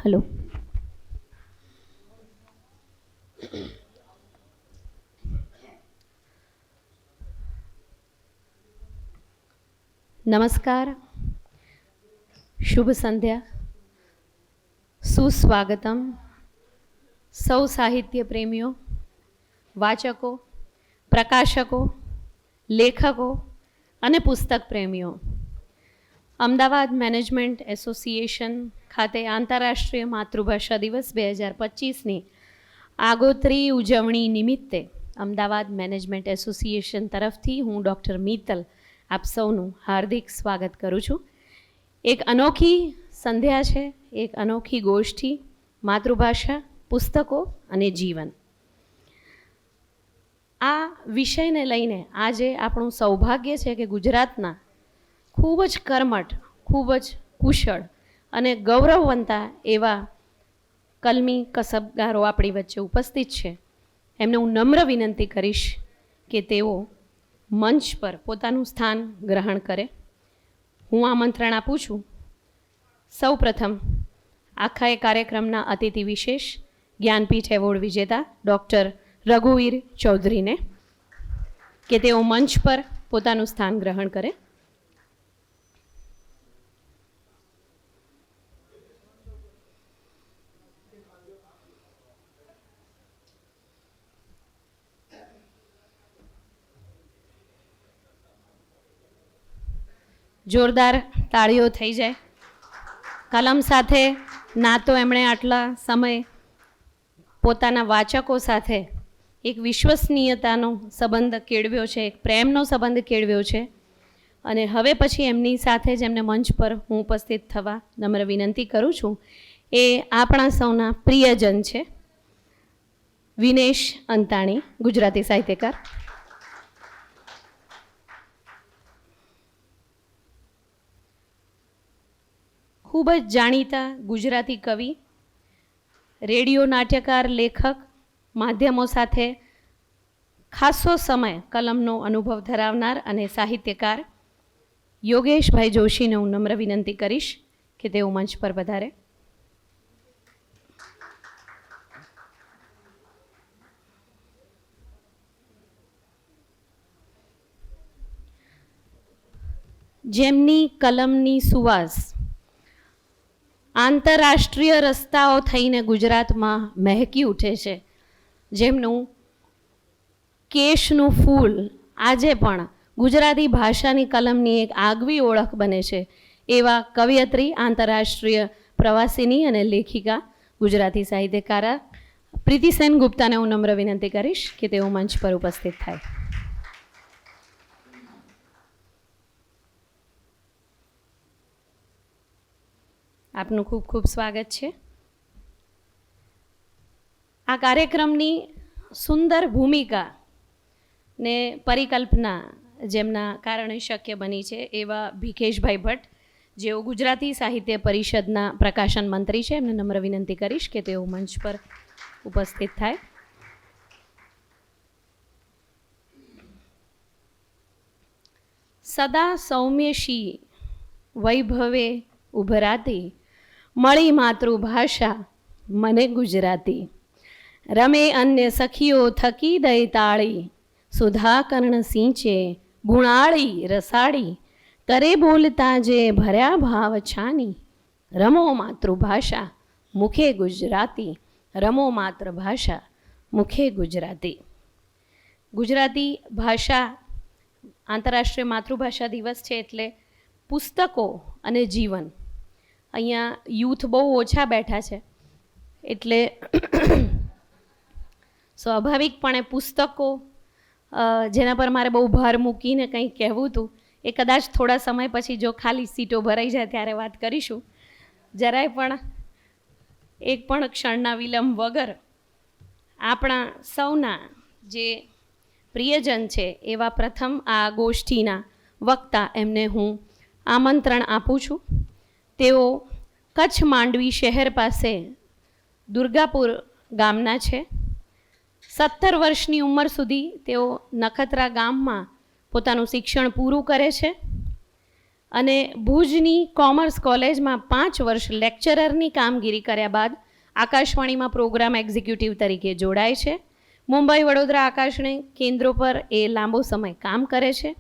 Hello. નમસ્કાર, શુભ સંધ્યા, સુસ્વાગતમ સૌ સાહિત્ય પ્રેમીઓ, વાચકો, પ્રકાશકો, લેખકો અને પુસ્તક પ્રેમીઓ. અમદાવાદ મેનેજમેન્ટ એસોસિએશન ખાતે આંતરરાષ્ટ્રીય માતૃભાષા દિવસ 2025ની આગોતરી ઉજવણી નિમિત્તે અમદાવાદ મેનેજમેન્ટ એસોસિએશન તરફથી હું ડૉક્ટર મિત્તલ આપ સૌનું હાર્દિક સ્વાગત કરું છું. એક અનોખી સંધ્યા છે, એક અનોખી ગોષ્ઠી, માતૃભાષા, પુસ્તકો અને જીવન. આ વિષયને લઈને આજે આપણું સૌભાગ્ય છે કે ગુજરાતના ખૂબ જ કર્મઠ, ખૂબ જ કુશળ અને ગૌરવવંતા એવા કલમી કસબગારો આપણી વચ્ચે ઉપસ્થિત છે. એમને હું નમ્ર વિનંતી કરીશ કે તેઓ મંચ પર પોતાનું સ્થાન ગ્રહણ કરે. હું આમંત્રણ આપું છું સૌ પ્રથમ આખા એ કાર્યક્રમના અતિથિ વિશેષ જ્ઞાનપીઠ એવોર્ડ વિજેતા ડૉક્ટર રઘુવીર ચૌધરીને કે તેઓ મંચ પર પોતાનું સ્થાન ગ્રહણ કરે. જોરદાર તાળીઓ થઈ જાય. કલમ સાથે ના તો એમણે આટલા સમય પોતાના વાચકો સાથે એક વિશ્વસનીયતાનો સંબંધ કેળવ્યો છે, એક પ્રેમનો સંબંધ કેળવ્યો છે, અને હવે પછી એમની સાથે જ એમને મંચ પર હું ઉપસ્થિત થવા નમ્ર વિનંતી કરું છું. એ આપણા સૌના પ્રિયજન છે વિનેશ અંતાણી, ગુજરાતી સાહિત્યકાર. ખૂબ જ જાણીતા ગુજરાતી કવિ, રેડિયો નાટ્યકાર, લેખક, માધ્યમો સાથે ખાસો સમય કલમનો અનુભવ ધરાવનાર અને સાહિત્યકાર યોગેશભાઈ જોશીને હું નમ્ર વિનંતી કરીશ કે તેઓ મંચ પર પધારે. જેમની કલમની સુવાસ આંતરરાષ્ટ્રીય રસ્તાઓ થઈને ગુજરાતમાં મહેકી ઉઠે છે, જેમનું કેશનું ફૂલ આજે પણ ગુજરાતી ભાષાની કલમની એક આગવી ઓળખ બને છે, એવા કવિયત્રી, આંતરરાષ્ટ્રીય પ્રવાસીની અને લેખિકા, ગુજરાતી સાહિત્યકાર પ્રીતિ સેન ગુપ્તાને હું નમ્ર વિનંતી કરીશ કે તેઓ મંચ પર ઉપસ્થિત થાય. આપનું ખૂબ ખૂબ સ્વાગત છે. આ કાર્યક્રમની સુંદર ભૂમિકા ને પરિકલ્પના જેમના કારણે શક્ય બની છે એવા ભીખેશભાઈ ભટ્ટ, જેઓ ગુજરાતી સાહિત્ય પરિષદના પ્રકાશન મંત્રી છે. એમને નમ્ર વિનંતી કરીશ કે તેઓ મંચ પર ઉપસ્થિત થાય. સદા સૌમ્યશી વૈભવે ઉભરાતી મળી માતૃભાષા મને ગુજરાતી, રમે અન્ય સખીઓ થકી દઈ તાળી, સુધા કર્ણ સિંચે ગુણાળી રસાળી, કરે બોલતા જે ભર્યા ભાવ છાની, રમો માતૃભાષા મુખે ગુજરાતી, રમો માતૃભાષા મુખે ગુજરાતી. ગુજરાતી ભાષા આંતરરાષ્ટ્રીય માતૃભાષા દિવસ છે એટલે પુસ્તકો અને જીવન. અહીંયા યુથ બહુ ઓછા બેઠા છે એટલે સ્વાભાવિકપણે પુસ્તકો જેના પર મારે બહુ ભાર મૂકીને કંઈ કહેવું હતું એ કદાચ થોડા સમય પછી જો ખાલી સીટો ભરાઈ જાય ત્યારે વાત કરીશું. જરાય પણ એક પણ ક્ષણના વિલંબ વગર આપણા સૌના જે પ્રિયજન છે એવા પ્રથમ આ ગોષ્ઠીના વક્તા એમને હું આમંત્રણ આપું છું. તેઓ કચ્છ માંડવી શહેર પાસે દુર્ગાપુર ગામના છે. 17 વર્ષની ઉંમર સુધી તેઓ નખત્રા ગામમાં પોતાનું શિક્ષણ પૂરું કરે છે અને ભુજની કોમર્સ કોલેજમાં 5 વર્ષ લેક્ચરરની કામગીરી કર્યા બાદ આકાશવાણીમાં પ્રોગ્રામ એક્ઝિક્યુટિવ તરીકે જોડાય છે. મુંબઈ વડોદરા આકાશવાણી કેન્દ્રો પર એ લાંબો સમય કામ કરે છે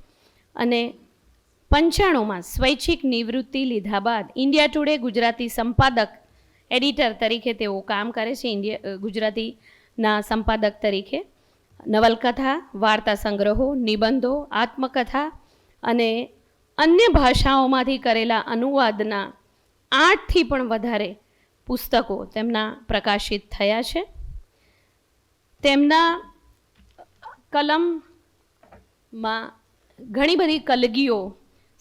અને 95માં સ્વૈચ્છિક નિવૃત્તિ લીધા બાદ ઇન્ડિયા ટુડે ગુજરાતી સંપાદક એડિટર તરીકે તેઓ કામ કરે છે. ગુજરાતીના સંપાદક તરીકે નવલકથા, વાર્તા સંગ્રહો, નિબંધો, આત્મકથા અને અન્ય ભાષાઓમાંથી કરેલા અનુવાદના 8થી પણ વધારે પુસ્તકો તેમના પ્રકાશિત થયા છે. તેમના કલમમાં ઘણી બધી કલગીઓ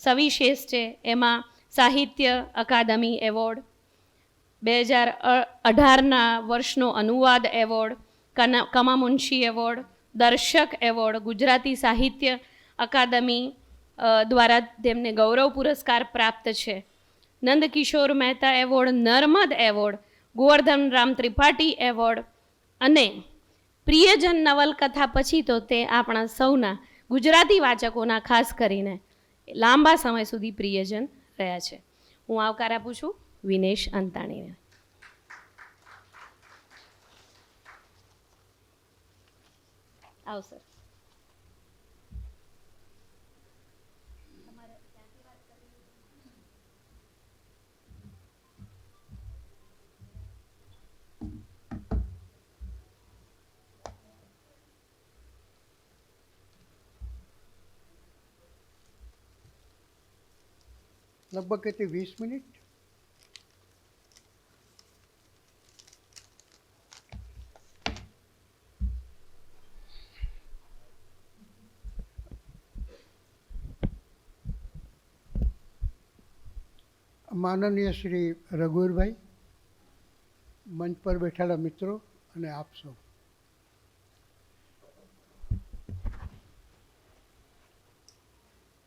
સવિશેષ છે. એમાં સાહિત્ય અકાદમી એવોર્ડ, 2018ના વર્ષનો અનુવાદ એવોર્ડ, કમામુન્શી એવોર્ડ, દર્શક એવોર્ડ, ગુજરાતી સાહિત્ય અકાદમી દ્વારા તેમને ગૌરવ પુરસ્કાર પ્રાપ્ત છે. Nandkishore Mehta award, Narmad award, Govardhan Ram Tripathi award અને પ્રિયજન નવલકથા પછી તો તે આપણા સૌના ગુજરાતી વાચકોના ખાસ કરીને લાંબા સમય સુધી પ્રિયજન રહ્યા છે. હું આવકાર આપું છું વિનેશ અંતાણીને. આવો સર. લગભગ કેટલી 20 મિનિટ. માનનીય શ્રી રઘુવીરભાઈ, મંચ પર બેઠેલા મિત્રો અને આપ સૌ,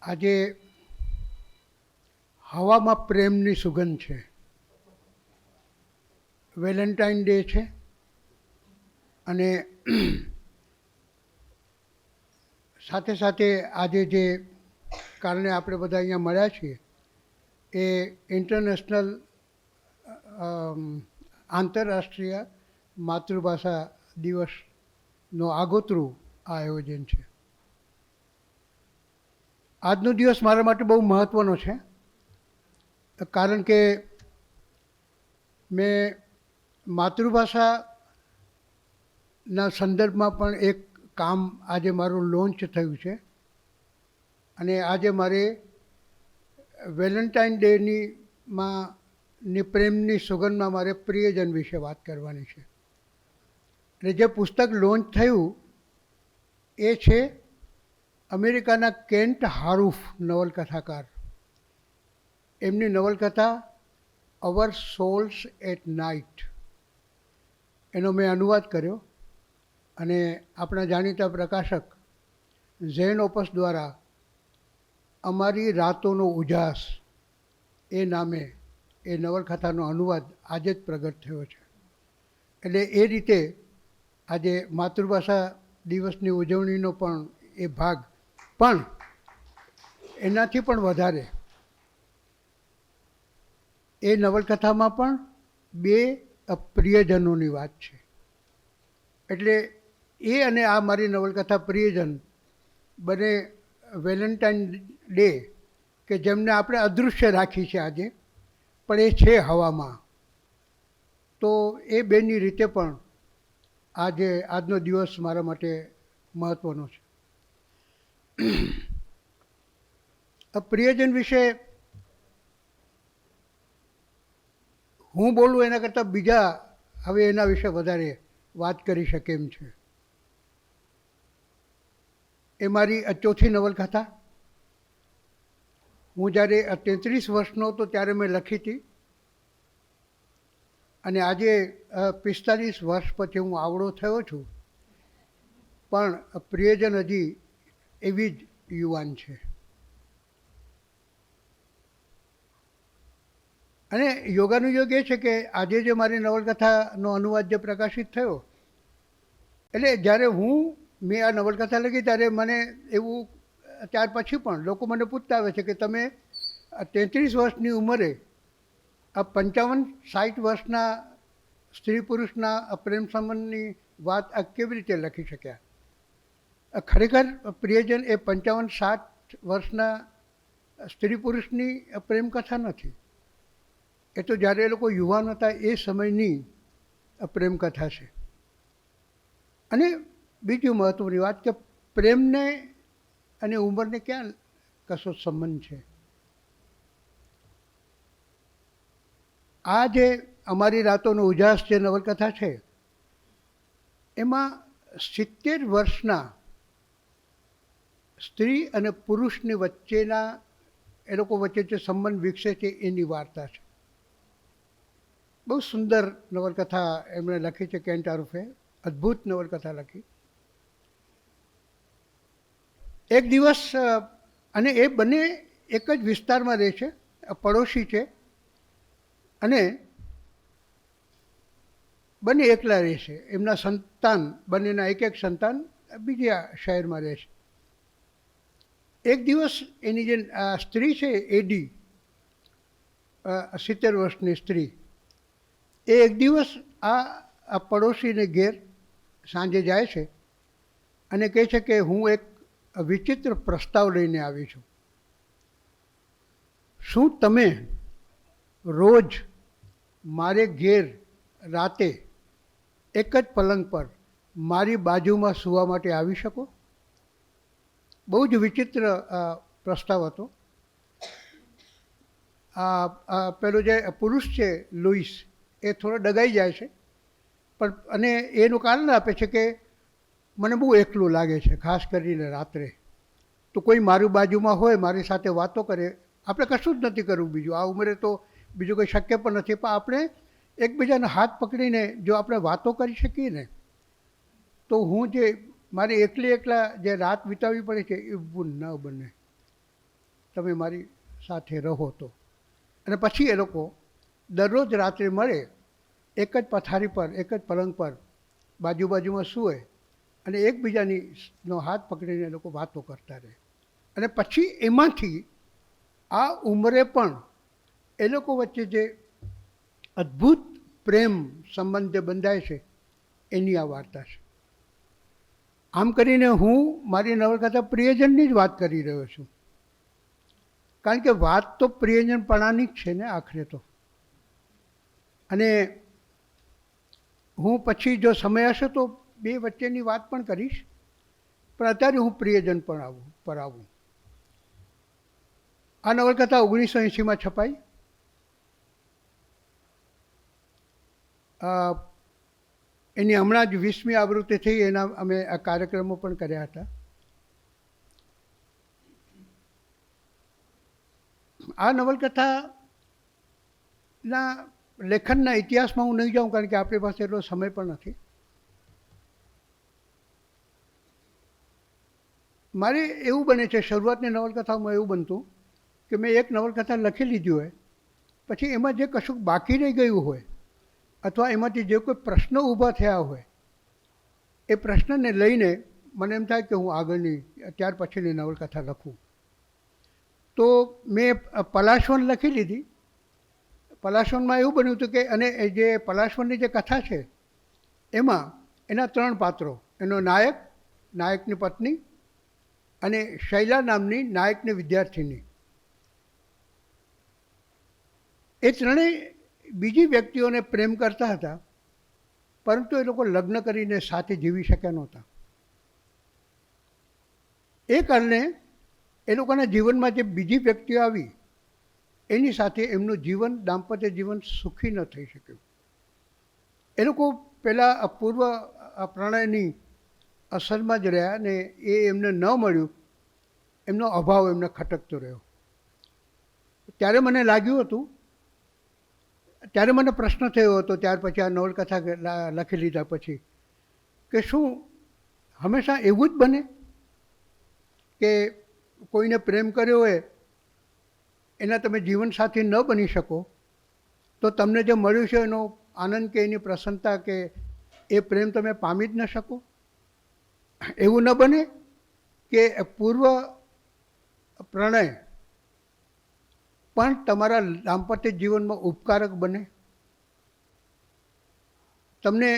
આજે હવામાં પ્રેમની સુગંધ છે. વેલેન્ટાઇન ડે છે અને સાથે સાથે આજે જે કારણે આપણે બધા અહીંયા મળ્યા છીએ એ ઇન્ટરનેશનલ આંતરરાષ્ટ્રીય માતૃભાષા દિવસનું આગોતરું આયોજન છે. આજનો દિવસ મારા માટે બહુ મહત્ત્વનો છે, કારણ કે મેં માતૃભાષાના સંદર્ભમાં પણ એક કામ આજે મારું લોન્ચ થયું છે અને આજે મારે વેલેન્ટાઇન ડેની પ્રેમની સુગંધમાં મારે પ્રિયજન વિશે વાત કરવાની છે. અને જે પુસ્તક લોન્ચ થયું એ છે અમેરિકાના કેન્ટ હારૂફ નવલકથાકાર. એમની નવલકથા અવર સોલ્સ એટ નાઇટ, એનો મેં અનુવાદ કર્યો અને આપણા જાણીતા પ્રકાશક ઝેન ઓપસ દ્વારા અમારી રાતોનો ઉજાસ એ નામે એ નવલકથાનો અનુવાદ આજે જ પ્રગટ થયો છે. એટલે એ રીતે આજે માતૃભાષા દિવસની ઉજવણીનો પણ એ ભાગ, પણ એનાથી પણ વધારે એ નવલકથામાં પણ 2 પ્રિયજનોની વાત છે. એટલે એ અને આ મારી નવલકથા પ્રિયજન બંને વેલેન્ટાઇન ડે કે જેમને આપણે અદૃશ્ય રાખી છે આજે, પણ એ છે હવામાં, તો એ બેની રીતે પણ આજનો દિવસ મારા માટે મહત્ત્વનો છે. પ્રિયજન વિશે હું બોલું એના કરતાં બીજા હવે એના વિશે વધારે વાત કરી શકે એમ છે. એ મારી ચોથી નવલકથા. હું જ્યારે 33 વર્ષનો હતો ત્યારે મેં લખી હતી અને આજે 45 વર્ષ પછી હું આવડો થયો છું, પણ પ્રિયજન હજી એવી જ યુવાન છે. અને યોગાનુયોગ એ છે કે આજે જે મારી નવલકથાનો અનુવાદ જે પ્રકાશિત થયો, એટલે જ્યારે મેં આ નવલકથા લખી ત્યારે મને એવું, ત્યાર પછી પણ લોકો મને પૂછતા આવે છે કે તમે 33 વર્ષની ઉંમરે આ 55-60 વર્ષના સ્ત્રી પુરુષના પ્રેમ સંબંધની વાત આ કેવી રીતે લખી શક્યા? ખરેખર પ્રિયજન એ 55-60 વર્ષના સ્ત્રી પુરુષની પ્રેમ કથા નથી. એ તો જ્યારે એ લોકો યુવાન હતા એ સમયની પ્રેમ કથા છે. અને બીજું મહત્ત્વની વાત કે પ્રેમને અને ઉંમરને ક્યાં કશો સંબંધ છે? આ જે અમારી રાતોનો ઉજાસ જે નવલકથા છે એમાં 70 વર્ષના સ્ત્રી અને પુરુષની વચ્ચેના એ લોકો વચ્ચે જે સંબંધ વિકસે છે એની વાર્તા છે. બહુ સુંદર નવલકથા એમણે લખી છે કેન્ટ આરુફે, અદ્ભુત નવલકથા લખી. એક દિવસ અને એ બંને એક જ વિસ્તારમાં રહે છે, પડોશી છે, અને બંને એકલા રહે છે. એમના સંતાન બંનેના એક સંતાન બીજા શહેરમાં રહે છે. એક દિવસ એની જે સ્ત્રી છે એડી, 70 વર્ષની સ્ત્રી, એ એક દિવસ આ પડોશીને ઘેર સાંજે જાય છે અને કહે છે કે હું એક વિચિત્ર પ્રસ્તાવ લઈને આવી છું. શું તમે રોજ મારે ઘેર રાતે એક જ પલંગ પર મારી બાજુમાં સૂવા માટે આવી શકો? બહુ જ વિચિત્ર પ્રસ્તાવ હતો. પેલો જે પુરુષ છે લુઈસ એ થોડો ડગાઈ જાય છે, પણ અને એનું કારણ આપે છે કે મને બહુ એકલું લાગે છે, ખાસ કરીને રાત્રે. તો કોઈ મારી બાજુમાં હોય, મારી સાથે વાતો કરે. આપણે કશું જ નથી કરવું બીજું, આ ઉંમરે તો બીજું કંઈ શક્ય પણ નથી, પણ આપણે એકબીજાનો હાથ પકડીને જો આપણે વાતો કરી શકીએ ને, તો હું જે મારે એકલા જે રાત વિતાવવી પડે છે એવું ન બને. તમે મારી સાથે રહો તો. અને પછી એ લોકો દરરોજ રાત્રે મળે, એક જ પથારી પર, એક જ પલંગ પર બાજુમાં સૂવે અને એકબીજાનો હાથ પકડીને એ લોકો વાતો કરતા રહે. અને પછી એમાંથી આ ઉંમરે પણ એ લોકો વચ્ચે જે અદ્ભુત પ્રેમ સંબંધ જે બંધાય છે એની આ વાર્તા છે. આમ કરીને હું મારી નવલકથા પ્રિયજનની જ વાત કરી રહ્યો છું, કારણ કે વાત તો પ્રિયજનપણાની જ છે ને આખરે તો. અને હું પછી જો સમય હશે તો બે વચ્ચેની વાત પણ કરીશ, પણ અત્યારે હું પ્રિયજન પર આવું. આ નવલકથા 1980માં છપાઈ. એની હમણાં જ 20મી આવૃત્તિ થઈ, એના અમે આ કાર્યક્રમો પણ કર્યા હતા. આ નવલકથાના લેખનના ઇતિહાસમાં હું નહીં જાઉં, કારણ કે આપણી પાસે એટલો સમય પણ નથી. મારે એવું બને છે, શરૂઆતની નવલકથામાં એવું બનતું કે મેં એક નવલકથા લખી લીધી હોય, પછી એમાં જે કશુંક બાકી રહી ગયું હોય અથવા એમાંથી જે કોઈ પ્રશ્નો ઊભા થયા હોય, એ પ્રશ્નને લઈને મને એમ થાય કે હું આગળની ત્યાર પછીની નવલકથા લખું. તો મેં પલાશવન લખી લીધી. પલાશવનમાં એવું બન્યું હતું કે, અને એ જે પલાશવનની જે કથા છે એમાં એના 3 પાત્રો, એનો નાયક, નાયકની પત્ની અને શૈલા નામની નાયકની વિદ્યાર્થીની. એ ત્રણેય બીજી વ્યક્તિઓને પ્રેમ કરતા હતા, પરંતુ એ લોકો લગ્ન કરીને સાથે જીવી શક્યા નહોતા. એ કારણે એ લોકોના જીવનમાં જે બીજી વ્યક્તિઓ આવી એની સાથે એમનું જીવન, દાંપત્ય જીવન સુખી ન થઈ શક્યું. એ લોકો પહેલાં અપૂર્વ પ્રણયની અસરમાં જ રહ્યા ને એ એમને ન મળ્યું, એમનો અભાવ એમને ખટકતો રહ્યો. ત્યારે મને લાગ્યું હતું, ત્યારે મને પ્રશ્ન થયો હતો, ત્યાર પછી આ નવલકથા લખી લીધા પછી, કે શું હંમેશા એવું જ બને કે કોઈને પ્રેમ કર્યો હોય એના તમે જીવનસાથી ન બની શકો, તો તમને જે મળ્યું છે એનો આનંદ કે એની પ્રસન્નતા કે એ પ્રેમ તમે પામી જ ન શકો? એવું ન બને કે પૂર્વ પ્રણય પણ તમારા દાંપત્ય જીવનમાં ઉપકારક બને. તમને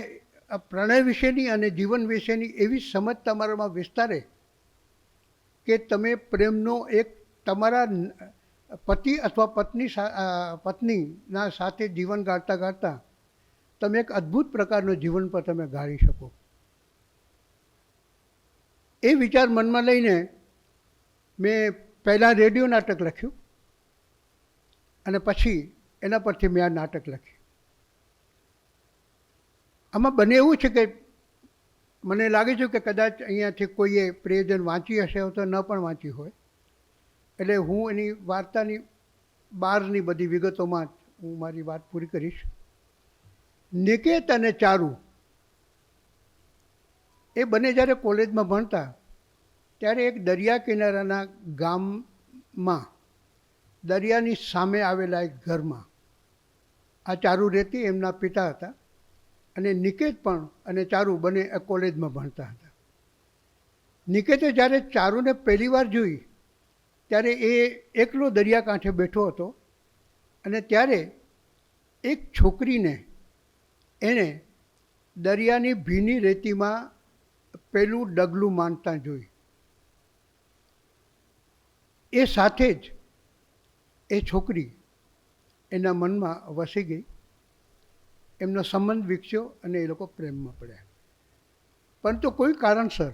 આ પ્રણય વિશેની અને જીવન વિશેની એવી સમજ તમારામાં વિસ્તારે કે તમે પ્રેમનો એક તમારા પતિ અથવા પત્નીના સાથે જીવન ગાળતા ગાળતા તમે એક અદ્ભુત પ્રકારનો જીવન પર તમે ગાળી શકો. એ વિચાર મનમાં લઈને મેં પહેલાં રેડિયો નાટક લખ્યું અને પછી એના પરથી મેં આ નાટક લખ્યું. આમાં બને એવું છે કે મને લાગે છે કે કદાચ અહીંયાથી કોઈએ પ્રિયજન વાંચી હશે તો ન પણ વાંચી હોય, એટલે હું એની વાર્તાની બહારની બધી વિગતોમાં જ હું મારી વાત પૂરી કરીશ. નિકેત અને ચારુ એ બંને જ્યારે કોલેજમાં ભણતા ત્યારે એક દરિયા કિનારાના ગામમાં દરિયાની સામે આવેલા એક ઘરમાં આ ચારુ રહેતી. એમના પિતા હતા અને નિકેત પણ અને ચારુ બંને કોલેજમાં ભણતા હતા. નિકેતે જ્યારે ચારુને પહેલી વાર જોઈ ત્યારે એ એકલો દરિયાકાંઠે બેઠો હતો અને ત્યારે એક છોકરીને એણે દરિયાની ભીની રેતીમાં પેલું ડગલું માંડતા જોઈ. એ સાથે જ એ છોકરી એના મનમાં વસી ગઈ. એમનો સંબંધ વિકસ્યો અને એ લોકો પ્રેમમાં પડ્યા. પરંતુ કોઈ કારણસર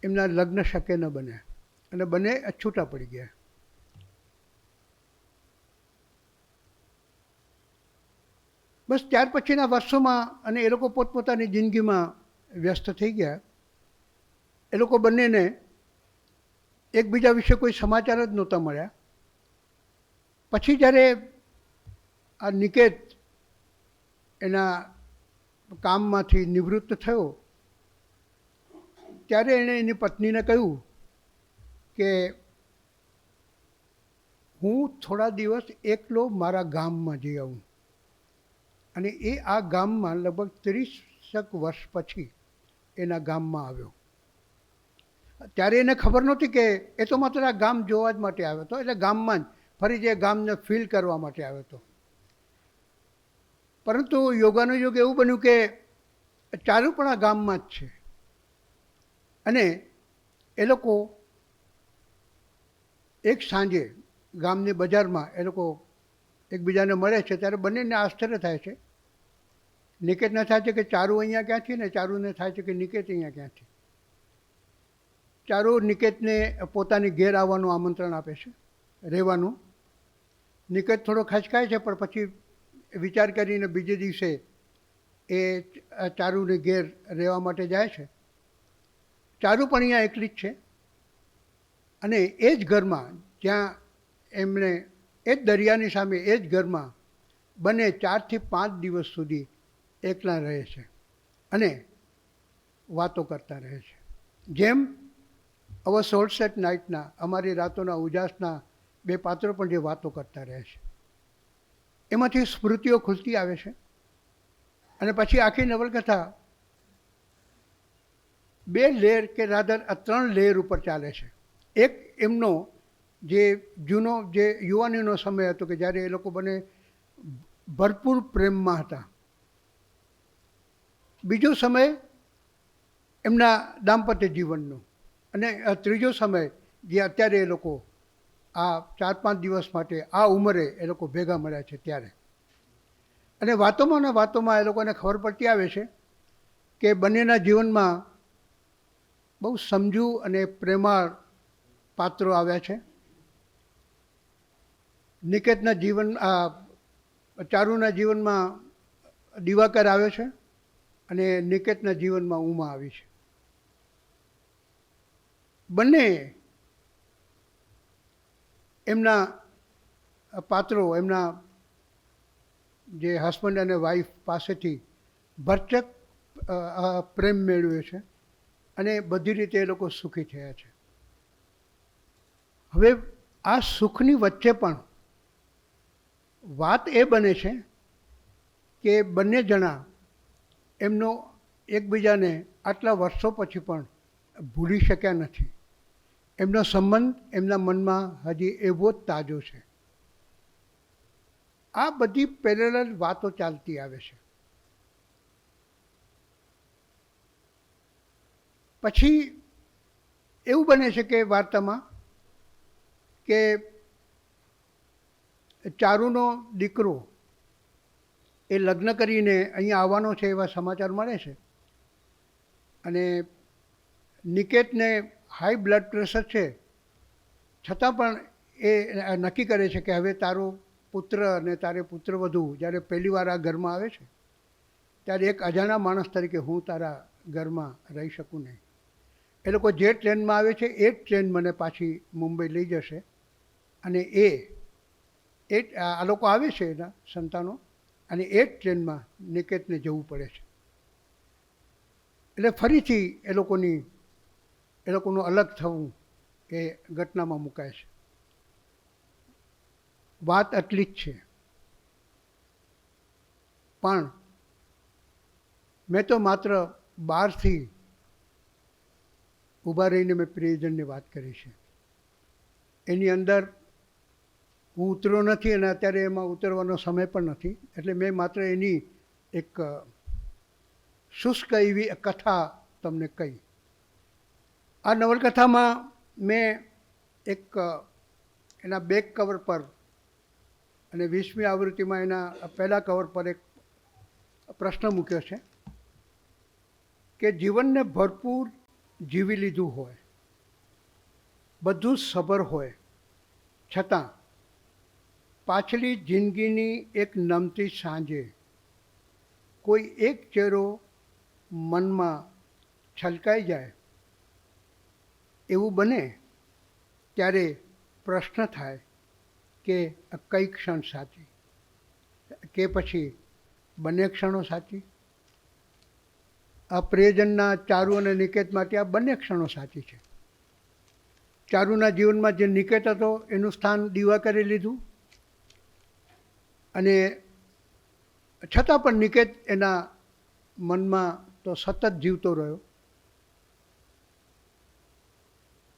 એમના લગ્ન શક્ય ન બન્યા અને બંને છૂટા પડી ગયા. બસ ત્યાર પછીના વર્ષોમાં અને એ લોકો પોતપોતાની જિંદગીમાં વ્યસ્ત થઈ ગયા. એ લોકો બંનેને એકબીજા વિશે કોઈ સમાચાર જ નહોતા મળ્યા. પછી જ્યારે આ નિકેત એના કામમાંથી નિવૃત્ત થયો ત્યારે એણે એની પત્નીને કહ્યું કે હું થોડા દિવસ એકલો મારા ગામમાં જઈ આવું. અને એ આ ગામમાં લગભગ 30 વર્ષ પછી એના ગામમાં આવ્યો. ત્યારે એને ખબર નહોતી કે એ તો માત્ર આ ગામ જોવા જ માટે આવ્યો હતો, એટલે ગામમાં જ ફરી જે ગામને ફીલ કરવા માટે આવ્યો હતો. પરંતુ યોગાનુયોગ એવું બન્યું કે ચારુ પણ આ ગામમાં જ છે અને એ લોકો એક સાંજે ગામની બજારમાં એ લોકો એકબીજાને મળે છે. ત્યારે બંનેને આશ્ચર્ય થાય છે. નિકેતને થાય છે કે ચારુ અહીંયા ક્યાંથી ને ચારુને થાય છે કે નિકેત અહીંયા ક્યાંથી. ચારુ નિકેતને પોતાની ઘેર આવવાનું આમંત્રણ આપે છે, રહેવાનું. નિકેત થોડો ખચકાય છે પણ પછી વિચાર કરીને બીજે દિવસે એ ચારુને ઘેર રહેવા માટે જાય છે. ચારુ પણ અહીંયા એકલી જ છે અને એ જ ઘરમાં જ્યાં એમણે એ જ દરિયાની સામે એ જ ઘરમાં બંને 4 થી 5 દિવસ સુધી એકલા રહે છે અને વાતો કરતા રહે છે. જેમ અવર સોલ્સ એટ નાઇટના અમારી રાતોના ઉજાસના 2 પાત્રો પણ જે વાતો કરતા રહે છે, એમાંથી સ્મૃતિઓ ખુલતી આવે છે. અને પછી આખી નવલકથા 2 લેયર કે રાધર 3 લેયર ઉપર ચાલે છે. એક એમનો જે જૂનો જે યુવાનીનો સમય હતો કે જ્યારે એ લોકો બંને ભરપૂર પ્રેમમાં હતા. બીજો સમય એમના દાંપત્ય જીવનનો અને ત્રીજો સમય જે અત્યારે એ લોકો આ 4-5 દિવસ માટે આ ઉંમરે એ લોકો ભેગા મળ્યા છે ત્યારે. અને વાતોમાં ને વાતોમાં એ લોકોને ખબર પડતી આવે છે કે બંનેના જીવનમાં બહુ સમજુ અને પ્રેમાળ પાત્રો આવ્યા છે. નિકેતના જીવન ચારુના જીવનમાં દિવાકર આવ્યો છે અને નિકેતના જીવનમાં ઉમા આવી છે. બંને એમના પાત્રો એમના જે હસબન્ડ અને વાઈફ પાસેથી ભરચક પ્રેમ મેળવ્યો છે અને બધી રીતે એ લોકો સુખી થયા છે. હવે આ સુખની વચ્ચે પણ વાત એ બને છે કે બંને જણા એમનો એકબીજાને આટલા વર્ષો પછી પણ ભૂલી શક્યા નથી. એમનો સંબંધ એમના મનમાં હજી એવો જ તાજો છે. આ બધી પેરેલલ વાતો ચાલતી આવે છે. પછી એવું બને છે કે વાર્તામાં કે ચારુનો દીકરો એ લગ્ન કરીને અહીંયા આવવાનો છે એવા સમાચાર મળે છે અને નિકેતને હાઈ બ્લડ પ્રેશર છે છતાં પણ એ નક્કી કરે છે કે હવે તારો પુત્ર અને તારે પુત્રવધુ જ્યારે પહેલી વાર આ ઘરમાં આવે છે ત્યારે એક અજાણા માણસ તરીકે હું તારા ઘરમાં રહી શકું નહીં. એ લોકો જે ટ્રેનમાં આવે છે એ જ ટ્રેન મને પાછી મુંબઈ લઈ જશે અને એ આ લોકો આવે છે એના સંતાનો અને એ જ ટ્રેનમાં નિકેતને જવું પડે છે. એટલે ફરીથી એ લોકોનું અલગ થવું એ ઘટનામાં મુકાય છે. વાત આટલી જ છે. પણ મેં તો માત્ર બહારથી ઊભા રહીને મેં પ્રિયજનની વાત કરી છે. એની અંદર હું ઉતર્યો નથી અને અત્યારે એમાં ઉતરવાનો સમય પણ નથી. એટલે મેં માત્ર એની એક શુષ્ક એવી કથા તમને કહી. આ નવલકથામાં મેં એક એના બેક કવર પર અને 20મી આવૃત્તિમાં એના પહેલા કવર પર એક પ્રશ્ન મૂક્યો છે કે જીવનને ભરપૂર જીવી લીધું હોય, બધું જ સબર હોય, છતાં પાછલી જિંદગીની એક નમતી સાંજે કોઈ એક ચહેરો મનમાં છલકાઈ જાય એવું બને ત્યારે પ્રશ્ન થાય કે કઈ ક્ષણ સાચી, કે પછી બંને ક્ષણો સાચી. આ પ્રિયજનના ચારુ અને નિકેત માટે આ બંને ક્ષણો સાચી છે. ચારુના જીવનમાં જે નિકેત હતો એનું સ્થાન દિવાકરે લીધું અને છતાં પણ નિકેત એના મનમાં તો સતત જીવતો રહ્યો.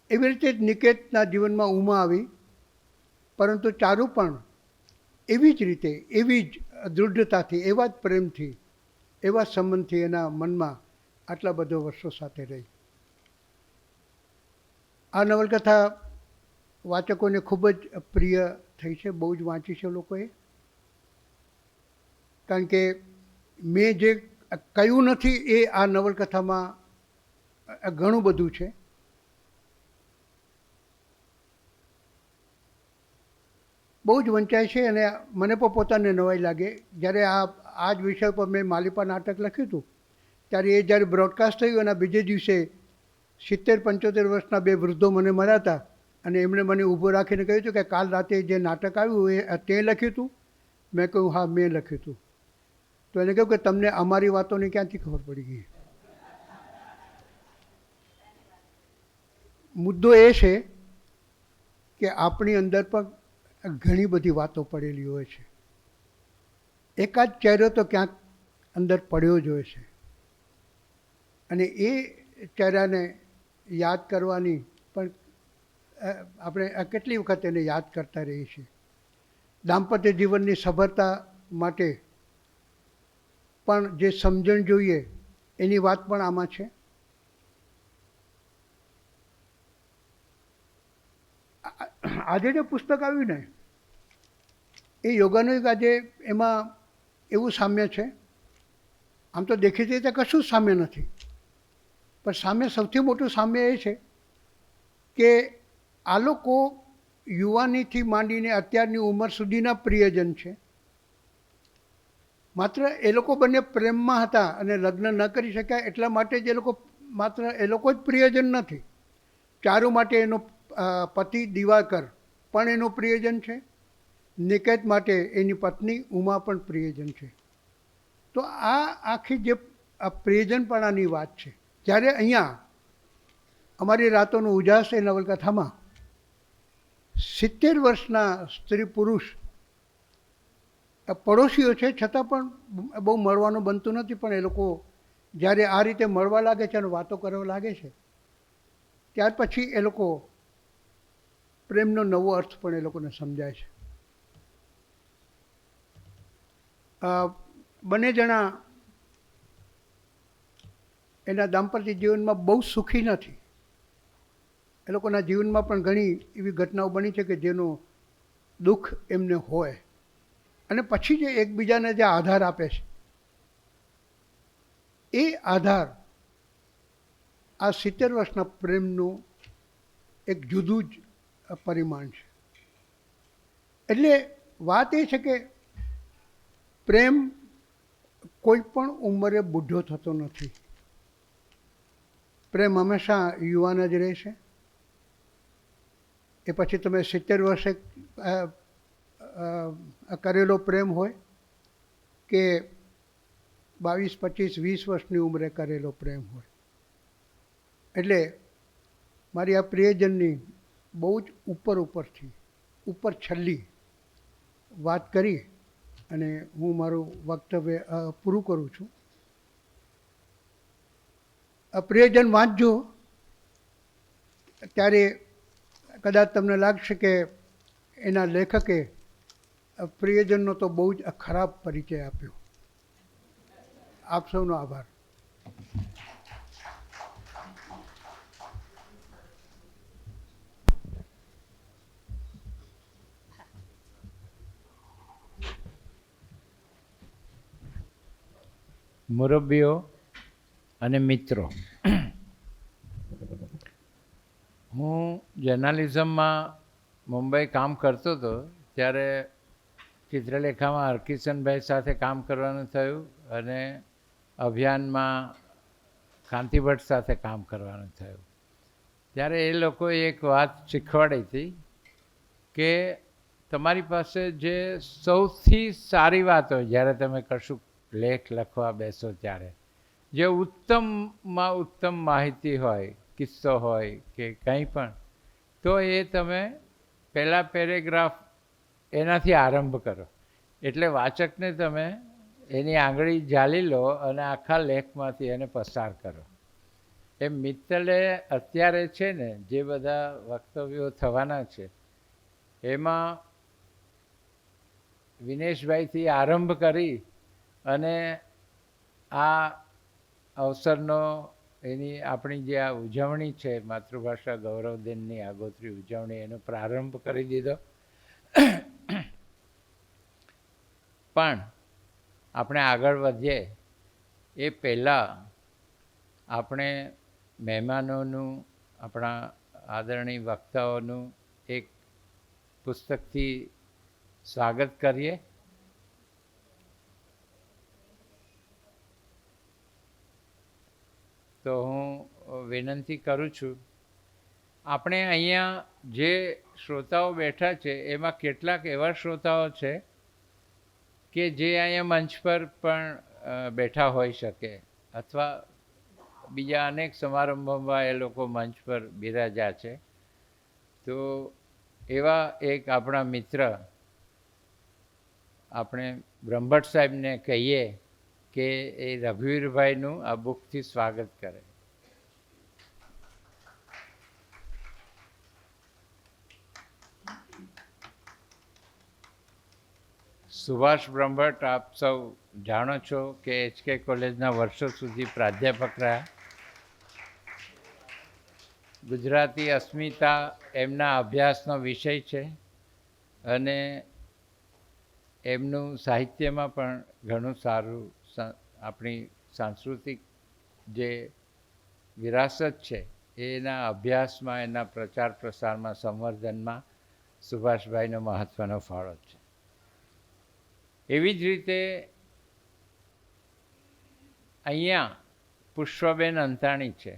એવી રીતે જ નિકેતના જીવનમાં ઉમા આવી, પરંતુ ચારુ પણ એવી જ રીતે, એવી જ દૃઢતાથી, એવા જ પ્રેમથી, એવા સંબંધથી એના મનમાં આટલા બધા વર્ષો સાથે રહી. આ નવલકથા વાચકોને ખૂબ જ પ્રિય થઈ છે, બહુ જ વાંચી છે લોકોએ. કારણ કે મેં જે કહ્યું નથી એ આ નવલકથામાં ઘણું બધું છે. બહુ જ વંચાય છે અને મને પણ પોતાને નવાઈ લાગે. જ્યારે આ જ વિષય પર મેં માલિપા નાટક લખ્યું હતું ત્યારે એ જ્યારે બ્રોડકાસ્ટ થયું એના બીજે દિવસે 70-75 વર્ષના બે વૃદ્ધો મને મળ્યા હતા અને એમણે મને ઊભો રાખીને કહ્યું હતું કે કાલ રાતે જે નાટક આવ્યું એ તે લખ્યું હતું? મેં કહ્યું હા, મેં લખ્યું હતું. તો એને કહ્યું કે તમને અમારી વાતોની ક્યાંથી ખબર પડી ગઈ? મુદ્દો એ છે કે આપણી અંદર પણ ઘણી બધી વાતો પડેલી હોય છે. એકાદ ચહેરો તો ક્યાંક અંદર પડ્યો જ હોય છે અને એ ચહેરાને યાદ કરવાની પણ આપણે કેટલી વખત એને યાદ કરતા રહીએ છીએ. દાંપત્ય જીવનની સભરતા માટે પણ જે સમજણ જોઈએ એની વાત પણ આમાં છે. આજે જે પુસ્તક આવ્યું ને એ યોગાનું યુગ, આજે એમાં એવું સામ્ય છે. આમ તો દેખીતી રીતે કશું જ સામ્ય નથી, પણ સામ્ય, સૌથી મોટું સામ્ય એ છે કે આ લોકો યુવાનીથી માંડીને અત્યારની ઉંમર સુધીના પ્રિયજન છે. માત્ર એ લોકો બંને પ્રેમમાં હતા અને લગ્ન ન કરી શક્યા એટલા માટે જ એ લોકો, માત્ર એ લોકો જ પ્રિયજન નથી. ચારુ માટે એનો પતિ દિવાકર પણ એનો પ્રિયજન છે. નિકેત માટે એની પત્ની ઉમા પણ પ્રિયજન છે. તો આ આખી જે પ્રિયજનપણાની વાત છે. જ્યારે અહીંયા અમારી રાતોનો ઉજાસ એ નવલકથામાં 70 વર્ષના સ્ત્રી પુરુષ પડોશીઓ છે, છતાં પણ બહુ મળવાનું બનતું નથી. પણ એ લોકો જ્યારે આ રીતે મળવા લાગે છે અને વાતો કરવા લાગે છે ત્યાર પછી એ લોકો પ્રેમનો નવો અર્થ પણ એ લોકોને સમજાય છે. બંને જણા એના દાંપત્ય જીવનમાં બહુ સુખી નથી. એ લોકોના જીવનમાં પણ ઘણી એવી ઘટનાઓ બની છે કે જેનું દુઃખ એમને હોય, અને પછી જે એકબીજાને જે આધાર આપે છે એ આધાર આ 70 વર્ષના પ્રેમનું એક જુદું જ પરિમાણ છે. એટલે વાત એ છે કે પ્રેમ કોઈ પણ ઉંમરે બુઢો થતો નથી. પ્રેમ હંમેશા યુવાન જ રહેશે. એ પછી તમે 70 વર્ષે કરેલો પ્રેમ હોય કે 22, 25, 20 વર્ષની ઉંમરે કરેલો પ્રેમ હોય. એટલે મારી આ પ્રિયજનની બહુ જ ઉપરથી ઉપર છેલ્લી વાત કરી અને હું મારું વક્તવ્ય પૂરું કરું છું. આ પ્રિયજન વાંચજો ત્યારે કદાચ તમને લાગશે કે એના લેખકે પ્રિયજનનો તો બહુ જ ખરાબ પરિચય આપ્યો. આપ સૌનો આભાર. મુરબ્બીઓ અને મિત્રો, હું જર્નાલિઝમમાં મુંબઈ કામ કરતો હતો ત્યારે ચિત્રલેખામાં હરકિશનભાઈ સાથે કામ કરવાનું થયું અને અભિયાનમાં કાંતિ ભટ્ટ સાથે કામ કરવાનું થયું. ત્યારે એ લોકોએ એક વાત શીખવાડી હતી કે તમારી પાસે જે સૌથી સારી વાત હોય જ્યારે તમે કશું લેખ લખવા બેસો ત્યારે, જે ઉત્તમમાં ઉત્તમ માહિતી હોય, કિસ્સો હોય કે કંઈ પણ, તો એ તમે પહેલાં પેરેગ્રાફ એનાથી આરંભ કરો. એટલે વાચકને તમે એની આંગળી ઝાલી લો અને આખા લેખમાંથી એને પસાર કરો. એમ મિત્તલે અત્યારે છે ને જે બધા વક્તવ્યો થવાના છે એમાં વિનેશભાઈથી આરંભ કરી અને આ અવસરનો એની આપણી જે આ ઉજવણી છે માતૃભાષા ગૌરવ દિનની આગોતરી ઉજવણી, એનો પ્રારંભ કરી દીધો. પણ આપણે આગળ વધીએ એ પહેલાં આપણે મહેમાનોનું, આપણા આદરણીય વક્તાઓનું એક પુસ્તકથી સ્વાગત કરીએ. તો હું વિનંતી કરું છું, આપણે અહીંયા જે શ્રોતાઓ બેઠા છે એમાં કેટલાક એવા શ્રોતાઓ છે કે જે અહીંયા મંચ પર પણ બેઠા હોઈ શકે અથવા બીજા અનેક સમારંભોમાં એ લોકો મંચ પર બિરાજ્યા છે. તો એવા એક આપણા મિત્ર આપણે બ્રહ્મભટ્ટ સાહેબને કહીએ કે એ રઘુવીરભાઈનું આ બુકથી સ્વાગત કરે. સુભાષ બ્રહ્મભટ્ટ આપ સૌ જાણો છો કે HK કોલેજના વર્ષો સુધી પ્રાધ્યાપક રહ્યા. ગુજરાતી અસ્મિતા એમના અભ્યાસનો વિષય છે અને એમનું સાહિત્યમાં પણ ઘણું સારું આપણી સાંસ્કૃતિક જે વિરાસત છે એના અભ્યાસમાં, એના પ્રચાર પ્રસારમાં, સંવર્ધનમાં સુભાષભાઈનો મહત્ત્વનો ફાળો છે. એવી જ રીતે અહીંયા પુષ્પબેન અંતાણી છે.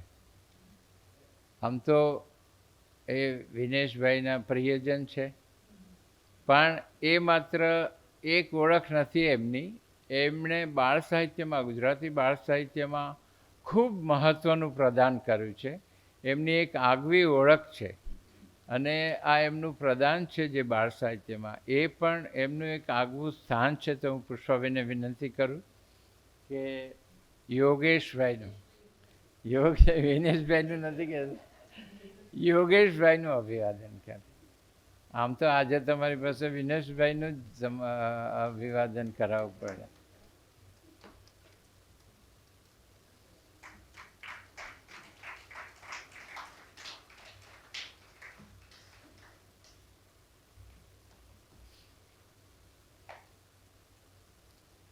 આમ તો એ વિનેશભાઈના પ્રિયજન છે, પણ એ માત્ર એક ઓળખ નથી એમની. એમણે બાળ સાહિત્યમાં, ગુજરાતી બાળ સાહિત્યમાં ખૂબ મહત્ત્વનું પ્રદાન કર્યું છે. એમની એક આગવી ઓળખ છે અને આ એમનું પ્રદાન છે જે બાળ સાહિત્યમાં, એ પણ એમનું એક આગવું સ્થાન છે. તો હું પુષ્પાબેનને વિનંતી કરું કે યોગેશભાઈનું, વિનેશભાઈનું નથી કહેતું, યોગેશભાઈનું અભિવાદન કરે. આમ તો આજે તમારી પાસે વિનેશભાઈનું જ અભિવાદન કરાવવું પડે.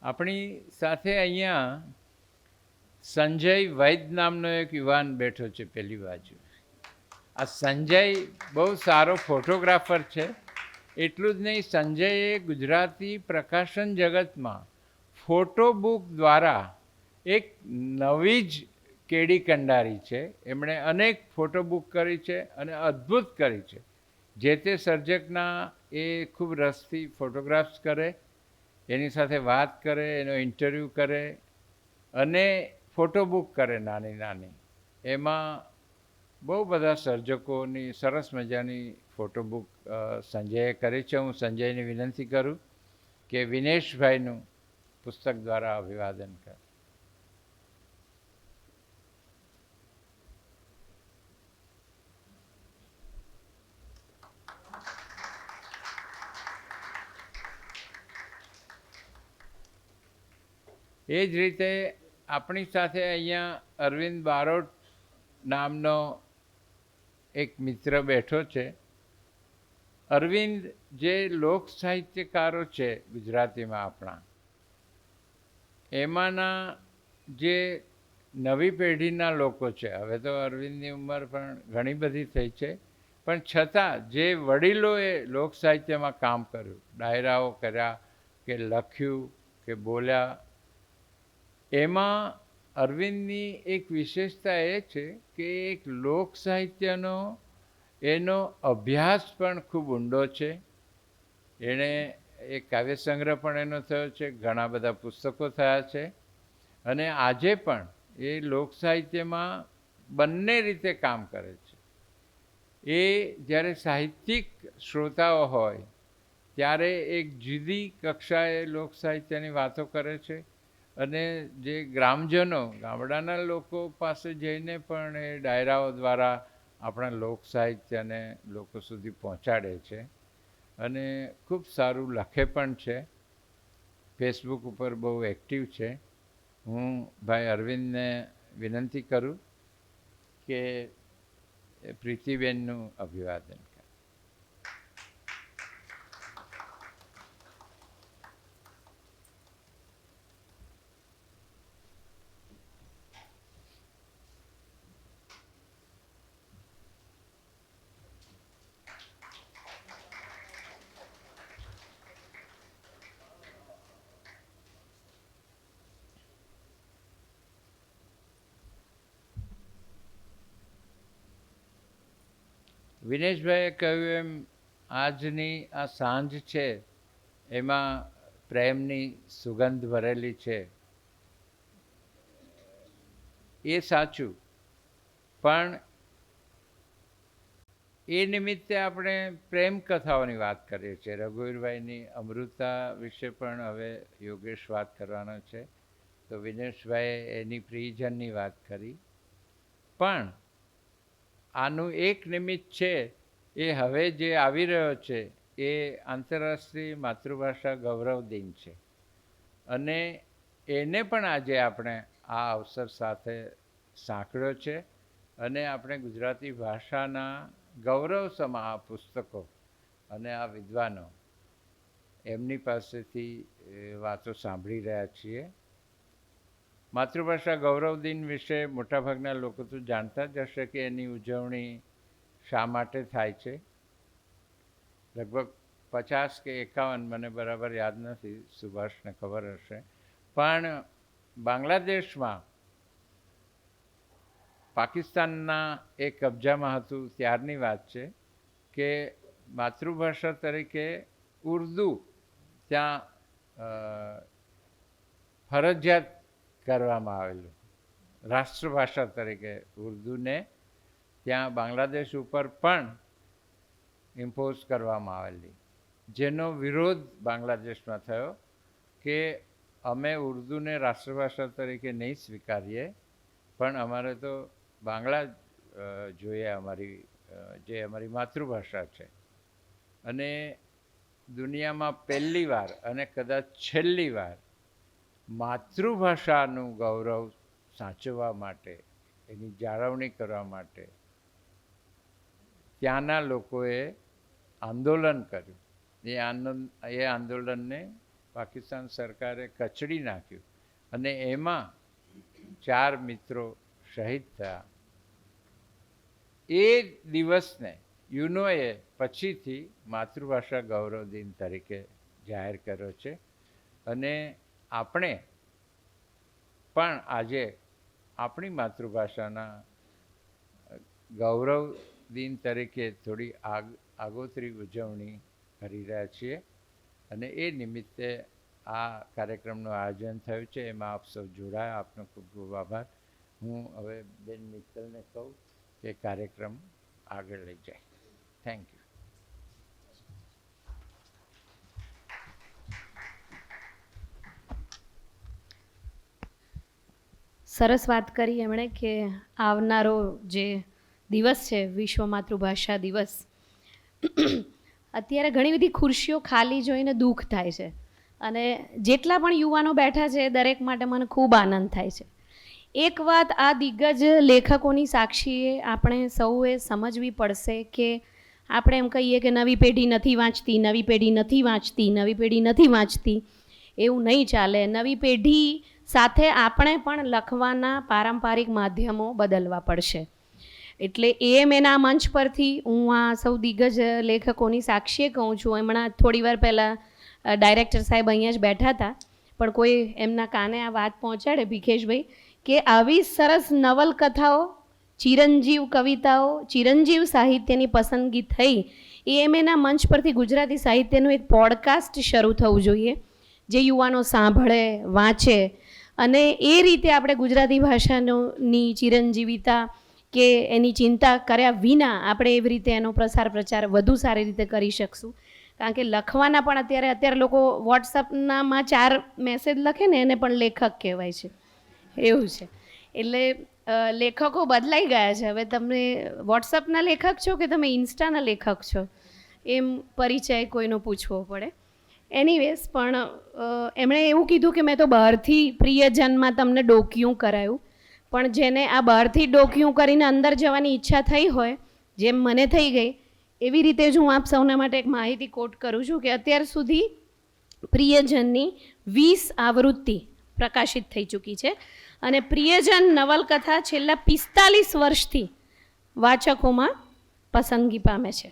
આપણી સાથે અહીંયા સંજય વૈદ નામનો એક યુવાન બેઠો છે પેલી બાજુ. આ સંજય બહુ સારો ફોટોગ્રાફર છે. એટલું જ નહીં, સંજયે ગુજરાતી પ્રકાશન જગતમાં ફોટો બુક દ્વારા એક નવી જ કેડી કંડારી છે. એમણે અનેક ફોટો બુક કરી છે અને અદ્ભુત કરી છે. જે તે સર્જકના એ ખૂબ રસથી ફોટોગ્રાફ્સ કરે, એની સાથે વાત કરે, એનો ઇન્ટરવ્યૂ કરે અને ફોટો બુક કરે નાની નાની. એમાં બહુ બધા સર્જકોની સરસ મજાની ફોટો બુક સંજયે કરી છે. હું સંજયને વિનંતી કરું કે વિનેશભાઈનું પુસ્તક દ્વારા અભિવાદન કરે. એ જ રીતે આપણી સાથે અહીંયા અરવિંદ બારોટ નામનો એક મિત્ર બેઠો છે. અરવિંદ જે લોક સાહિત્યકારો છે ગુજરાતીમાં આપણા, એમાંના જે નવી પેઢીના લોકો છે, હવે તો અરવિંદની ઉંમર પણ ઘણી બધી થઈ છે, પણ છતાં જે વડીલોએ લોક સાહિત્યમાં કામ કર્યું, ડાયરાઓ કર્યા કે લખ્યું કે બોલ્યા, એમાં અરવિંદની એક વિશેષતા એ છે કે એક લોક સાહિત્યનો એનો અભ્યાસ પણ ખૂબ ઊંડો છે. એણે એક કાવ્ય સંગ્રહ પણ એનો થયો છે, ઘણા બધા પુસ્તકો થયા છે અને આજે પણ એ લોક સાહિત્યમાં બંને રીતે કામ કરે છે. એ જ્યારે સાહિત્યિક શ્રોતાઓ હોય ત્યારે એક જુદી કક્ષાએ લોક સાહિત્યની વાતો કરે છે અને જે ગ્રામજનો, ગામડાના લોકો પાસે જઈને પણ એ ડાયરાઓ દ્વારા આપણા લોક સાહિત્યને લોકો સુધી પહોંચાડે છે અને ખૂબ સારું લખે પણ છે. ફેસબુક ઉપર બહુ એક્ટિવ છે. હું ભાઈ અરવિંદને વિનંતી કરું કે પ્રીતિબેનનું અભિવાદન. વિનેશભાઈએ કહ્યું એમ આજની આ સાંજ છે એમાં પ્રેમની સુગંધ ભરેલી છે. એ સાચું, પણ એ નિમિત્તે આપણે પ્રેમ કથાઓની વાત કરીએ છીએ. રઘુવીરભાઈની અમૃતા વિશે પણ હવે યોગેશ વાત કરવાનો છે, તો વિનેશભાઈએ એની પ્રિયજનની વાત કરી. પણ આનું એક નિમિત્ત છે, એ હવે જે આવી રહ્યો છે એ આંતરરાષ્ટ્રીય માતૃભાષા ગૌરવ દિન છે અને એને પણ આજે આપણે આ અવસર સાથે સાંકળ્યો છે અને આપણે ગુજરાતી ભાષાના ગૌરવસમ આ પુસ્તકો અને આ વિદ્વાનો એમની પાસેથી વાતો સાંભળી રહ્યા છીએ. માતૃભાષા ગૌરવ દિન વિશે મોટાભાગના લોકો તો જાણતા જ હશે કે એની ઉજવણી શા માટે થાય છે. લગભગ 50 કે 51, મને બરાબર યાદ નથી, સુભાષને ખબર હશે, પણ બાંગ્લાદેશમાં પાકિસ્તાનના એક કબજામાં હતું ત્યારની વાત છે કે માતૃભાષા તરીકે ઉર્દૂ ત્યાં ફરજિયાત કરવામાં આવેલું. રાષ્ટ્રભાષા તરીકે ઉર્દૂને ત્યાં બાંગ્લાદેશ ઉપર પણ ઇમ્પોઝ કરવામાં આવેલી, જેનો વિરોધ બાંગ્લાદેશમાં થયો કે અમે ઉર્દૂને રાષ્ટ્રભાષા તરીકે નહીં સ્વીકારીએ, પણ અમારે તો બાંગ્લા જોઈએ, અમારી જે અમારી માતૃભાષા છે. અને દુનિયામાં પહેલી વાર અને કદાચ છેલ્લી વાર માતૃભાષાનું ગૌરવ સાચવવા માટે, એની જાળવણી કરવા માટે ત્યાંના લોકોએ આંદોલન કર્યું. એ આંદોલનને પાકિસ્તાન સરકારે કચડી નાખ્યું અને એમાં 4 મિત્રો શહીદ થયા. એ દિવસને યુનોએ પછીથી માતૃભાષા ગૌરવ દિન તરીકે જાહેર કર્યો છે. અને આપણે પણ આજે આપણી માતૃભાષાના ગૌરવ દિન તરીકે થોડી આગોતરી ઉજવણી કરી રહ્યા છીએ. અને એ નિમિત્તે આ કાર્યક્રમનું આયોજન થયું છે. એમાં આપ સૌ જોડાયા, આપનો ખૂબ ખૂબ આભાર. હું હવે બેન મિત્તલને કહું કે કાર્યક્રમ આગળ લઈ જાય. Thank you. સરસ વાત કરી એમણે કે આવનારો જે દિવસ છે વિશ્વ માતૃભાષા દિવસ, અત્યારે ઘણી બધી ખુરશીઓ ખાલી જોઈને દુઃખ થાય છે. અને જેટલા પણ યુવાનો બેઠા છે દરેક માટે મને ખૂબ આનંદ થાય છે. એક વાત આ દિગ્ગજ લેખકોની સાક્ષીએ આપણે સૌએ સમજવી પડશે કે આપણે એમ કહીએ કે નવી પેઢી નથી વાંચતી, નવી પેઢી નથી વાંચતી, નવી પેઢી નથી વાંચતી, એવું નહીં ચાલે. નવી પેઢી સાથે આપણે પણ લખવાના પારંપરિક માધ્યમો બદલવા પડશે. એટલે એના મંચ પરથી હું આ સૌ દિગ્ગજ લેખકોની સાક્ષીએ કહું છું. હમણાં થોડી વાર પહેલાં ડાયરેક્ટર સાહેબ અહીંયા જ બેઠા હતા, પણ કોઈ એમના કાને આ વાત પહોંચાડે, ભીખેશભાઈ, કે આવી સરસ નવલકથાઓ, ચિરંજીવ કવિતાઓ, ચિરંજીવ સાહિત્યની પસંદગી થઈ. એના મંચ પરથી ગુજરાતી સાહિત્યનું એક પોડકાસ્ટ શરૂ થવું જોઈએ, જે યુવાનો સાંભળે, વાંચે, અને એ રીતે આપણે ગુજરાતી ભાષાની ચિરંજીવિતા કે એની ચિંતા કર્યા વિના આપણે એવી રીતે એનો પ્રચાર વધુ સારી રીતે કરી શકશું. કારણ કે લખવાના પણ અત્યારે લોકો વોટ્સઅપનામાં 4 મેસેજ લખે ને એને પણ લેખક કહેવાય છે, એવું છે. એટલે લેખકો બદલાઈ ગયા છે. હવે તમે વોટ્સઅપના લેખક છો કે તમે ઇન્સ્ટાના લેખક છો, એમ પરિચય કોઈનો પૂછવો પડે. એનીવેઝ, પણ એમણે એવું કીધું કે મેં તો બહારથી પ્રિયજનમાં તમને ડોક્યું કરાયું, પણ જેને આ બહારથી ડોક્યું કરીને અંદર જવાની ઈચ્છા થઈ હોય, જેમ મને થઈ ગઈ, એવી રીતે જ હું આપ સૌના માટે એક માહિતી કોટ કરું છું કે અત્યાર સુધી પ્રિયજનની 20 આવૃત્તિ પ્રકાશિત થઈ ચૂકી છે. અને પ્રિયજન નવલકથા છેલ્લા 45 વર્ષથી વાચકોમાં પસંદગી પામે છે.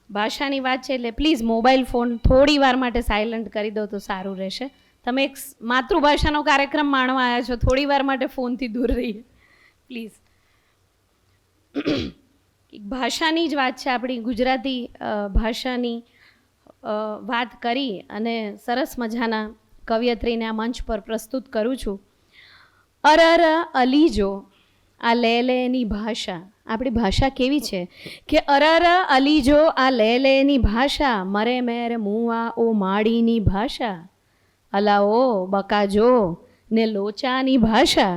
ભાષાની વાત છે એટલે પ્લીઝ મોબાઈલ ફોન થોડી વાર માટે સાયલન્ટ કરી દો તો સારું રહેશે. તમે એક માતૃભાષાનો કાર્યક્રમ માણવા આવ્યા છો, થોડી વાર માટે ફોનથી દૂર રહીએ પ્લીઝ. ભાષાની જ વાત છે, આપણી ગુજરાતી ભાષાની વાત કરી અને સરસ મજાના કવિયત્રીને આ મંચ પર પ્રસ્તુત કરું છું. અરર અલીજો આ લેની ભાષા. આપણી ભાષા કેવી છે કે અરર અલીજો આ લેની ભાષા, મરે મેર મુઆ ઓ માડીની ભાષા, અલાઓ બકાજો ને લોચાની ભાષા,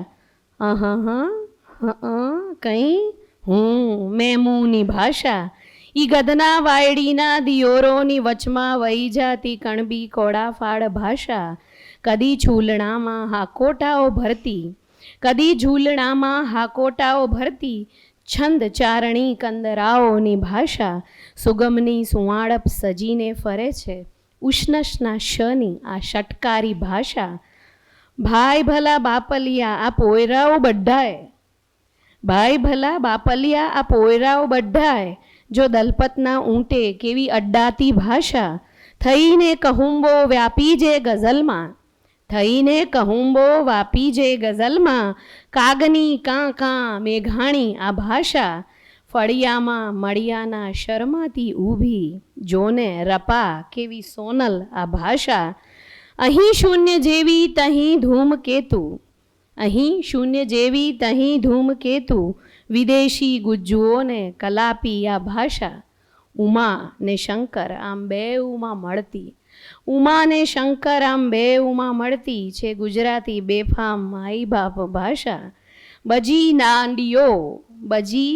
કંઈ હું મેમુની ભાષા, ઈ ગદના વાયડીના દિયોરોની વચમાં વહી જાતી કણબી કોડાફાડ ભાષા, કદી ઝૂલણામાં હાકોટાઓ ભરતી, કદી ઝૂલણામાં હાકોટાઓ ભરતી, છંદ ચારણી કંદરાઓની ભાષા, સુગમની સુવાળપ સજીને ફરે છે ઉષ્ણસના શની આ ષટકારી ભાષા. ભાઈ ભલા બાપલિયા આ પોયરાઓ બઢાય, ભાઈ ભલા બાપલિયા આ પોયરાઓ બઢાય, જો દલપતના ઊંટે કેવી અડ્ડાતી ભાષા, થઈને કહુંબો વ્યાપી જે ગઝલમાં, થઈને કહુંબો વાપી જે ગઝલમાં, કાગની કાં કાં મેઘાણી આ ભાષા, ફળિયામાં મળિયાના શરમાતી ઊભી, જોને રપા કેવી સોનલ આ ભાષા. અહીં શૂન્ય જેવી તહીં ધૂમકેતુ, અહીં શૂન્ય જેવી તહીં ધૂમકેતુ, વિદેશી ગુજ્જુઓને કલાપી આ ભાષા. ઉમા ને શંકર આમ બેઉમાં મળતી, ઉમા ને શંકર આમ બેઉમાં મળતી છે ગુજરાતી બેફામ માઈ બાપ ભાષા. બજી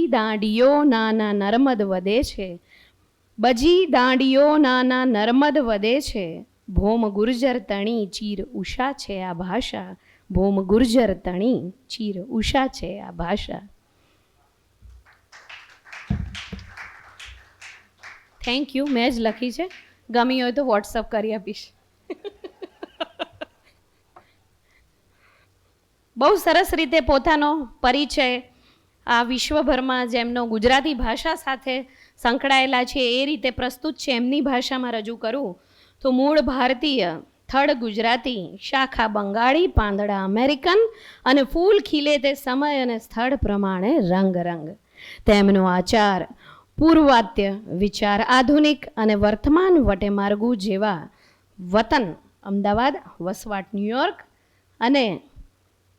દાંડીઓ નાના નર્મદ વધે છે, બજી દાંડીઓ નાના નર્મદ વધે છે, ભોમ ગુર્જર તણી ચીર ઉષા છે આ ભાષા, ભોમ ગુર્જર તણી ચીર ઉષા છે આ ભાષા. Thank you. મેં જ લખી છે, ગમી હોય તો વોટ્સઅપ કરી આપીશ. બહુ સરસ રીતે પોતાનો પરિચય આ વિશ્વભરમાં જેમનો ગુજરાતી ભાષા સાથે સંકળાયેલા છે એ રીતે પ્રસ્તુત છે એમની ભાષામાં રજૂ કરું તો મૂળ ભારતીય, થડ ગુજરાતી, શાખા બંગાળી, પાંદડા અમેરિકન અને ફૂલ ખીલે તે સમય અને સ્થળ પ્રમાણે રંગ રંગ. તેમનો આચાર, પૂર્વાત્ય વિચાર આધુનિક અને વર્તમાન વટે માર્ગું જેવા વતન અમદાવાદ, વસવાટ ન્યુયોર્ક અને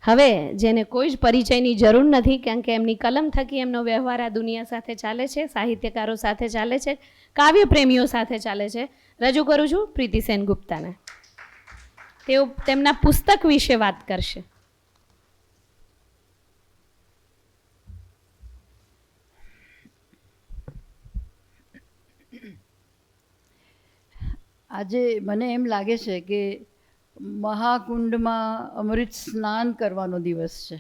હવે જેને કોઈ જ પરિચયની જરૂર નથી કારણ કે એમની કલમ થકી એમનો વ્યવહાર આ દુનિયા સાથે ચાલે છે, સાહિત્યકારો સાથે ચાલે છે, કાવ્ય પ્રેમીઓ સાથે ચાલે છે. રજૂ કરું છું પ્રીતિ સેનગુપ્તાને. તેઓ તેમના પુસ્તક વિશે વાત કરશે. આજે મને એમ લાગે છે કે મહાકુંડમાં અમૃત સ્નાન કરવાનો દિવસ છે,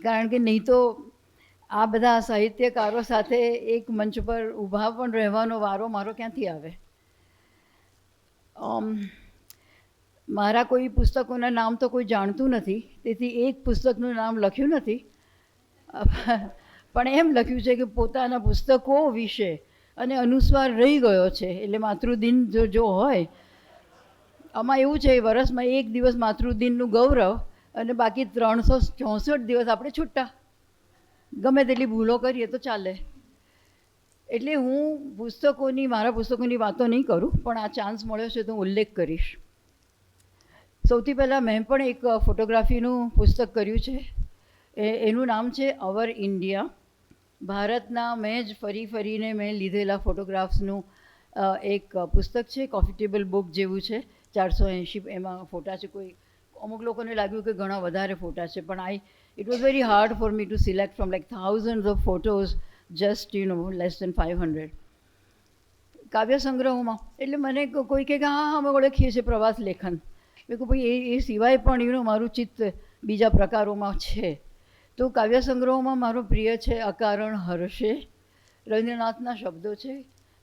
કારણ કે નહીં તો આ બધા સાહિત્યકારો સાથે એક મંચ પર ઊભા પણ રહેવાનો વારો મારો ક્યાંથી આવે. મારા કોઈ પુસ્તકોના નામ તો કોઈ જાણતું નથી, તેથી એક પુસ્તકનું નામ લખ્યું નથી, પણ એમ લખ્યું છે કે પોતાના પુસ્તકો વિશે અને અનુસ્વાર રહી ગયો છે. એટલે માતૃદિન જો હોય, આમાં એવું છે વર્ષમાં એક દિવસ માતૃદિનનું ગૌરવ અને બાકી 364 દિવસ આપણે છૂટા, ગમે તેટલી ભૂલો કરીએ તો ચાલે. એટલે હું મારા પુસ્તકોની વાતો નહીં કરું, પણ આ ચાન્સ મળ્યો છે તો હું ઉલ્લેખ કરીશ. સૌથી પહેલાં મેં પણ એક ફોટોગ્રાફીનું પુસ્તક કર્યું છે. એનું નામ છે અવર ઇન્ડિયા. ભારતના મેં જ ફરીને મેં લીધેલા ફોટોગ્રાફ્સનું એક પુસ્તક છે. કોફી ટેબલ બુક જેવું છે, 480 એમાં ફોટા છે. અમુક લોકોને લાગ્યું કે ઘણા વધારે ફોટા છે, પણ it was very hard for me to select from like thousands of photos, just less than 500. કાવ્ય સંગ્રહોમાં એટલે મને કોઈ કહે કે હા અમે ઓળખીએ છીએ પ્રવાસ લેખન. મેં કહું ભાઈ એ સિવાય પણ મારું ચિત્ત બીજા પ્રકારોમાં છે. તો કાવ્ય સંગ્રહોમાં મારો પ્રિય છે અકારણ હર્ષે. રવીન્દ્રનાથના શબ્દો છે,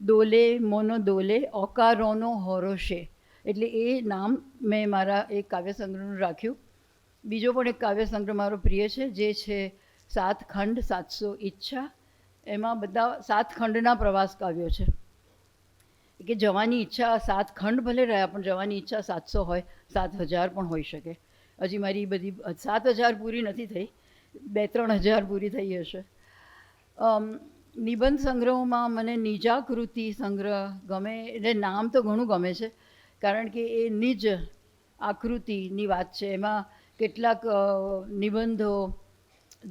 દોલે મોનો દોલે ઓકારોનો હરોશે. એટલે એ નામ મેં મારા એક કાવ્ય સંગ્રહનું રાખ્યું. બીજો પણ એક કાવ્ય સંગ્રહ મારો પ્રિય છે, જે છે 7 ખંડ 700 ઈચ્છા. એમાં બધા 7 ખંડના પ્રવાસ કાવ્યો છે કે જવાની ઈચ્છા 7 ખંડ ભલે રહ્યા, પણ જવાની ઈચ્છા 700 હોય, 7000 પણ હોઈ શકે. હજી મારી બધી 7000 પૂરી નથી થઈ, 2-3 હજાર પૂરી થઈ હશે. નિબંધ સંગ્રહોમાં મને નિજાકૃતિ સંગ્રહ ગમે. એટલે નામ તો ઘણું ગમે છે, કારણ કે એ નિજ આકૃતિની વાત છે. એમાં કેટલાક નિબંધો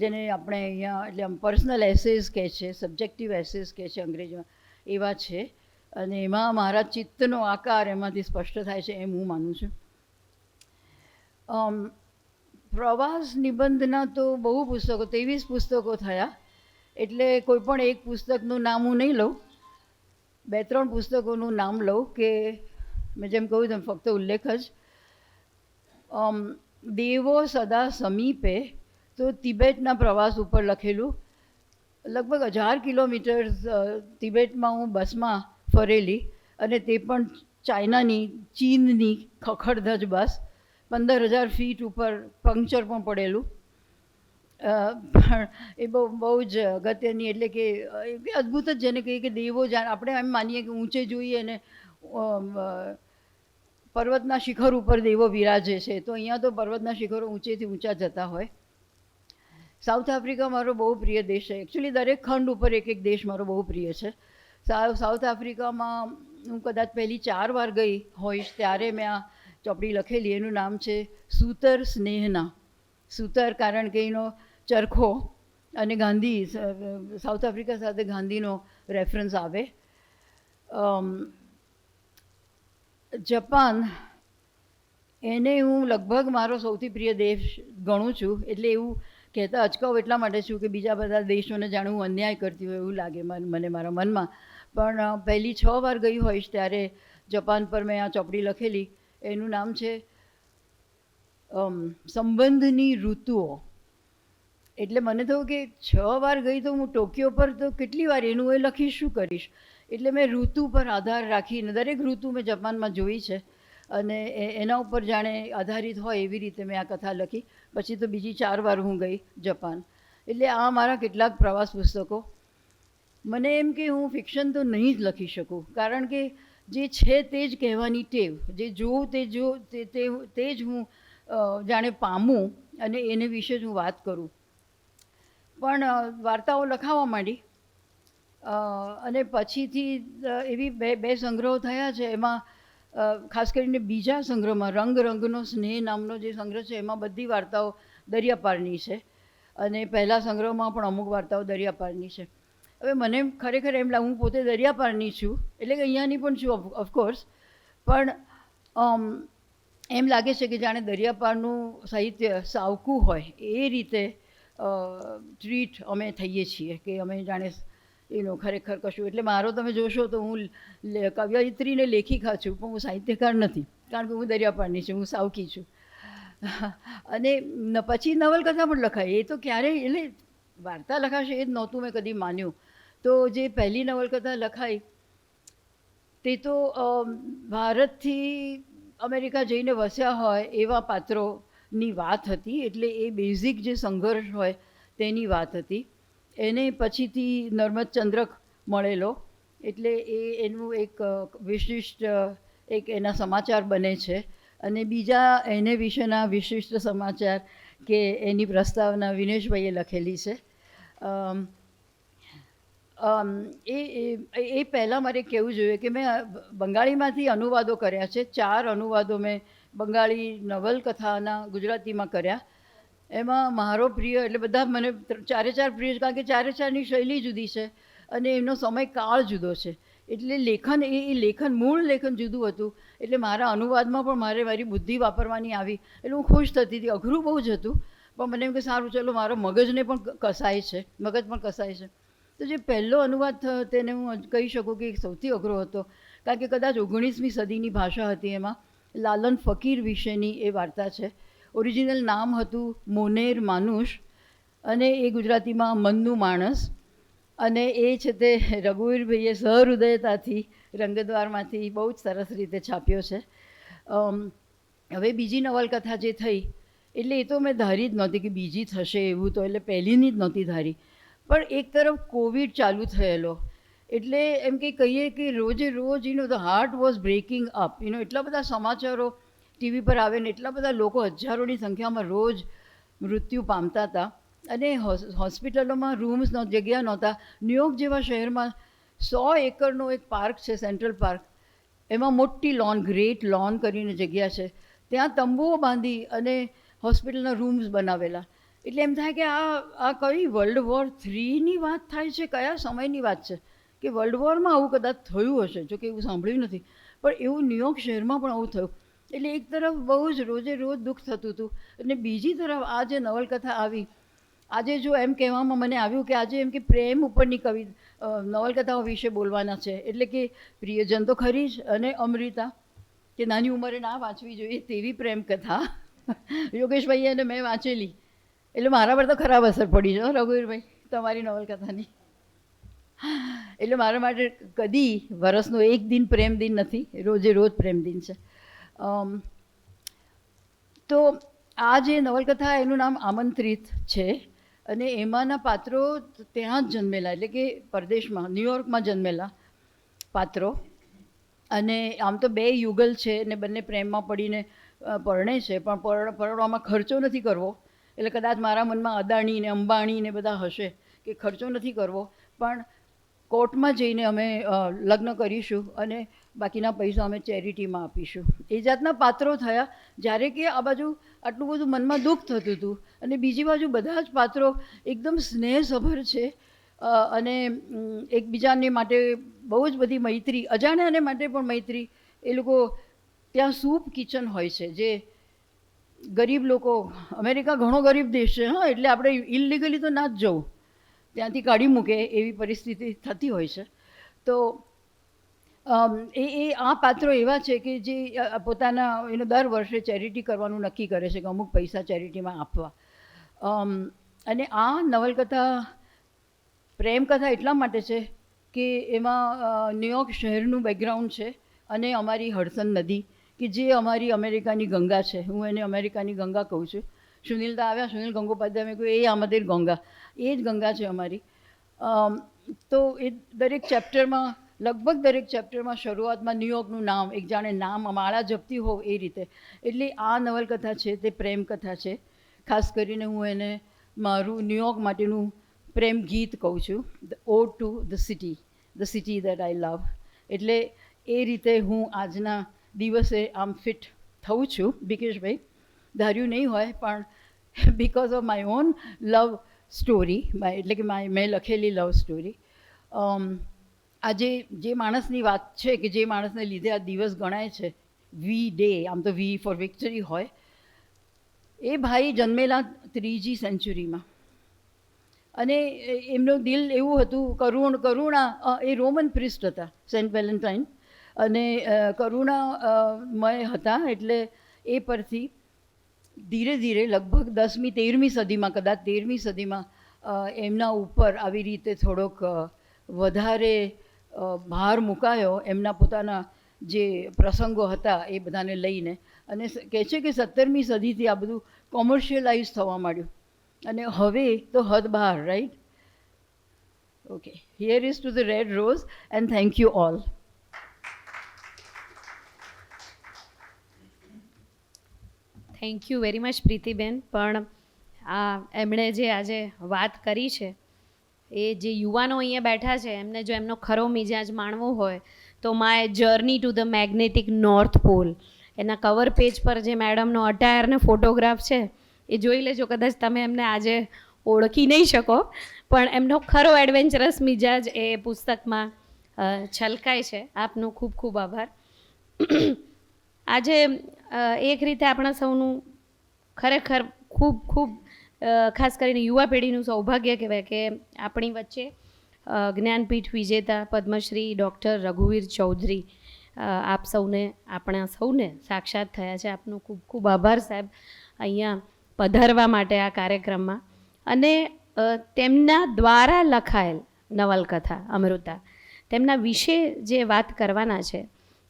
જેને આપણે અહીંયા એટલે પર્સનલ એસેસ કહે છે, સબ્જેક્ટિવ એસેસ કહે છે અંગ્રેજીમાં, એવા છે. અને એમાં મારા ચિત્તનો આકાર એમાંથી સ્પષ્ટ થાય છે એમ હું માનું છું. પ્રવાસ નિબંધના તો બહુ પુસ્તકો, 23 પુસ્તકો થયા. એટલે કોઈ પણ એક પુસ્તકનું નામ હું નહીં લઉં, 2-3 પુસ્તકોનું નામ લઉં કે મેં જેમ કહ્યું તેમ ફક્ત ઉલ્લેખ જ. દેવો સદા સમીપે તો તિબેટના પ્રવાસ ઉપર લખેલું. લગભગ 1000 કિલોમીટર તિબેટમાં હું બસમાં ફરેલી, અને તે પણ ચીનની ખખડધજ બસ. 15,000 ફીટ ઉપર પંક્ચર પણ પડેલું. પણ એ બહુ જ અગત્યની, એટલે કે અદ્ભુત જ જેને કહીએ કે દેવો જાણ. આપણે એમ માનીએ કે ઊંચે જોઈએ અને પર્વતના શિખર ઉપર દેવો વિરાજે છે, તો અહીંયા તો પર્વતના શિખરો ઊંચેથી ઊંચા જતા હોય. સાઉથ આફ્રિકા મારો બહુ પ્રિય દેશ છે. એકચ્યુઅલી દરેક ખંડ ઉપર એક દેશ મારો બહુ પ્રિય છે. સાઉથ આફ્રિકામાં હું કદાચ પહેલી 4 વાર ગઈ હોઈશ, ત્યારે મેં આ ચોપડી લખેલી. એનું નામ છે સૂતર સ્નેહના. સૂતર કારણ કે એનો ચરખો, અને ગાંધી, સાઉથ આફ્રિકા સાથે ગાંધીનો રેફરન્સ આવે. જાપાન, એને હું લગભગ મારો સૌથી પ્રિય દેશ ગણું છું. એટલે એવું કહેતા અચકાવ એટલા માટે છું કે બીજા બધા દેશોને જાણે હું અન્યાય કરતી હોય એવું લાગે મને મારા મનમાં. પણ પહેલી 6 વાર ગઈ હોઈશ ત્યારે જાપાન પર મેં આ ચોપડી લખેલી, એનું નામ છે સંબંધની ઋતુઓ. એટલે મને થયું કે 6 વાર ગઈ તો હું ટોક્યો પર તો કેટલી વાર એનું એ લખીશ, શું કરીશ. એટલે મેં ઋતુ પર આધાર રાખીને દરેક ઋતુ મેં જાપાનમાં જોઈ છે અને એના ઉપર જાણે આધારિત હોય એવી રીતે મેં આ કથા લખી. પછી તો બીજી 4 વાર હું ગઈ જાપાન. એટલે આ મારા કેટલાક પ્રવાસ પુસ્તકો. મને એમ કે હું ફિક્શન તો નહીં જ લખી શકું, કારણ કે જે છે તે જ કહેવાની ટેવ, જે જોઉં તે જ હું જાણે પામું અને એને વિશે જ હું વાત કરું. પણ વાર્તાઓ લખાવા માંડી અને પછીથી એવી બે સંગ્રહો થયા છે. એમાં ખાસ કરીને બીજા સંગ્રહમાં રંગ રંગનો સ્નેહ નામનો જે સંગ્રહ છે એમાં બધી વાર્તાઓ દરિયાપારની છે અને પહેલા સંગ્રહમાં પણ અમુક વાર્તાઓ દરિયાપારની છે. હવે મને ખરેખર એમ લાગે, હું પોતે દરિયાપારની છું એટલે કે અહીંયાની પણ છું ઓફકોર્સ, પણ એમ લાગે છે કે જાણે દરિયાપારનું સાહિત્ય સાવકું હોય એ રીતે ટ્રીટ અમે થઈએ છીએ કે અમે જાણે ખરેખર કશું. એટલે મારો તમે જોશો તો હું કવયિત્રી ને લેખિકા છું, પણ હું સાહિત્યકાર નથી, કારણ કે હું દરિયાપારની છું, હું સાવકી છું. અને પછી નવલકથા પણ લખાય. એ તો ક્યારેય એટલે વાર્તા લખાશે એ જ નહોતું મેં કદી માન્યું. તો જે પહેલી નવલકથા લખાઈ તે તો ભારતથી અમેરિકા જઈને વસ્યા હોય એવા પાત્રોની વાત હતી. એટલે એ બેઝિક જે સંઘર્ષ હોય તેની વાત હતી. એને પછીથી નર્મદચંદ્રક મળેલો એટલે એનું એક વિશિષ્ટ એક એના સમાચાર બને છે અને બીજા એને વિશેના વિશિષ્ટ સમાચાર કે એની પ્રસ્તાવના વિનેશભાઈએ લખેલી છે. એ પહેલાં મારે કહેવું જોઈએ કે મેં બંગાળીમાંથી અનુવાદો કર્યા છે. 4 અનુવાદો મેં બંગાળી નવલકથાના ગુજરાતીમાં કર્યા. એમાં મારો પ્રિય એટલે બધા મને 4 પ્રિય, કારણ કે 4ની શૈલી જુદી છે અને એમનો સમય કાળ જુદો છે. એટલે લેખન લેખન મૂળ લેખન જુદું હતું. એટલે મારા અનુવાદમાં પણ મારી બુદ્ધિ વાપરવાની આવી એટલે હું ખુશ થતી હતી. અઘરું બહુ જ હતું, પણ મને એમ કે સારું ચલો મારો મગજ પણ કસાય છે. તો જે પહેલો અનુવાદ તેને હું કહી શકું કે સૌથી અઘરો હતો, કારણ કે કદાચ 19મી સદીની ભાષા હતી. એમાં લાલન ફકીર વિશેની એ વાર્તા છે. ઓરિજિનલ નામ હતું મોનેર માનુષ અને એ ગુજરાતીમાં મનનું માણસ. અને એ છે તે રઘુવીરભાઈએ સહૃદયતાથી રંગદ્વારમાંથી બહુ જ સરસ રીતે છાપ્યો છે. હવે બીજી નવલકથા જે થઈ એટલે એ તો મેં ધારી જ નહોતી કે બીજી થશે એવું, તો એટલે પહેલીની જ નહોતી ધારી. પણ એક તરફ કોવિડ ચાલુ થયેલો એટલે એમ કે કહીએ કે રોજે રોજ the heart was breaking up. એટલા બધા સમાચારો ટીવી પર આવે ને એટલા બધા લોકો હજારોની સંખ્યામાં રોજ મૃત્યુ પામતા હતા અને હોસ્પિટલોમાં રૂમ્સ જગ્યા નહોતા. ન્યુયોર્ક જેવા શહેરમાં 100 એકરનો એક પાર્ક છે, સેન્ટ્રલ પાર્ક. એમાં મોટી લોન, ગ્રેટ લોન કરીને જગ્યા છે, ત્યાં તંબુઓ બાંધી અને હોસ્પિટલના રૂમ્સ બનાવેલા. એટલે એમ થાય કે આ કઈ વર્લ્ડ વોર 3ની વાત થાય છે, કયા સમયની વાત છે કે વર્લ્ડ વોરમાં આવું કદાચ થયું હશે. જો કે એવું સાંભળ્યું નથી, પણ એવું ન્યુયોર્ક શહેરમાં પણ આવું થયું. એટલે એક તરફ બહુ જ રોજે રોજ દુઃખ થતું હતું અને બીજી તરફ આ જે નવલકથા આવી, આજે જો એમ કહેવામાં મને આવ્યું કે આજે એમ કે પ્રેમ ઉપરની નવલકથાઓ વિશે બોલવાના છે. એટલે કે પ્રિયજન તો ખરી જ, અને અમૃતા કે નાની ઉંમરે ના વાંચવી જોઈએ તેવી પ્રેમ કથા યોગેશભાઈ અને મેં વાંચેલી. એટલે મારા પર તો ખરાબ અસર પડી છે રઘુવીરભાઈ તમારી નવલકથાની. એટલે મારા માટે કદી વરસનો એક દિન પ્રેમ દિન નથી, રોજે રોજ પ્રેમ દિન છે. તો આ જે નવલકથા એનું નામ આમંત્રિત છે અને એમાંના પાત્રો ત્યાં જ જન્મેલા, એટલે કે પરદેશમાં ન્યુયોર્કમાં જન્મેલા પાત્રો. અને આમ તો 2 યુગલ છે ને બંને પ્રેમમાં પડીને પરણે છે, પણ પરણવામાં ખર્ચો નથી કરવો. એટલે કદાચ મારા મનમાં અદાણી ને અંબાણી ને બધા હશે કે ખર્ચો નથી કરવો, પણ કોર્ટમાં જઈને અમે લગ્ન કરીશું અને બાકીના પૈસા અમે ચેરિટીમાં આપીશું. એ જાતના પાત્રો થયા. જ્યારે કે આ બાજુ આટલું બધું મનમાં દુઃખ થતું હતું અને બીજી બાજુ બધા જ પાત્રો એકદમ સ્નેહસભર છે અને એકબીજાને માટે બહુ જ બધી મૈત્રી, અજાણ્યાને માટે પણ મૈત્રી. એ લોકો ત્યાં સૂપ કિચન હોય છે જે ગરીબ લોકો, અમેરિકા ઘણો ગરીબ દેશ છે, હા, એટલે આપણે ઇલિગલી તો ના જ જવું, ત્યાંથી કાઢી મૂકે એવી પરિસ્થિતિ થતી હોય છે. તો આ પાત્રો એવા છે કે જે પોતાના દર વર્ષે ચેરિટી કરવાનું નક્કી કરે છે કે અમુક પૈસા ચેરિટીમાં આપવા. અને આ નવલકથા પ્રેમકથા એટલા માટે છે કે એમાં ન્યુયોર્ક શહેરનું બેકગ્રાઉન્ડ છે અને અમારી હડસન નદી કે જે અમારી અમેરિકાની ગંગા છે. હું એને અમેરિકાની ગંગા કહું છું. સુનિલદા આવ્યા, સુનિલ ગંગોપાધ્યાય, મેં કહ્યું એ અમારી ગંગા, એ જ ગંગા છે અમારી. તો એ દરેક ચેપ્ટરમાં, લગભગ દરેક ચેપ્ટરમાં શરૂઆતમાં ન્યુયોર્કનું નામ, એક જાણે નામ માળા જપતી હોવ એ રીતે. એટલે આ નવલકથા છે તે પ્રેમકથા છે. ખાસ કરીને હું એને મારું ન્યુયોર્ક માટેનું પ્રેમ ગીત કહું છું, the ode to the city that I love. એટલે એ રીતે હું આજના દિવસે આમ ફિટ થઉં છું. બિકેશભાઈ, ધાર્યું નહીં હોય પણ because of my own love story, એટલે કે મેં લખેલી લવ સ્ટોરી. આજે જે માણસની વાત છે કે જે માણસને લીધે આ દિવસ ગણાય છે, વી ડે, આમ તો વી ફોર વિક્ટરી હોય, એ ભાઈ જન્મેલા 3જી સેન્ચુરીમાં અને એમનું દિલ એવું હતું, કરુણા, એ રોમન પ્રિસ્ટ હતા, સેન્ટ વેલેન્ટાઇન, અને કરુણામય હતા. એટલે એ પરથી ધીરે ધીરે લગભગ 10મી 13મી સદીમાં, કદાચ 13મી સદીમાં એમના ઉપર આવી રીતે થોડોક વધારે ભાર મુકાયો એમના પોતાના જે પ્રસંગો હતા એ બધાને લઈને. અને કહે છે કે 17મી સદીથી આ બધું કોમર્શિયલાઇઝ થવા માંડ્યું અને હવે તો હદ બહાર, right? Okay, here is to the red rose and thank you all. Thank you very much Pritiben. પણ એમણે જે આજે વાત કરી છે, એ જે યુવાનો અહીંયા બેઠા છે એમને જો એમનો ખરો મિજાજ માણવો હોય તો my journey to the magnetic north pole, એના કવર પેજ પર જે મેડમનો અટાયર ને ફોટોગ્રાફ છે એ જોઈ લેજો. કદાચ તમે એમને આજે ઓળખી નહીં શકો પણ એમનો ખરો એડવેન્ચરસ મિજાજ એ પુસ્તકમાં છલકાય છે. આપનો ખૂબ ખૂબ આભાર. આજે એક રીતે આપણા સૌનું ખરેખર ખૂબ ખૂબ ખાસ કરીને યુવા પેઢીનું સૌભાગ્ય કહેવાય કે આપણી વચ્ચે જ્ઞાનપીઠ વિજેતા પદ્મશ્રી ડૉક્ટર રઘુવીર ચૌધરી આપ સૌને, આપણા સૌને સાક્ષાત થયા છે. આપનો ખૂબ ખૂબ આભાર સાહેબ અહીંયા પધારવા માટે આ કાર્યક્રમમાં. અને તેમના દ્વારા લખાયેલ નવલકથા અમૃતા, તેમના વિશે જે વાત કરવાના છે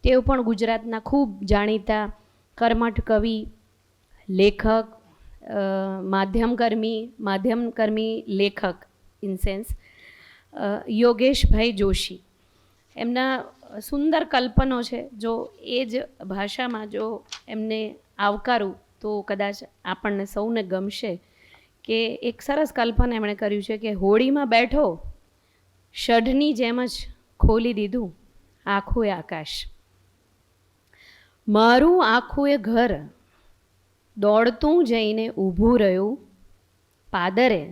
તેઓ પણ ગુજરાતના ખૂબ જાણીતા કર્મઠ કવિ, લેખક, માધ્યમકર્મી લેખક ઇન સેન્સ યોગેશભાઈ જોશી. એમના સુંદર કલ્પનો છે. જો એ જ ભાષામાં જો એમને આવકારું તો કદાચ આપણને સૌને ગમશે. કે એક સરસ કલ્પના એમણે કર્યું છે કે હોળીમાં બેઠો ષઢની જેમ જ ખોલી દીધું આખું આકાશ, મારું આખું એ ઘર દોડતું જઈને ઊભું રહ્યું, પાદરે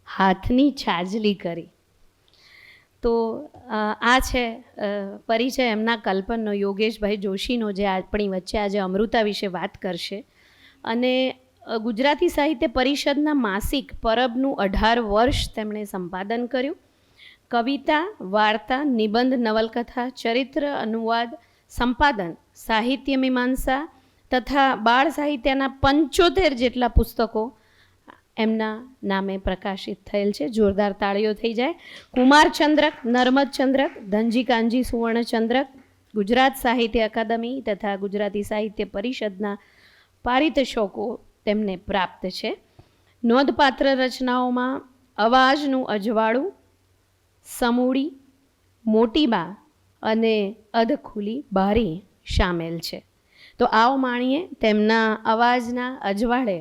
હાથની છાજલી કરી. તો આ છે પરિચય એમના કલ્પનનો, યોગેશભાઈ જોશીનો, જે આપણી વચ્ચે આજે અમૃતા વિશે વાત કરશે. અને ગુજરાતી સાહિત્ય પરિષદના માસિક પરબનું 18 વર્ષ તેમણે સંપાદન કર્યું. કવિતા, વાર્તા, નિબંધ, નવલકથા, ચરિત્ર, અનુવાદ, સંપાદન, સાહિત્ય મીમાંસા તથા બાળ સાહિત્યના 75 જેટલા પુસ્તકો એમના નામે પ્રકાશિત થયેલ છે. જોરદાર તાળીઓ થઈ જાય. કુમારચંદ્રક, નર્મદચંદ્રક, ધનજી કાનજી સુવર્ણચંદ્રક, ગુજરાત સાહિત્ય અકાદમી તથા ગુજરાતી સાહિત્ય પરિષદના પારિતોષિકો તેમને પ્રાપ્ત છે. નોંધપાત્ર રચનાઓમાં અવાજનું અજવાળું, સમૂડી, મોટીબા અને અધખુલી બારી સામેલ છે. તો આવો માણીએ તેમના અવાજના અજવાળે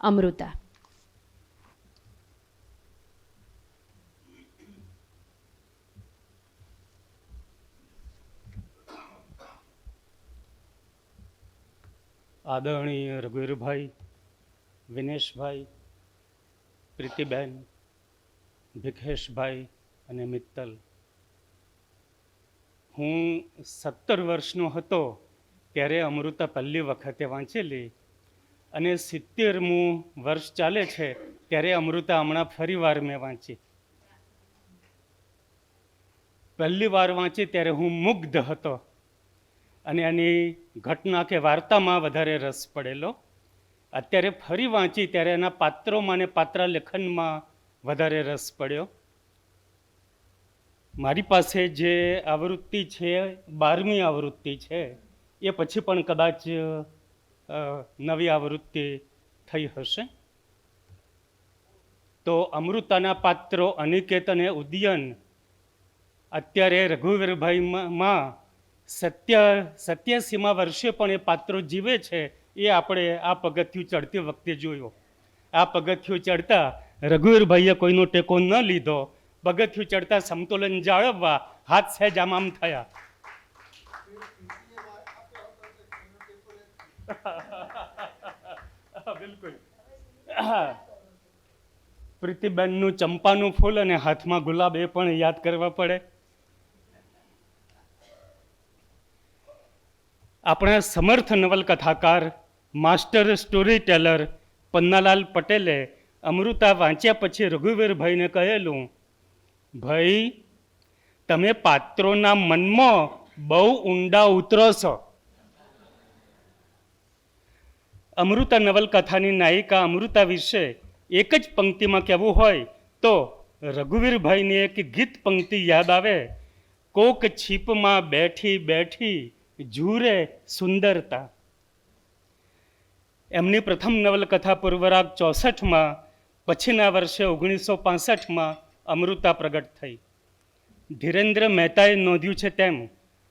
અમૃતા. આદરણીય રઘુવીરભાઈ, વિનેશભાઈ, પ્રીતિબેન, ભીખેશભાઈ અને મિત્તલ, હું 17 વર્ષનો હતો ત્યારે અમૃતા પહેલી વખતે વાંચેલી અને 70મું વર્ષ ચાલે છે ત્યારે અમૃતા હમણાં ફરી વાર મેં વાંચી. પહેલી વાર વાંચી ત્યારે હું મુગ્ધ હતો અને એની ઘટના કે વાર્તામાં વધારે રસ પડેલો. અત્યારે ફરી વાંચી ત્યારે એના પાત્રોમાં અને પાત્ર લેખનમાં વધારે રસ પડ્યો. મારી પાસે જે આવૃત્તિ છે 12મી આવૃત્તિ છે, એ પછી પણ કદાચ નવી આવૃત્તિ થઈ હશે. તો અમૃતાના પાત્રો અનિકેત અને ઉદયન અત્યારે રઘુવીરભાઈમાં 87મા વર્ષે પણ એ પાત્રો જીવે છે. એ આપણે આ પગથિયું ચડતી વખતે જોયો. આ પગથિયું ચડતા રઘુવીરભાઈએ કોઈનો ટેકો ન લીધો. પગથિયું ચડતા સમતોલન જાળવવા હાથ સહેજ આમ થયા. બિલકુલ. પ્રીતિબેનનું ચંપાનું ફૂલ અને હાથમાં ગુલાબ એ પણ યાદ કરવા પડે. આપણા સમર્થ નવલકથાકાર માસ્ટર સ્ટોરી ટેલર પન્નાલાલ પટેલે અમૃતા વાંચ્યા પછી રઘુવીરભાઈને કહેલું, ભાઈ તમે પાત્રોના મનમાં બહુ ઊંડા ઉતરો છો. અમૃતા નવલકથાની નાયિકા અમૃતા વિશે એક જ પંક્તિમાં કહેવું હોય તો રઘુવીરભાઈની એક ગીત પંક્તિ યાદ આવે. કોક છીપમાં બેઠી બેઠી ઝૂરે સુંદરતા. એમની પ્રથમ નવલકથા પૂર્વરાગ 64માં, પછીના વર્ષે 1965માં અમૃતા પ્રગટ થઈ. ધીરેન્દ્ર મહેતાએ નોંધ્યું છે તેમ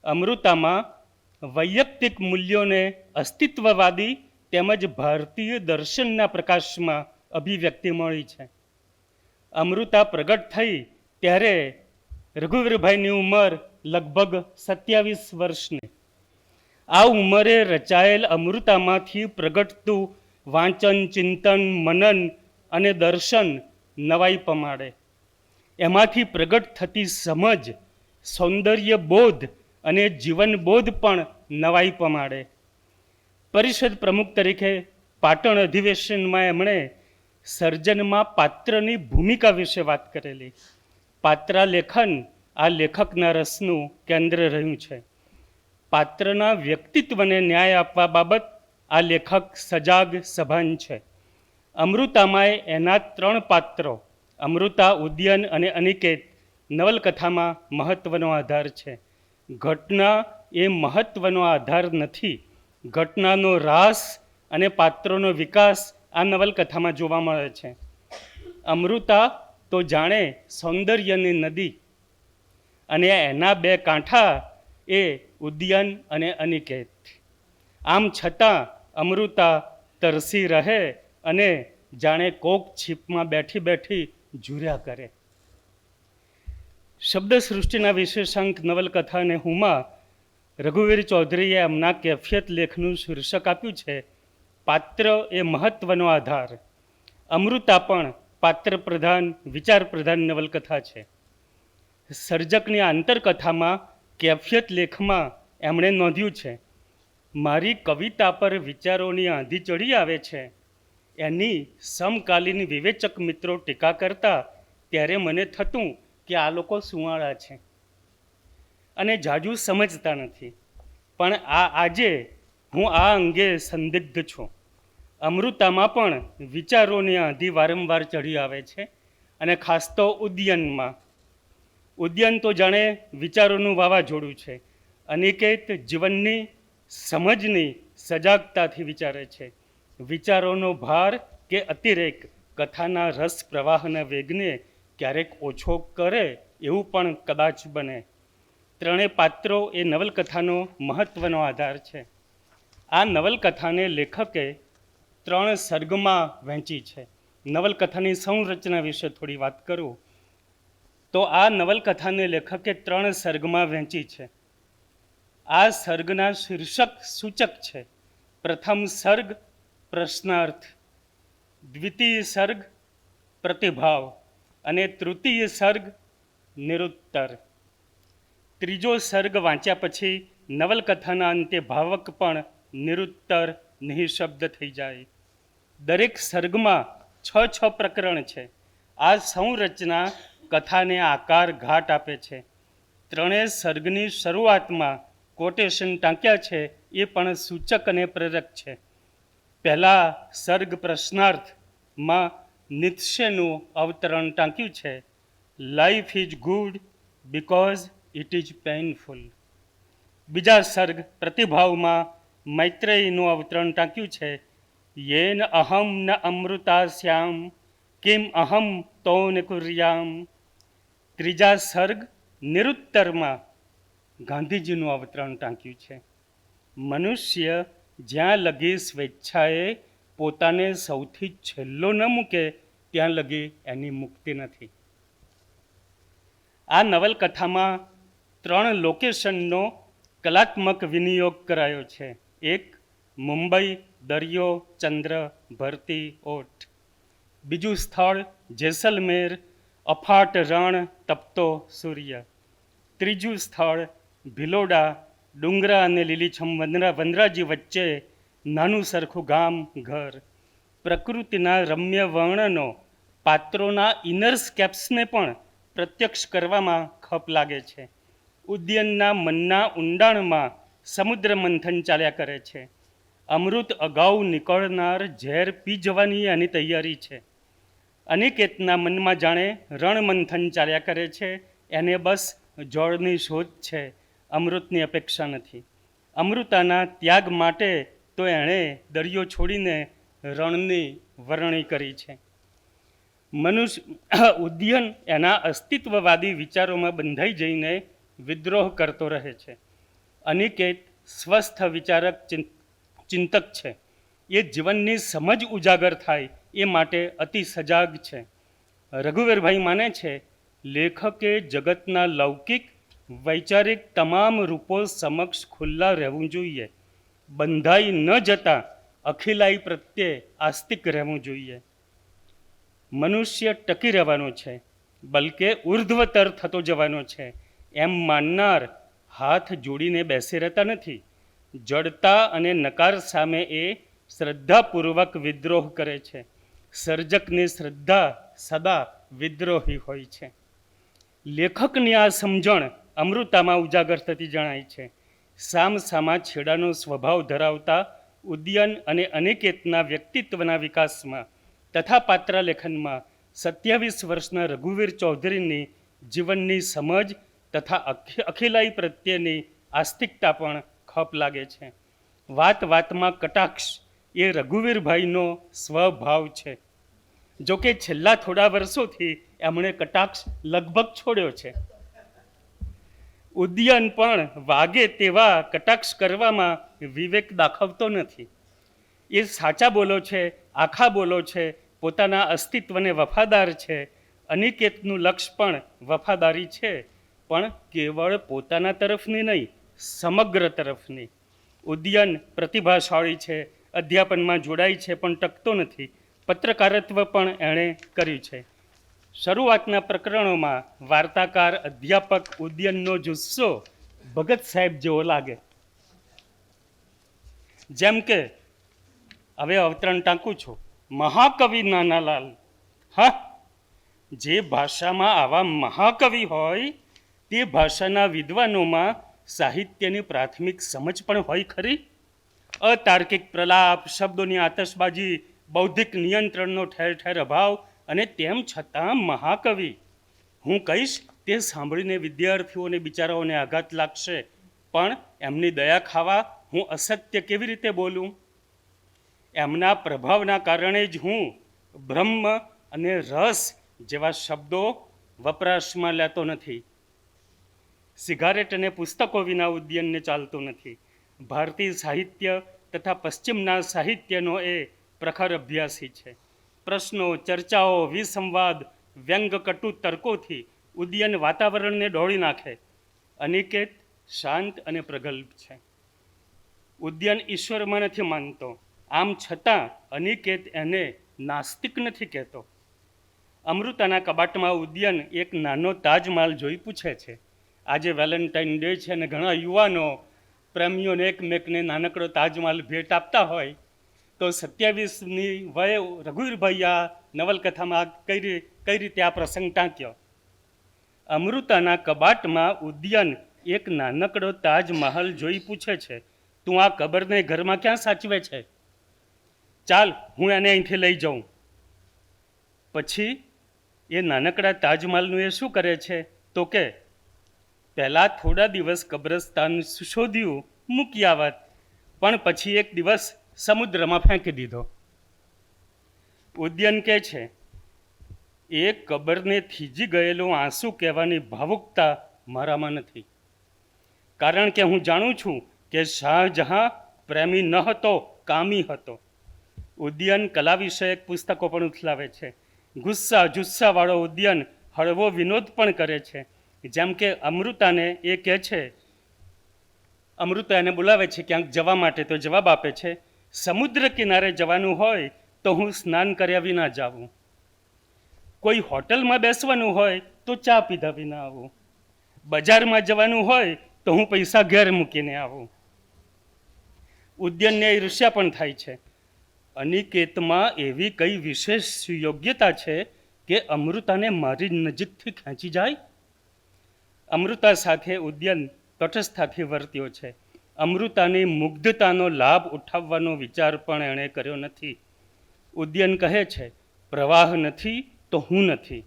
અમૃતામાં વૈયક્તિક મૂલ્યોને અસ્તિત્વવાદી તેમજ ભારતીય દર્શનના પ્રકાશમાં અભિવ્યક્તિ મળી છે. અમૃતા પ્રગટ થઈ ત્યારે રઘુવીરભાઈની ઉંમર લગભગ 27 વર્ષની. આ ઉંમરે રચાયેલ અમૃતામાંથી પ્રગટતું વાંચન, ચિંતન, મનન અને દર્શન નવાઈ પમાડે. એમાંથી પ્રગટ થતી સમજ, સૌંદર્ય બોધ અને જીવનબોધ પણ નવાઈ પમાડે. પરિષદ પ્રમુખ તરીકે પાટણ અધિવેશનમાં એમણે સર્જનમાં પાત્રની ભૂમિકા વિશે વાત કરેલી. પાત્રાલેખન આ લેખકના રસનું કેન્દ્ર રહ્યું છે. પાત્રના વ્યક્તિત્વને ન્યાય આપવા બાબત આ લેખક સજાગ સભાન છે. અમૃતામાંય એના 3 પાત્રો અમૃતા, ઉદયન અને અનિકેત નવલકથામાં મહત્વનો આધાર છે. ઘટના એ મહત્વનો આધાર નથી. ઘટનાનો રાસ અને પાત્રોનો વિકાસ આ નવલકથામાં જોવા મળે છે. અમૃતા તો જાણે સૌંદર્યની નદી અને એના 2 કાંઠા એ ઉદયન અને અનિકેત. આમ છતાં અમૃતા તરસી રહે અને જાણે કોક છીપમાં બેઠી બેઠી ઝૂર્યા કરે. શબ્દ સૃષ્ટિના વિશેષાંક નવલકથા અને હુમાં રઘુવીર ચૌધરીએ એમના કેફિયત લેખનું શીર્ષક આપ્યું છે પાત્ર એ મહત્વનો આધાર. અમૃતા પણ પાત્ર પ્રધાન, વિચાર પ્રધાન નવલકથા છે. સર્જકની આંતરકથામાં કેફિયત લેખમાં એમણે નોંધ્યું છે, મારી કવિતા પર વિચારોની આંધી ચડી આવે છે. એની સમકાલીન વિવેચક મિત્રો ટીકા કરતા ત્યારે મને થતું કે આ લોકો સુંવાળા છે અને જાજુ સમજતા નથી. પણ આજે હું આ અંગે સંદિગ્ધ છું. અમૃતામાં પણ વિચારોની આંધી વારંવાર ચડી આવે છે અને ખાસ તો ઉદયનમાં. ઉદયન તો જાણે વિચારોનું વાવાઝોડું છે. અનિકેત જીવનની સમજની સજાગતાથી વિચારે છે. વિચારોનો ભાર કે અતિરેક કથાના રસ પ્રવાહના વેગને ક્યારેક ઓછો કરે એવું પણ કદાચ બને. 3 પાત્રો એ નવલકથાનો મહત્વનો આધાર છે. આ નવલકથાને લેખકે 3 સર્ગમાં વહેંચી છે. નવલકથાની સંરચના વિશે થોડી વાત કરું તો આ નવલકથાને લેખકે 3 સર્ગમાં વહેંચી છે. આ સર્ગના શીર્ષક સૂચક છે. પ્રથમ સર્ગ પ્રશ્નાર્થ, દ્વિતીય સર્ગ પ્રતિભાવ અને તૃતીય સર્ગ નિરુત્તર. ત્રીજો સર્ગ વાંચ્યા પછી નવલકથાના અંતે ભાવક પણ નિરુત્તર નિઃશબ્દ થઈ જાય. દરેક સર્ગમાં 6 પ્રકરણ છે. આ સંરચના કથાને આકાર ઘાટ આપે છે. ત્રણેય સર્ગની શરૂઆતમાં કોટેશન ટાંક્યા છે, એ પણ સૂચક અને પ્રેરક છે. પહેલા સર્ગ પ્રશ્નાર્થમાં નિત્શેનું અવતરણ ટાંક્યું છે, life is good because it is painful. બીજા સર્ગ પ્રતિભાવમાં મૈત્રેયીનું અવતરણ ટાંક્યું છે, યેન અહમ ન અમૃતાસ્યામ કિમ અહમ તૌન કુર્યામ. ત્રીજા સર્ગ નિરુત્તરમાં ગાંધીજીનું અવતરણ ટાંક્યું છે, મનુષ્ય જ્યાં લગી સ્વેચ્છાએ પોતાને સૌથી છેલ્લો ન મૂકે ત્યાં લગી એની મુક્તિ નથી. આ નવલકથામાં 3 લોકેશનનો કલાત્મક વિનિયોગ કરાયો છે. એક મુંબઈ, દરિયો, ચંદ્ર, ભરતી, ઓટ. બીજું સ્થળ જેસલમેર, અફાટ રણ, તપતો સૂર્ય. ત્રીજું સ્થળ ભિલોડા, ડુંગરા અને લીલીછમ વનરાજી વચ્ચે નાનું સરખું ગામ, ઘર. પ્રકૃતિના રમ્ય વર્ણનો પાત્રોના ઇનરસ્કેપ્સને પણ પ્રત્યક્ષ કરવામાં ખપ લાગે છે. ઉદ્યનના મનના ઊંડાણમાં સમુદ્ર મંથન ચાલ્યા કરે છે. અમૃત અગાઉ નીકળનાર ઝેર પી જવાની એની તૈયારી છે. અનિકેતના મનમાં જાણે રણમંથન ચાલ્યા કરે છે. એને બસ જળની શોધ છે, અમૃતની અપેક્ષા નથી. અમૃતાના ત્યાગ માટે તો એણે દરિયો છોડીને રણની વરણી કરી છે. ઉદ્યન એના અસ્તિત્વવાદી વિચારોમાં બંધાઈ જઈને વિદ્રોહ કરતો રહે છે. અનિકેત સ્વસ્થ વિચારક ચિંતક છે. એ જીવનની સમજ ઉજાગર થાય એ માટે અતિ સજાગ છે. રઘુવીરભાઈ માને છે, લેખકે જગતના લૌકિક વૈચારિક તમામ રૂપો સમક્ષ ખુલ્લા રહેવું જોઈએ. બંધાઈ ન જતા અખિલાઈ પ્રત્યે આસ્તિક રહેવું જોઈએ. મનુષ્ય ટકી રહેવાનો છે, બલકે ઉર્ધ્વતર થતો જવાનો છે, એમ માનનાર હાથ જોડીને બેસી રહેતા નથી. જડતા અને નકાર સામે એ શ્રદ્ધાપૂર્વક વિદ્રોહ કરે છે. સર્જકની શ્રદ્ધા સદા વિદ્રોહી હોય છે. લેખકની આ સમજણ અમૃતામાં ઉજાગર થતી જણાય છે. સામસામા છેડાનો સ્વભાવ ધરાવતા ઉદ્યન અને અનિકેતના વ્યક્તિત્વના વિકાસમાં તથા પાત્ર લેખનમાં 27 વર્ષના રઘુવીર ચૌધરીની જીવનની સમજ તથા અખિલાઈ પ્રત્યેની આસ્તિકતા પણ ખપ લાગે છે. વાત વાતમાં કટાક્ષ એ રઘુવીરભાઈનો સ્વભાવ છે. જોકે છેલ્લા થોડા વર્ષોથી એમણે કટાક્ષ લગભગ છોડ્યો છે. ઉદ્યન પણ વાગે તેવા કટાક્ષ કરવામાં વિવેક દાખવતો નથી. એ સાચા બોલો છે, આખા બોલો છે, પોતાના અસ્તિત્વને વફાદાર છે. અનિકેતનું લક્ષ્ય પણ વફાદારી છે, પણ કેવળ પોતાના તરફની નહીં, સમગ્ર તરફની. ઉદ્યન પ્રતિભાશાળી છે, અધ્યાપનમાં જોડાય છે, પણ ટકતો નથી. પત્રકારત્વ પણ એણે કર્યું છે. શરૂઆતના પ્રકરણોમાં વાર્તાકાર અધ્યાપક ઉદ્યનનો જુસ્સો ભગત સાહેબ જેવો લાગે. જેમ કે હવે અવતરણ ટાંકું છું, મહાકવિ નાનાલાલ. હા, જે ભાષામાં આવા મહાકવિ હોય તે ભાષાના વિદ્વાનોમાં સાહિત્યની પ્રાથમિક સમજ પણ હોય ખરી. અતાર્કિક પ્રલાપ, શબ્દોની આતશબાજી, બૌદ્ધિક નિયંત્રણનો ઠેર ઠેર અભાવ, અને તેમ છતાં મહાકવિ. હું કહીશ તે સાંભળીને વિદ્યાર્થીઓને બિચારાઓને આઘાત લાગશે, પણ એમની દયા ખાવા હું અસત્ય કેવી રીતે બોલું? એમના પ્રભાવના કારણે જ હું બ્રહ્મ અને રસ જેવા શબ્દો વપરાશમાં લેતો નથી. સિગારેટ અને પુસ્તકો વિના ઉદ્યનને ચાલતું નથી. ભારતીય સાહિત્ય તથા પશ્ચિમના સાહિત્યનો એ પ્રખર અભ્યાસી છે. પ્રશ્નો, ચર્ચાઓ, વિસંવાદ, વ્યંગ કટુ તર્કોથી ઉદ્યન વાતાવરણને ડોળી નાખે. અનિકેત શાંત અને પ્રગલ્ભ છે. ઉદ્યન ઈશ્વરમાં નથી માનતો, આમ છતાં અનિકેત એને નાસ્તિક નથી કહેતો. અમૃતાના કબાટમાં ઉદ્યન એક નાનો તાજમહાલ જોઈ પૂછે છે. આજે વેલેન્ટાઇન ડે છે અને ઘણા યુવાનો પ્રેમીઓને એકમેકને નાનકડો તાજમહાલ ભેટ આપતા હોય, તો 27ની વયે રઘુવીરભાઈ આ નવલકથામાં કઈ રીતે આ પ્રસંગ ટાંક્યો. અમૃતાના કબાટમાં ઉદ્યન એક નાનકડો તાજમહલ જોઈ પૂછે છે, તું આ કબરને ઘરમાં ક્યાં સાચવે છે? ચાલ હું એને અહીંથી લઈ જાઉં. પછી એ નાનકડા તાજમહલનું એ શું કરે છે તો કે પહેલાં થોડા દિવસ કબ્રસ્તાન શોધ્યું, મૂકી આવત, પણ પછી એક દિવસ સમુદ્રમાં ફેંકી દીધો. ઉદ્યન કહે છે, એ કબરને થીજી ગયેલું આંસુ કહેવાની ભાવુકતા મારામાં નથી, કારણ કે હું જાણું છું કે શાહજહાં પ્રેમી ન હતો, કામી હતો. ઉદ્યન કલા વિષયક પુસ્તકો પણ ઉથલાવે છે. ગુસ્સા જુસ્સાવાળો ઉદ્યન હળવો વિનોદ પણ કરે છે. જેમ કે અમૃતાને એ કહે છે, અમૃતા એને બોલાવે છે ક્યાંક જવા માટે, તો જવાબ આપે છે, સમુદ્ર કિનારે જવાનું હોય તો હું સ્નાન કર્યા વિના જાઉં, કોઈ હોટલમાં બેસવાનું હોય તો ચા પીધા વિના આવું, બજારમાં જવાનું હોય તો હું પૈસા ઘેર મૂકીને આવું. ઉદ્યનને ઈર્ષ્યા પણ થાય છે. અનિકેતમાં એવી કઈ વિશેષ યોગ્યતા છે કે અમૃતાને મારી નજીકથી ખેંચી જાય? અમૃતા સાથે ઉદ્યન તટસ્થતાથી વર્ત્યો છે. અમૃતાની મુગ્ધતાનો લાભ ઉઠાવવાનો વિચાર પણ એણે કર્યો નથી. ઉદ્યન કહે છે, પ્રવાહ નથી તો હું નથી.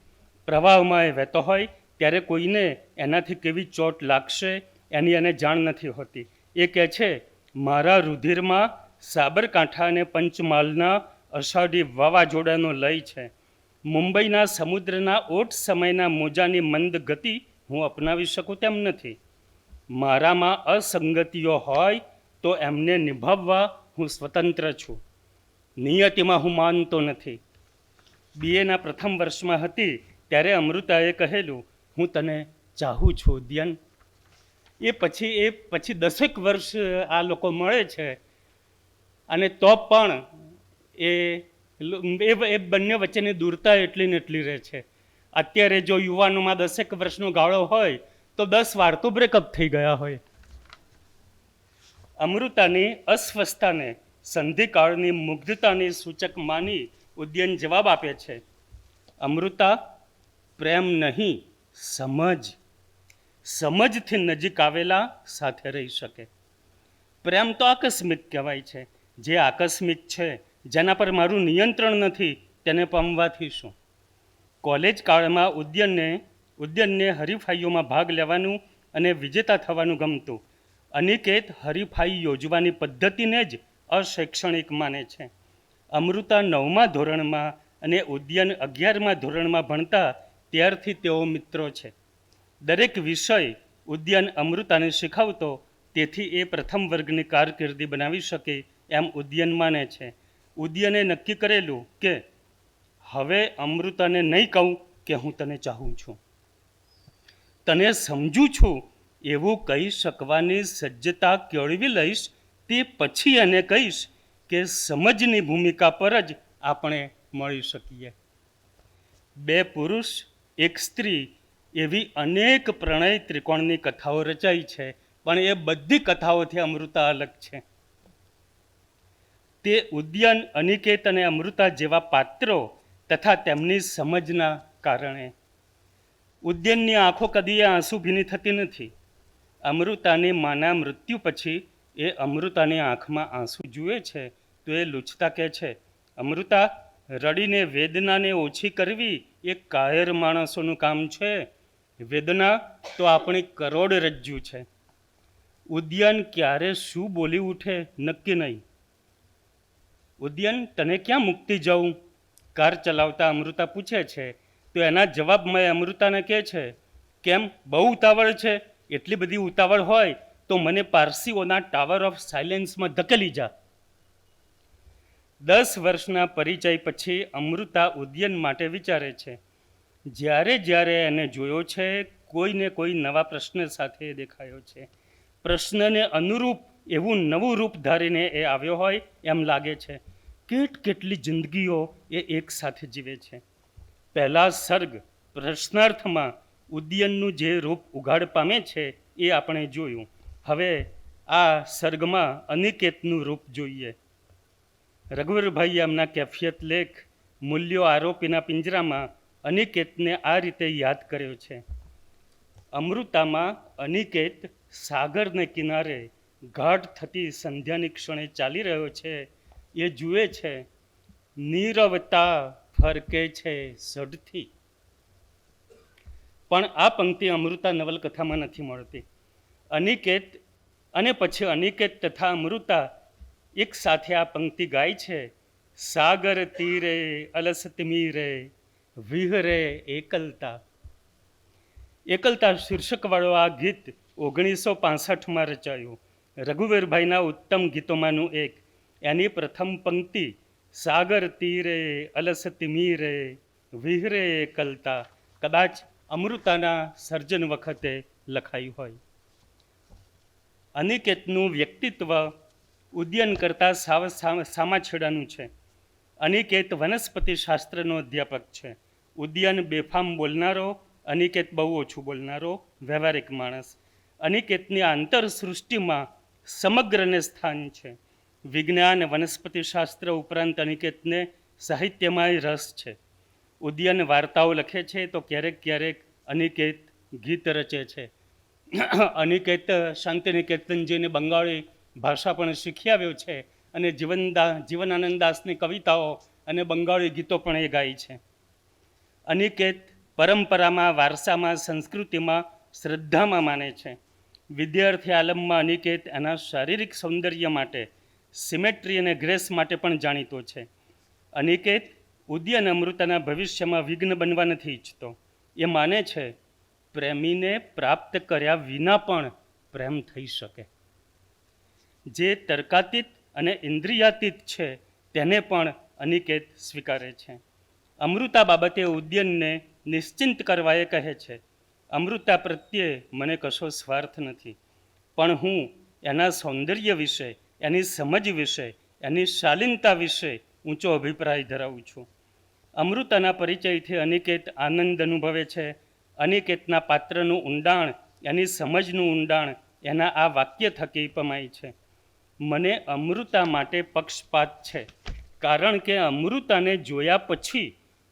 પ્રવાહમાં એ વહેતો હોય ત્યારે કોઈને એનાથી કેવી ચોટ લાગશે એની એને જાણ નથી હોતી. એ કહે છે, મારા રુધિરમાં સાબરકાંઠા અને પંચમહાલના અષાઢી વાવાઝોડાનો લય છે. મુંબઈના સમુદ્રના ઓટ સમયના મોજાની મંદ ગતિ હું અપનાવી શકું તેમ નથી. મારામાં અસંગતિઓ હોય તો એમને નિભાવવા હું સ્વતંત્ર છું. નિયતિમાં હું માનતો નથી. બીએના પ્રથમ વર્ષમાં હતી ત્યારે અમૃતાએ કહેલું, હું તને ચાહું છું ઉદ્યન. એ પછી 10 વર્ષ આ લોકો મળે છે અને તો પણ એ બંને વચ્ચેની દૂરતા એટલી ને એટલી રહે છે. અત્યારે જો યુવાનોમાં 10 વર્ષનો ગાળો હોય તો 10 વાર તો બ્રેકઅપ થઈ ગયા હોય. અમૃતાની અસ્વસ્થતાને સંધિકાળની મુગ્ધતાની સૂચક માની ઉદ્યન જવાબ આપે છે, અમૃતા, પ્રેમ નહીં, સમજથી નજીક આવેલા સાથે રહી શકે. પ્રેમ તો આકસ્મિક કહેવાય છે. જે આકસ્મિક છે, જેના પર મારું નિયંત્રણ નથી, તેને પામવાથી શું? કોલેજ કાળમાં ઉદ્યનને હરીફાઈઓમાં ભાગ લેવાનું અને વિજેતા થવાનું ગમતું. અનિકેત હરીફાઈ યોજવાની પદ્ધતિને જ અશૈક્ષણિક માને છે. અમૃતા 9મા ધોરણમાં અને ઉદ્યન 11મા ધોરણમાં ભણતા ત્યારથી તેઓ મિત્રો છે. દરેક વિષય ઉદ્યન અમૃતાને શીખવતો, તેથી એ પ્રથમ વર્ગની કારકિર્દી બનાવી શકે એમ ઉદ્યન માને છે. ઉદ્યને નક્કી કરેલું કે હવે અમૃતાને નહીં કહું કે હું તને ચાહું છું, તને સમજું છું એવું કહી શકવાની સજ્જતા કેળવી લઈશ. તે પછી એને કહીશ કે સમજની ભૂમિકા પર જ આપણે મળી શકીએ. 2 પુરુષ 1 સ્ત્રી એવી અનેક પ્રણય ત્રિકોણની કથાઓ રચાઈ છે, પણ એ બધી કથાઓથી અમૃતા અલગ છે. તે ઉદ્યન, અનિકેત અને અમૃતા જેવા પાત્રો તથા તેમની સમજના કારણે. ઉદ્યનની આંખો કદી આંસુ ભીની થતી નથી. અમૃતાની માના મૃત્યુ પછી એ અમૃતાની આંખમાં આંસુ જુએ છે તો એ લૂછતા કહે છે, અમૃતા, રડીને વેદનાને ઓછી કરવી એ કાયર માણસોનું કામ છે. વેદના તો આપણી કરોડરજ્જુ છે. ઉદ્યન ક્યારે શું બોલી ઉઠે નક્કી નહીં. ઉદ્યન, તને ક્યાં મૂકતી જાઉં? કાર ચલાવતા અમૃતા પૂછે છે તો એના જવાબમાં અમૃતાને કહે છે, કેમ, બહુ ઉતાવળ છે? એટલી બધી ઉતાવળ હોય તો મને પારસીઓના ટાવર ઓફ સાયલેન્સમાં ધકેલી જા. 10 વર્ષના પરિચય પછી અમૃતા ઉદ્યન માટે વિચારે છે. જ્યારે એને જોયો છે, કોઈને કોઈ નવા પ્રશ્ન સાથે દેખાયો છે. પ્રશ્નને અનુરૂપ એવું નવું રૂપ ધારીને એ આવ્યો હોય એમ લાગે છે. કેટલી જિંદગીઓ એ એક સાથે જીવે છે. પહેલા સર્ગ પ્રશ્નાર્થમાં ઉદ્યનનું જે રૂપ ઉઘાડ પામે છે એ આપણે જોયું. હવે આ સર્ગમાં અનિકેતનું રૂપ જોઈએ. રઘુવીરભાઈએ એમના કેફિયત લેખ મૂલ્યો આરોપીના પિંજરામાં અનિકેતને આ રીતે યાદ કર્યો છે. અમૃતામાં અનિકેત સાગરને કિનારે ગાઢ થતી સંધ્યાની ક્ષણે ચાલી રહ્યો છે. એ જુએ છે, નીરવતા ફરકે છે સડથી. પણ આ પંક્તિ અમૃતા નવલકથામાં નથી મળતી. અનિકેત અને પછી અનિકેત તથા અમૃતા એક સાથે આ પંક્તિ ગાય છે. સાગર તીરે અલસત મીરે વિહરે એકલતા. એકલતા શીર્ષકવાળું આ ગીત 1965માં રચાયું. રઘુવીરભાઈના ઉત્તમ ગીતોમાંનું એક. એની પ્રથમ પંક્તિ સાગર તીરે અલસત મીરે વિહરે એકલતા કદાચ અમૃતાના સર્જન વખતે લખાઈ હોય. અનિકેતનું વ્યક્તિત્વ ઉદ્યન કરતાં સાવ સામાછેડાનું છે. અનિકેત વનસ્પતિ શાસ્ત્રનો અધ્યાપક છે. ઉદ્યન બેફામ બોલનારો, અનિકેત બહુ ઓછું બોલનારો વ્યવહારિક માણસ. અનિકેતની આંતર સૃષ્ટિમાં સમગ્રને સ્થાન છે. વિજ્ઞાન વનસ્પતિ શાસ્ત્ર ઉપરાંત અનિકેતને સાહિત્યમાં રસ છે. ઉદ્યન વાર્તાઓ લખે છે તો ક્યારેક ક્યારેક અનિકેત ગીત રચે છે. અનિકેત શાંતિનિકેતનજીને બંગાળી ભાષા પણ શીખી આવ્યો છે અને જીવનાનંદ દાસની કવિતાઓ અને બંગાળી ગીતો પણ એ ગાય છે. અનિકેત પરંપરામાં, વારસામાં, સંસ્કૃતિમાં, શ્રદ્ધામાં માને છે. વિદ્યાર્થી આલમમાં અનિકેત એના શારીરિક સૌંદર્ય માટે, સિમેટ્રી અને ગ્રેસ માટે પણ જાણીતો છે. અનિકેત ઉદ્યન અમૃતાના ભવિષ્યમાં વિઘ્ન બનવા નથી ઈચ્છતો. એ માને છે પ્રેમીને પ્રાપ્ત કર્યા વિના પણ પ્રેમ થઈ શકે. જે તર્કાતીત અને ઇન્દ્રિયાતીત છે તેને પણ અનિકેત સ્વીકારે છે. અમૃતા બાબતે ઉદ્યનને નિશ્ચિંત કરવા એ કહે છે, અમૃતા પ્રત્યે મને કશો સ્વાર્થ નથી, પણ હું એના સૌંદર્ય વિશે, એની સમજ વિશે, એની શાલીનતા વિશે ઊંચો અભિપ્રાય ધરાવું છું. અમૃતાના પરિચયથી અનિકેત આનંદ અનુભવે છે. અનિકેતના પાત્રનું ઊંડાણ, એની સમજનું ઊંડાણ એના આ વાક્ય થકી પમાય છે. મને અમૃતા માટે પક્ષપાત છે, કારણ કે અમૃતાને જોયા પછી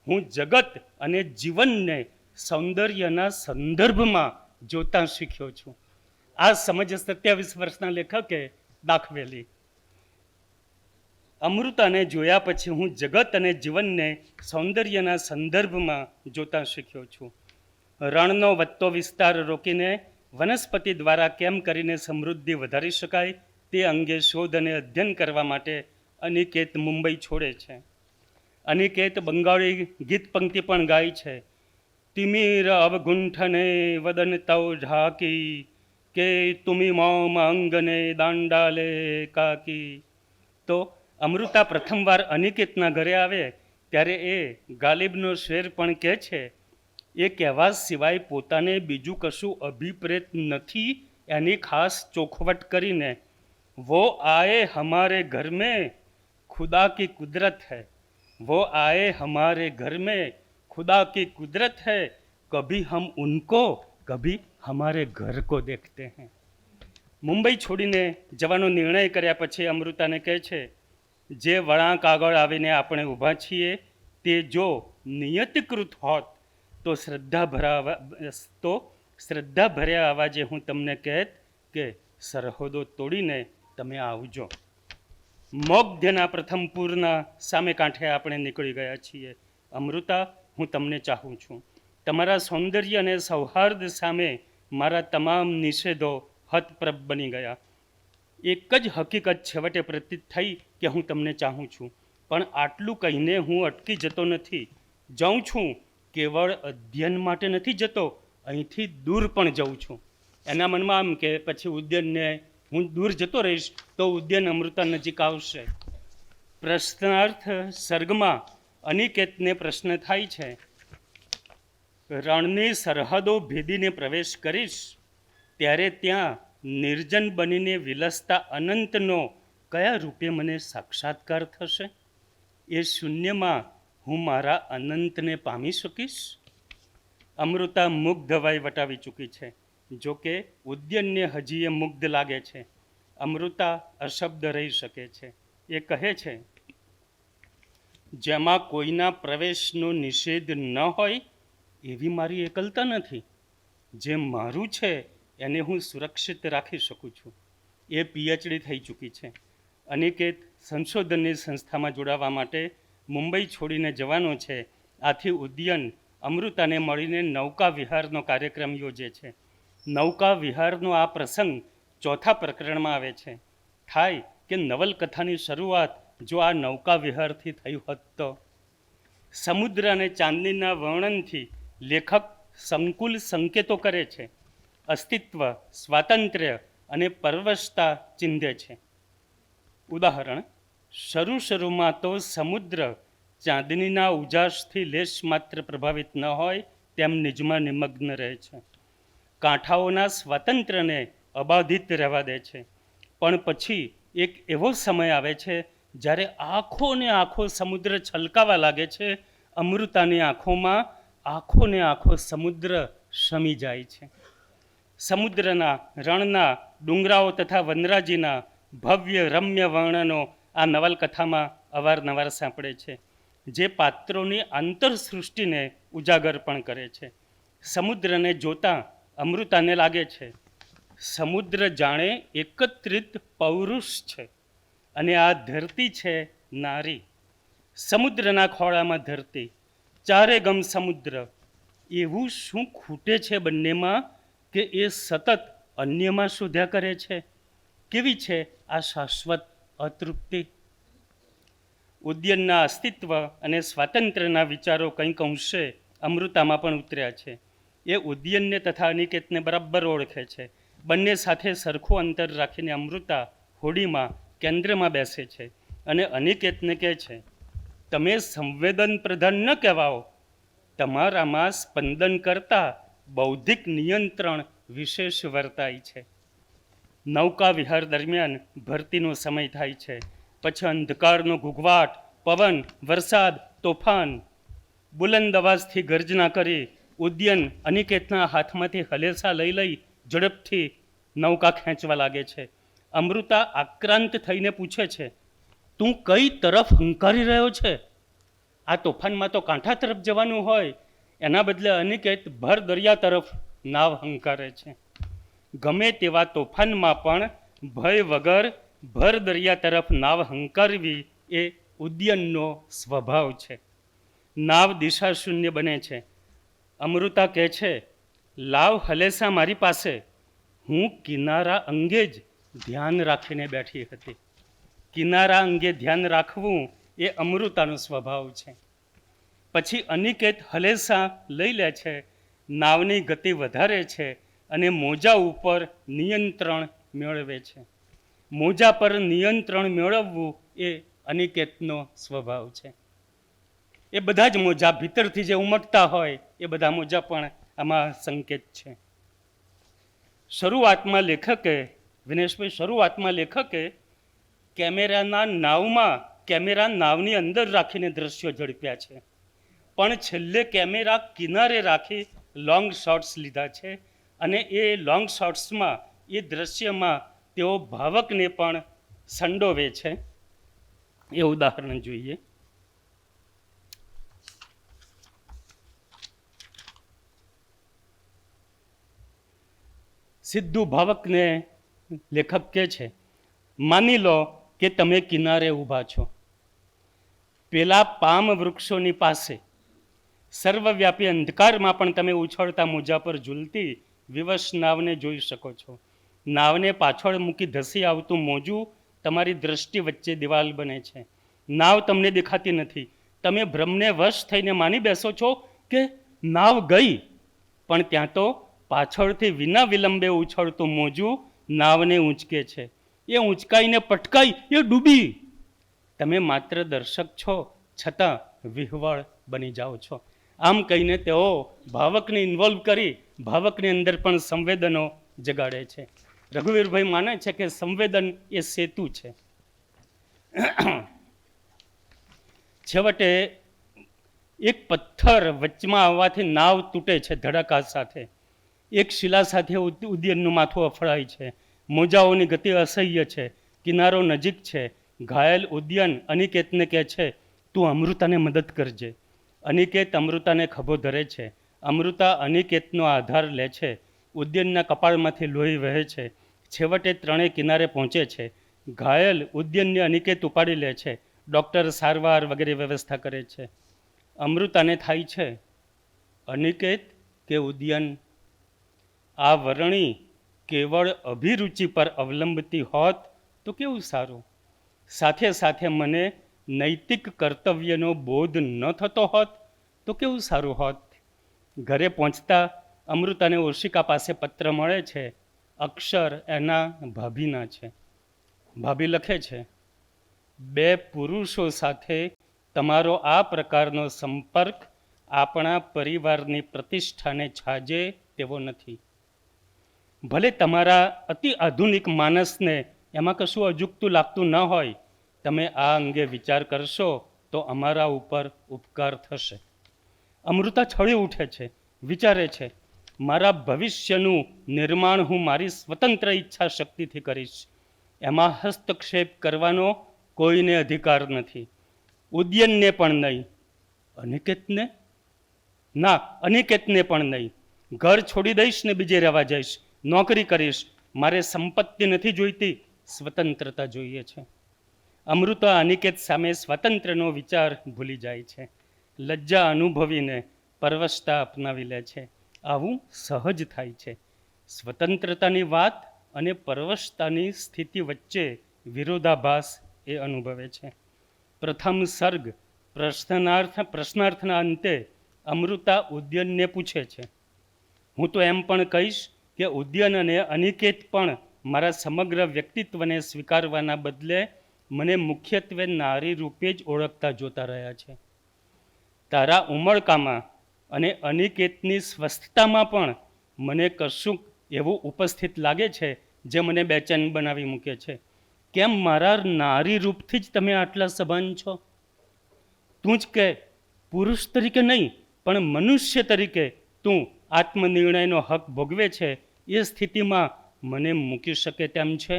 હું જગત અને જીવનને સૌંદર્યના સંદર્ભમાં જોતા શીખ્યો છું. આ સમજ 27 વર્ષના લેખકે દાખવેલી. અમૃતાને જોયા પછી હું જગત અને જીવનને સૌંદર્યના સંદર્ભમાં જોતા શીખ્યો છું. રણનો વધતો વિસ્તાર રોકીને વનસ્પતિ દ્વારા કેમ કરીને સમૃદ્ધિ વધારી શકાય તે અંગે શોધ અને અધ્યયન કરવા માટે અનિકેત મુંબઈ છોડે છે. અનિકેત બંગાળી ગીત પંક્તિ પણ ગાય છે. તિમિર અવગુંઠને વદન તવ ઢાકી કે તુમી મોમ અંગને દાંડાલે કાકી. તો અમૃતા પ્રથમવાર અનિકેતના ઘરે આવે ત્યારે એ ગાલિબનો શેર પણ કહે છે. એ કહેવા સિવાય પોતાને બીજું કશું અભિપ્રેત નથી એની ખાસ ચોખવટ કરીને, વો આએ હમારે ઘર મેં ખુદા કી કુદરત है, वो आए हमारे घर में खुदा की कुदरत है, कभी हम उनको कभी हमारे घर को देखते हैं. મુંબઈ છોડીને જવાનો નિર્ણય કર્યા પછી અમૃતાને કહે છે, જે વળાંક આગળ આવીને આપણે ઊભા છીએ તે જો નિયતિકૃત હોત તો શ્રદ્ધા ભર્યા અવાજે હું તમને કહેત કે સરહદો તોડીને તમે આવજો. મોગ્ધના પ્રથમ પૂરના સામે કાંઠે આપણે નીકળી ગયા છીએ. અમૃતા, હું તમને ચાહું છું. તમારા સૌંદર્ય અને સૌહાર્દ સામે મારા તમામ નિષેધો હતપ્રભ બની ગયા. એક જ હકીકત છેવટે પ્રતીત થઈ કે હું તમને ચાહું છું, પણ આટલું કહીને હું અટકી જતો નથી. જાઉં છું, કેવળ અધ્યયન માટે નથી જતો, અહીંથી દૂર પણ જાઉં છું. એના મનમાં આમ કે પછી ઉદ્યનને હું દૂર જતો રહીશ તો ઉદ્યન અમૃતા નજીક આવશે. પ્રશ્નાર્થ સર્ગમાં અનિકેતને પ્રશ્ન થાય છે, રણની સરહદો ભેદીને પ્રવેશ કરીશ ત્યારે ત્યાં નિર્જન બનીને વિલસતા અનંતનો કયા રૂપે મને સાક્ષાત્કાર થશે? એ શૂન્યમાં હું મારા અનંતને પામી શકીશ? અમૃતા મુગ્ધ વાય વટાવી ચૂકી છે. જોકે ઉદ્યનને હજી એ મુગ્ધ લાગે છે. અમૃતા અશબ્દ રહી શકે છે. એ કહે છે, જેમાં કોઈના પ્રવેશનો નિષેધ ન હોય એવી મારી એકલતા નથી. જે મારું છે એને હું સુરક્ષિત રાખી શકું છું. એ પીએચડી થઈ ચૂકી છે. અનિકેત સંશોધનની સંસ્થામાં જોડાવા માટે મુંબઈ છોડીને જવાનો છે. આથી ઉદ્યન અમૃતાને મળીને નૌકા વિહારનો કાર્યક્રમ યોજે છે. નૌકા વિહારનો આ પ્રસંગ ચોથા પ્રકરણમાં આવે છે. થાય કે નવલકથાની શરૂઆત જો આ નૌકા વિહારથી થઈ હોત તો. સમુદ્ર અને ચાંદનીના વર્ણનથી લેખક સંકુલ સંકેતો કરે છે. અસ્તિત્વ, સ્વાતંત્ર્ય અને પરવશતા ચિંધે છે. ઉદાહરણ: શરૂમાં તો સમુદ્ર ચાંદનીના ઉજાસથી લેશ માત્ર પ્રભાવિત ન હોય તેમ નિજમાં નિમગ્ન રહે છે. કાંઠાઓના સ્વાતંત્ર્યને અબાધિત રહેવા દે છે. પણ પછી એક એવો સમય આવે છે જ્યારે આખો ને આખો સમુદ્ર છલકાવા લાગે છે. અમૃતાની આંખોમાં આખો ને આખો સમુદ્ર શમી જાય છે. સમુદ્રના, રણના, ડુંગરાઓ તથા વનરાજીના ભવ્ય રમ્ય વર્ણનો આ નવલકથામાં અવારનવાર સાંપડે છે, જે પાત્રોની આંતરસૃષ્ટિને ઉજાગર પણ કરે છે. સમુદ્રને જોતાં અમૃતાને લાગે છે સમુદ્ર જાણે એકત્રિત પૌરુષ છે અને આ ધરતી છે નારી. સમુદ્રના ખોળામાં ધરતી, ચારે ગમ સમુદ્ર. એવું શું ખૂટે છે બંનેમાં કે એ સતત અન્યમાં શોધ્યા કરે છે? કેવી છે આ શાશ્વત અતૃપ્તિ? ઉદ્યનના અસ્તિત્વ અને સ્વાતંત્ર્યના વિચારો કંઈક અંશે અમૃતામાં પણ ઉતર્યા છે. એ ઉદ્યનને તથા અનિકેતને બરાબર ઓળખે છે. બંને સાથે સરખું અંતર રાખીને અમૃતા હોડીમાં કેન્દ્રમાં બેસે છે અને અનિકેતને કહે છે, તમે સંવેદન પ્રધાન ન કહેવાઓ, તમારામાં સ્પંદન કરતા બૌદ્ધિક નિયંત્રણ વિશેષ વર્તાય છે. નૌકા વિહાર દરમિયાન ભરતીનો સમય થાય છે. પછી અંધકારનો ઘૂઘવાટ, પવન, વરસાદ, તોફાન. બુલંદ અવાજથી ગર્જના કરી ઉદ્યન અનિકેતના હાથમાંથી હલેસા લઈ ઝડપથી નૌકા ખેંચવા લાગે છે. અમૃતા આક્રાંત થઈને પૂછે છે, તું કઈ તરફ હંકારી રહ્યો છે? આ તોફાનમાં તો કાંઠા તરફ જવાનું હોય, એના બદલે અનિકેત ભર દરિયા તરફ નાવ હંકારે છે. ગમે તેવા તોફાનમાં પણ ભય વગર ભર દરિયા તરફ નાવ હંકારવી એ ઉદ્યનનો સ્વભાવ છે. નાવ દિશા શૂન્ય બને છે. અમૃતા કહે છે, લાવ હલેસા મારી પાસે, હું કિનારા અંગે જ ધ્યાન રાખીને બેઠી હતી. કિનારા અંગે ધ્યાન રાખવું એ અમૃતાનો સ્વભાવ છે. પછી અનિકેત હલેસા લઈ લે છે, નાવની ગતિ વધારે છે અને મોજા ઉપર નિયંત્રણ મેળવે છે. મોજા પર નિયંત્રણ મેળવવું એ અનિકેતનો સ્વભાવ છે. એ બધા જ મોજા ભીતરથી જે ઉમટતા હોય એ બધા મોજા પણ આમાં સંકેત છે. શરૂઆતમાં લેખકે કેમેરા નાવની અંદર રાખીને દ્રશ્યો ઝડપ્યા છે, પણ છેલ્લે કેમેરા કિનારે રાખી લોંગ શોટ્સ લીધા છે અને એ લોંગ શોટ્સમાં એ દ્રશ્યમાં તેઓ ભાવકને પણ સંડોવે છે. એ ઉદાહરણ જોઈએ. સીધું ભાવકને લેખક કહે છે, માની લો કે તમે કિનારે ઊભા છો. પેલા પામ વૃક્ષોની પાસે સર્વવ્યાપી અંધકારમાં પણ તમે ઉછળતા મોજા પર ઝૂલતી વિવશ નાવને જોઈ શકો છો. નાવને પાછળ મૂકી ધસી આવતું મોજું તમારી દ્રષ્ટિ વચ્ચે દિવાલ બને છે. નાવ તમને દેખાતી નથી. તમે ભ્રમને વશ થઈને માની બેસો છો કે નાવ ગઈ, પણ ત્યાં તો પાછળથી વિના વિલંબે ઉછળતું મોજું નાવને ઊંચકે છે. એ ઊંચકાઈને પટકાઈ એ ડૂબી. તમે માત્ર દર્શક છો, છતાં વિહવળ બની જાઓ છો. આમ કહીને તેઓ ભાવકને ઇન્વોલ્વ કરી ભાવકની અંદર પણ સંવેદનો જગાડે છે. રઘુવીરભાઈ માને છે કે સંવેદન એ સેતુ છે. છેવટે એક પથ્થર વચમાં આવવાથી નાવ તૂટે છે ધડાકા સાથે. એક શિલા સાથે ઉદ્યનનું માથું અફળાય છે. મોજાઓની ગતિ અસહ્ય છે. કિનારો નજીક છે. ઘાયલ ઉદ્યન અનિકેતને કહે છે, તું અમૃતાને મદદ કરજે. અનિકેત અમૃતાને ખભો ધરે છે. અમૃતા અનિકેતનો આધાર લે છે. ઉદ્યનના કપાળમાંથી લોહી વહે છે. છેવટે ત્રણેય કિનારે પહોંચે છે. ઘાયલ ઉદ્યનને અનિકેત ઉપાડી લે છે. ડૉક્ટર સારવાર વગેરે વ્યવસ્થા કરે છે. અમૃતાને થાય છે, અનિકેત કે ઉદ્યન? આ વરણી કેવળ અભિરુચિ પર અવલંબતી હોત તો કેવું સારું. સાથે સાથે મને નૈતિક કર્તવ્યનો બોધ ન થતો હોત તો કેવું સારું હોત. ઘરે પહોંચતા અમૃતાને ઓશિકા પાસે પત્ર મળે છે. અક્ષર એના ભાભીના છે. ભાભી લખે છે, 2 પુરુષો સાથે તમારો આ પ્રકારનો સંપર્ક આપણા પરિવારની પ્રતિષ્ઠાને છાજે તેવો નથી. ભલે તમારા અતિ આધુનિક માનસને એમાં કશું અજુગતું લાગતું ન હોય, તમે આ અંગે વિચાર કરશો તો અમારા ઉપર ઉપકાર થશે. અમૃતા છળી ઉઠે છે, વિચારે છે, મારા ભવિષ્યનું નિર્માણ હું મારી સ્વતંત્ર ઈચ્છા શક્તિથી કરીશ. એમાં હસ્તક્ષેપ કરવાનો કોઈને અધિકાર નથી. ઉદ્યનને પણ નહીં, અનિકેતને? ના, અનિકેતને પણ નહીં. ઘર છોડી દઈશ ને બીજે રહેવા જઈશ, નોકરી કરીશ. મારે સંપત્તિ નથી જોઈતી, સ્વતંત્રતા જોઈએ છે. અમૃતા અનિકેત સામે સ્વતંત્રનો વિચાર ભૂલી જાય છે. લજ્જા અનુભવીને પરવશતા અપનાવી લે છે. આવું સહજ થાય છે. સ્વતંત્રતાની વાત અને પરવશતાની સ્થિતિ વચ્ચે વિરોધાભાસ એ અનુભવે છે. પ્રથમ સર્ગ પ્રશ્નાર્થના અંતે અમૃતા ઉદ્યનને પૂછે છે, હું તો એમ પણ કહીશ કે ઉદ્યન અને અનિકેત પણ મારા સમગ્ર વ્યક્તિત્વને સ્વીકારવાના બદલે મને મુખ્યત્વે નારી રૂપે જ ઓળખતા જોતા રહ્યા છે. તારા ઉમળકામાં અને અનિકેતની સ્વસ્થતામાં પણ મને કશુંક એવું ઉપસ્થિત લાગે છે જે મને બેચેન બનાવી મૂકે છે. કેમ મારા નારી રૂપથી જ તમે આટલા સભાન છો? તું જ કે પુરુષ તરીકે નહીં પણ મનુષ્ય તરીકે તું આત્મનિર્ણયનો હક ભોગવે છે એ સ્થિતિમાં મને મૂકી શકે તેમ છે?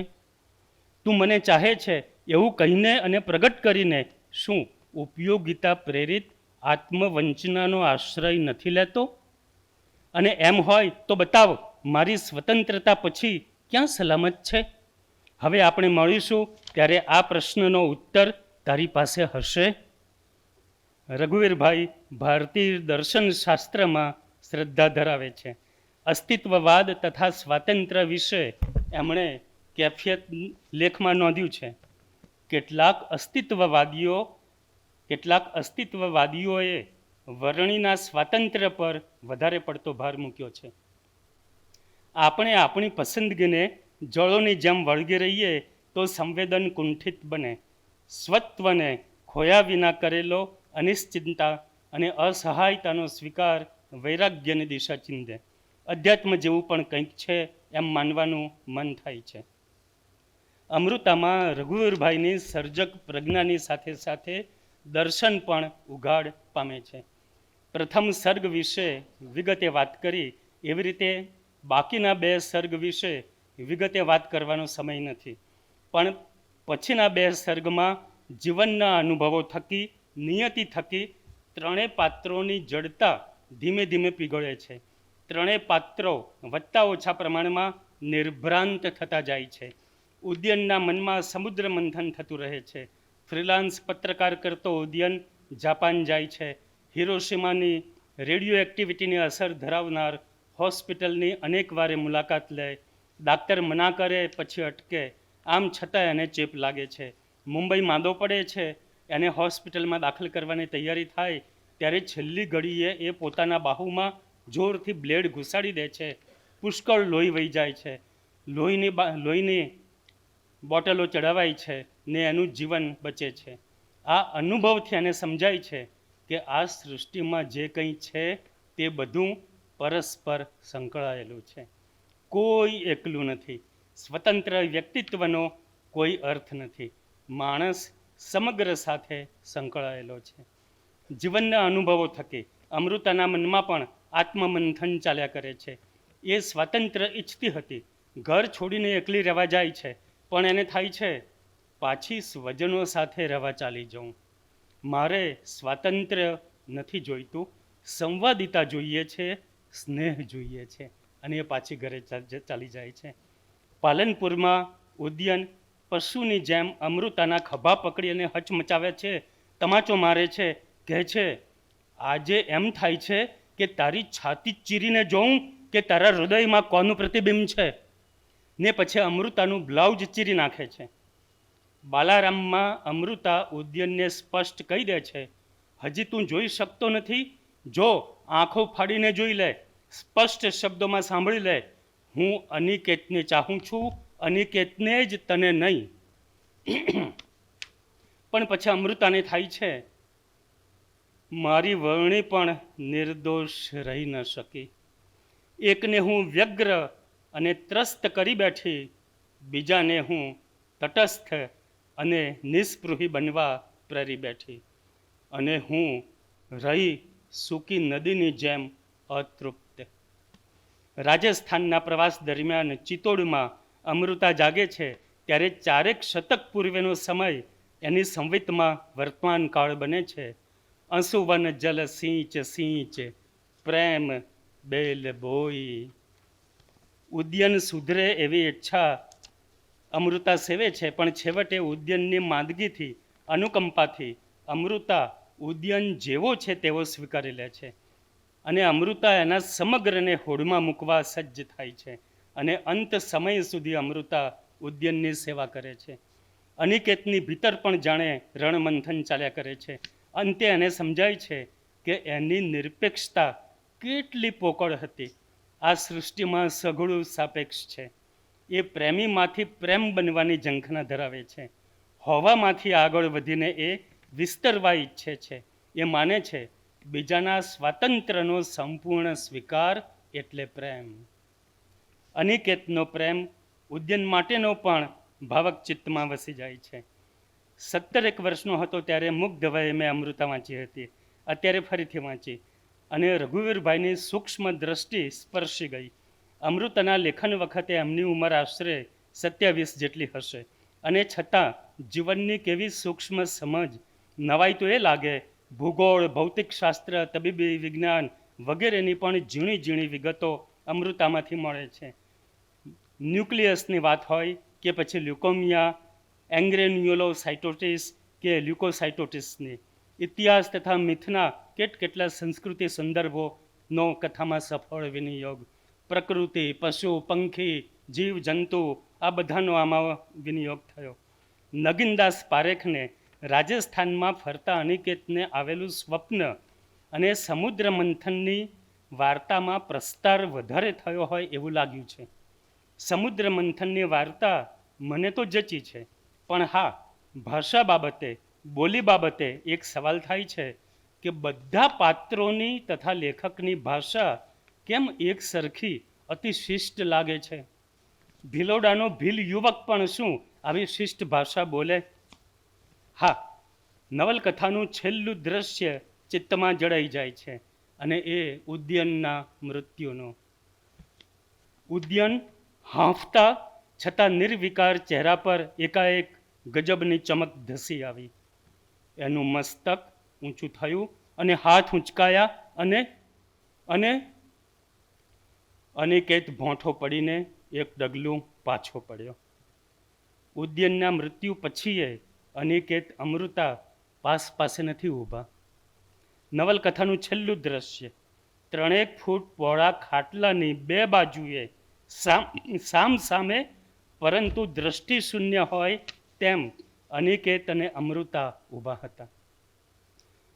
તું મને ચાહે છે એવું કહીને અને પ્રગટ કરીને શું ઉપયોગિતા પ્રેરિત આત્મવંચનાનો આશ્રય નથી લેતો? અને એમ હોય તો બતાવ, મારી સ્વતંત્રતા પછી ક્યાં સલામત છે? હવે આપણે મળીશું ત્યારે આ પ્રશ્નનો ઉત્તર તારી પાસે હશે. રઘુવીરભાઈ ભારતીય દર્શનશાસ્ત્રમાં શ્રદ્ધા ધરાવે છે. અસ્તિત્વવાદ તથા સ્વાતંત્ર્ય વિશે એમણે કેફિયત લેખમાં નોંધ્યું છે. કેટલાક અસ્તિત્વવાદીઓએ વર્ણિના સ્વાતંત્ર્ય પર વધારે પડતો ભાર મૂક્યો છે. આપણે આપણી પસંદગીને જળોની જેમ વળગી રહીએ તો સંવેદન કુંઠિત બને. સ્વત્વને ખોયા વિના કરેલો અનિશ્ચિતતા અને અસહાયતાનો સ્વીકાર વૈરાગ્યની દિશા ચીંધે. અધ્યાત્મ જેવું પણ કંઈક છે એમ માનવાનું મન થાય છે. અમૃતામાં રઘુવીરભાઈની સર્જક પ્રજ્ઞાની સાથે સાથે દર્શન પણ ઉઘાડ પામે છે. પ્રથમ સર્ગ વિશે વિગતે વાત કરી એવી રીતે બાકીના 2 સર્ગ વિશે વિગતે વાત કરવાનો સમય નથી. પણ પછીના 2 સર્ગમાં જીવનના અનુભવો થકી, નિયતિ થકી ત્રણેય પાત્રોની જડતા ધીમે ધીમે પીગળે છે. ત્રણેય પાત્રો વધતા ઓછા પ્રમાણમાં નિર્ભ્રાંત થતા જાય છે. ઉદ્યનના મનમાં સમુદ્ર મંથન થતું રહે છે. ફ્રીલાન્સ પત્રકાર કરતો ઉદ્યન જાપાન જાય છે. હિરોશિમાની રેડિયો એક્ટિવિટીની અસર ધરાવનાર હોસ્પિટલની અનેક વારે મુલાકાત લે. ડાક્ટર મના કરે પછી અટકે, આમ છતાં એને ચેપ લાગે છે. મુંબઈ માંદો પડે છે, એને હોસ્પિટલમાં દાખલ કરવાની તૈયારી થાય ત્યારે છેલ્લી ઘડીએ એ પોતાના બાહુમાં જોરથી બ્લેડ ઘુસાડી દે છે. પુષ્કળ લોહી વહી જાય છે. લોહીની બોટલો ચડાવાય છે ને એનું જીવન બચે છે. આ અનુભવથી એને સમજાય છે કે આ સૃષ્ટિમાં જે કંઈ છે તે બધું પરસ્પર સંકળાયેલું છે. કોઈ એકલું નથી. સ્વતંત્ર વ્યક્તિત્વનો કોઈ અર્થ નથી. માણસ સમગ્ર સાથે સંકળાયેલો છે. જીવનના અનુભવો થકી અમૃતાના મનમાં પણ આત્મમંથન ચાલ્યા કરે છે. એ સ્વાતંત્ર્ય ઈચ્છતી હતી. ઘર છોડીને એકલી રહેવા જાય છે, પણ એને થાય છે પાછી સ્વજનો સાથે રહેવા ચાલી જાઉં. મારે સ્વાતંત્ર્ય નથી જોઈતું, સંવાદિતા જોઈએ છે, સ્નેહ જોઈએ છે, અને એ પાછી ઘરે ચાલી જાય છે. પાલનપુરમાં ઉદ્યન પશુની જેમ અમૃતાના ખભા પકડી અને હચમચાવે છે, તમાચો મારે છે, કહે છે, આજે એમ થાય છે કે તારી છાતી ચીરીને જોઉં કે તારા હૃદયમાં કોનું પ્રતિબિંબ છે. ને પછી અમૃતાનું બ્લાઉઝ ચીરી નાખે છે. બાલારામમાં અમૃતા ઉદ્યનને સ્પષ્ટ કહી દે છે, હજી તું જોઈ શકતો નથી, જો આંખો ફાડીને જોઈ લે, સ્પષ્ટ શબ્દોમાં સાંભળી લે, હું અનિકેતને ચાહું છું, અનિકેતને જ તને નહીં. પણ પછી અમૃતાને થાય છે, મારી વરણી પણ નિર્દોષ રહી ન શકી. એકને હું વ્યગ્ર અને ત્રસ્ત કરી બેઠી, બીજાને હું તટસ્થ અને નિસ્પૃહી બનવા પ્રેરી બેઠી, અને હું રહી સૂકી નદીની જેમ અતૃપ્ત. રાજસ્થાનના પ્રવાસ દરમિયાન ચિત્તોડમાં અમૃતા જાગે છે ત્યારે 4 શતક પૂર્વેનો સમય એની સંવિતમાં વર્તમાન કાળ બને છે. અંશુવન જલ સિંચ સિંચ, પ્રેમ બેલ બોઈ. ઉદ્યન સુધરે એવી ઈચ્છા અમૃતા સેવે છે, પણ છેવટે ઉદ્યનની માંદગીથી, અનુકંપાથી અમૃતા ઉદ્યન જેવો છે તેવો સ્વીકારી લે છે, અને અમૃતા એના સમગ્રને હોડમાં મૂકવા સજ્જ થાય છે, અને અંત સમય સુધી અમૃતા ઉદ્યનની સેવા કરે છે. અનિકેતની ભીતર પણ જાણે રણમંથન ચાલ્યા કરે છે. અંતે એને સમજાય છે કે એની નિરપેક્ષતા કેટલી પોકળ હતી. આ સૃષ્ટિમાં સઘળું સાપેક્ષ છે. એ પ્રેમીમાંથી પ્રેમ બનવાની ઝંખના ધરાવે છે. હોવામાંથી આગળ વધીને એ વિસ્તરવા ઈચ્છે છે. એ માને છે બીજાના સ્વાતંત્ર્યનો સંપૂર્ણ સ્વીકાર એટલે પ્રેમ. અનિકેતનો પ્રેમ ઉદ્યન માટેનો પણ ભાવક ચિત્તમાં વસી જાય છે. 17 વર્ષનો હતો ત્યારે મુગ્ધ વયે મેં અમૃતા વાંચી હતી. અત્યારે ફરીથી વાંચી અને રઘુવીરભાઈની સૂક્ષ્મ દ્રષ્ટિ સ્પર્શી ગઈ. અમૃતાના લેખન વખતે એમની ઉંમર આશરે 27 જેટલી હશે, અને છતાં જીવનની કેવી સૂક્ષ્મ સમજ. નવાઈ તો એ લાગે ભૂગોળ, ભૌતિકશાસ્ત્ર, તબીબી વિજ્ઞાન વગેરેની પણ ઝીણી ઝીણી વિગતો અમૃતામાંથી મળે છે. ન્યુક્લિયસની વાત હોય કે પછી લ્યુકોમિયા, એંગ્રેન્યુલોસાઇટોટિસ કે લ્યુકોસાઇટોટિસની, ઇતિહાસ તથા મિથના કેટલા સંસ્કૃતિ સંદર્ભોનો કથામાં સફળ વિનિયોગ. પ્રકૃતિ, પશુ, પંખી, જીવ જંતુ આ બધાનો આમાં વિનિયોગ થયો. નગીનદાસ પારેખને રાજસ્થાનમાં ફરતા અનિકેતને આવેલું સ્વપ્ન અને સમુદ્ર મંથનની વાર્તામાં પ્રસ્તાર વધારે થયો હોય એવું લાગ્યું છે. સમુદ્ર મંથનની વાર્તા મને તો જચી છે, પણ હા, ભાષા બાબતે, બોલી બાબતે એક સવાલ થાય છે કે બધા પાત્રોની તથા લેખકની ભાષા કેમ એક સરખી અતિ શિષ્ટ લાગે છે? ભિલોડાનો ભીલ યુવક પણ શું આવી શિષ્ટ ભાષા બોલે? હા, નવલકથાનું છેલ્લું દ્રશ્ય ચિત્તમાં જડાઈ જાય છે, અને એ ઉદ્યનના મૃત્યુનો. ઉદ્યન હાંફતા છતાં નિર્વિકાર ચહેરા પર એકાએક ગજબની ચમક ધસી આવી. એનું મસ્તક ઊંચું થયું અને હાથ ઊંચકાયા, અને અનિકેત ભોંઠો પડીને એક ડગલું પાછો પડ્યો. ઉદ્યનના મૃત્યુ પછીએ અનિકેત અમૃતા પાસે નથી ઊભા. નવલકથાનું છેલ્લું દ્રશ્ય 3 ફૂટ પહોળા ખાટલાની 2 બાજુએ સામ સામે પરંતુ દ્રષ્ટિ શૂન્ય હોય તેમ અનિકેત અને અમૃતા ઊભા હતા.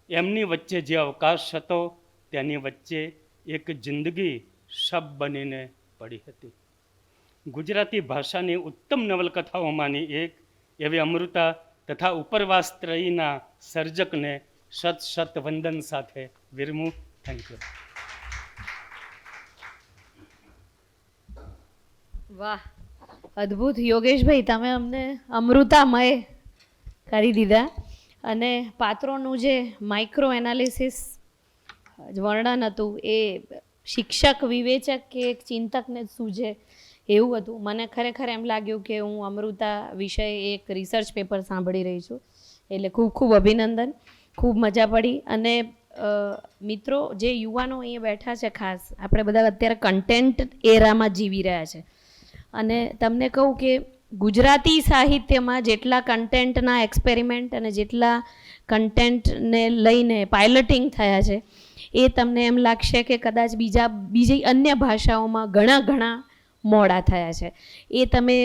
એમની વચ્ચે જે અવકાશ હતો તેની વચ્ચે એક જિંદગી શબ બનીને પડી હતી. ગુજરાતી ભાષાની ઉત્તમ નવલકથાઓમાંની એક એવી અમૃતા તથા ઉપરવાસત્રયીના સર્જકને શત શત વંદન સાથે વિરમું. Thank you. વાહ, અદ્ભુત યોગેશભાઈ, તમે અમને અમૃતામય કરી દીધા. અને પાત્રોનું જે માઇક્રો એનાલિસિસ વર્ણન હતું એ શિક્ષક, વિવેચક કે એક ચિંતકને જ સૂઝે એવું હતું. મને ખરેખર એમ લાગ્યું કે હું અમૃતા વિષય એક રિસર્ચ પેપર સાંભળી રહી છું, એટલે ખૂબ ખૂબ અભિનંદન. ખૂબ મજા પડી. અને મિત્રો, જે યુવાનો અહીંયા બેઠા છે, ખાસ આપણે બધા અત્યારે કન્ટેન્ટ એરામાં જીવી રહ્યા છે. અને તમને કહું કે ગુજરાતી સાહિત્યમાં જેટલા કન્ટેન્ટના એક્સપેરિમેન્ટ અને જેટલા કન્ટેન્ટને લઈને પાયલટિંગ થયા છે, એ તમને એમ લાગશે કે કદાચ બીજી અન્ય ભાષાઓમાં ઘણા મોડા થયા છે. એ તમે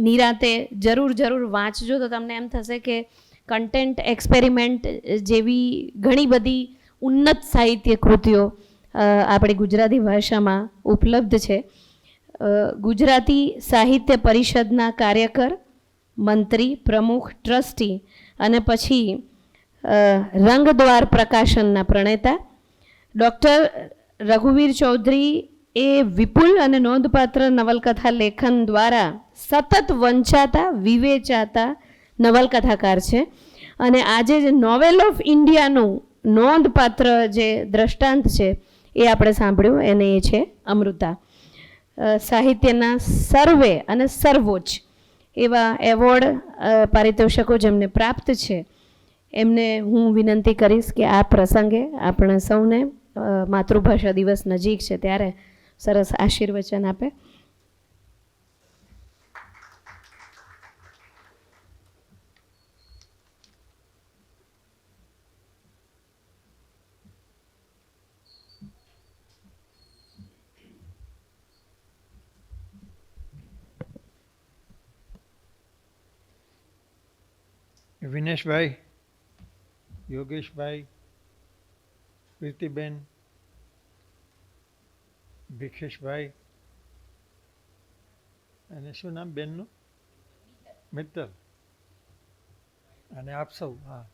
નિરાંતે જરૂર વાંચજો તો તમને એમ થશે કે કન્ટેન્ટ એક્સપેરિમેન્ટ જેવી ઘણી બધી ઉન્નત સાહિત્ય કૃતિઓ આપણી ગુજરાતી ભાષામાં ઉપલબ્ધ છે. ગુજરાતી સાહિત્ય પરિષદના કાર્યકર, મંત્રી, પ્રમુખ, ટ્રસ્ટી અને પછી રંગદ્વાર પ્રકાશનના પ્રણેતા ડૉક્ટર રઘુવીર ચૌધરી એ વિપુલ અને નોંધપાત્ર નવલકથા લેખન દ્વારા સતત વંચાતા, વિવેચાતા નવલકથાકાર છે. અને આજે જે નોવેલ ઓફ ઇન્ડિયાનું નોંધપાત્ર જે દ્રષ્ટાંત છે એ આપણે સાંભળ્યું, એને એ છે અમૃતા. સાહિત્યના સર્વે અને સર્વોચ્ચ એવા એવોર્ડ, પારિતોષિકો જેમને પ્રાપ્ત છે, એમને હું વિનંતી કરીશ કે આ પ્રસંગે આપણે સૌને માતૃભાષા દિવસ નજીક છે ત્યારે સરસ આશીર્વચન આપે. વિનેશભાઈ, યોગેશભાઈ, પ્રીતિબેન, ભીખેશભાઈ અને શું નામ બેનનું? મિત્તલ. અને આપ સૌ. હા,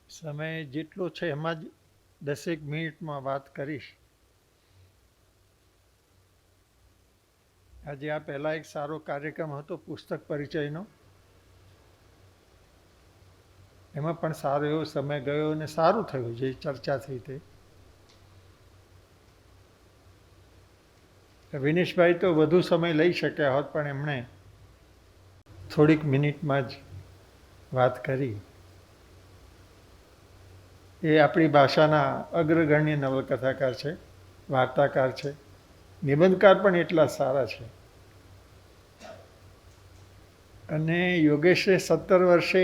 સમય જેટલો છે એમાં જ 10 મિનિટમાં વાત કરીશ. આજે આ પહેલાં એક સારો કાર્યક્રમ હતો પુસ્તક પરિચયનો, એમાં પણ સારો એવો સમય ગયો અને સારું થયું જે ચર્ચા થઈ તે. વિનેશભાઈ તો વધુ સમય લઈ શક્યા હોત, પણ એમણે થોડીક મિનિટમાં જ વાત કરી. એ આપણી ભાષાના અગ્રગણ્ય નવલકથાકાર છે, વાર્તાકાર છે, નિબંધકાર પણ એટલા સારા છે. અને યોગેશે 17 વર્ષે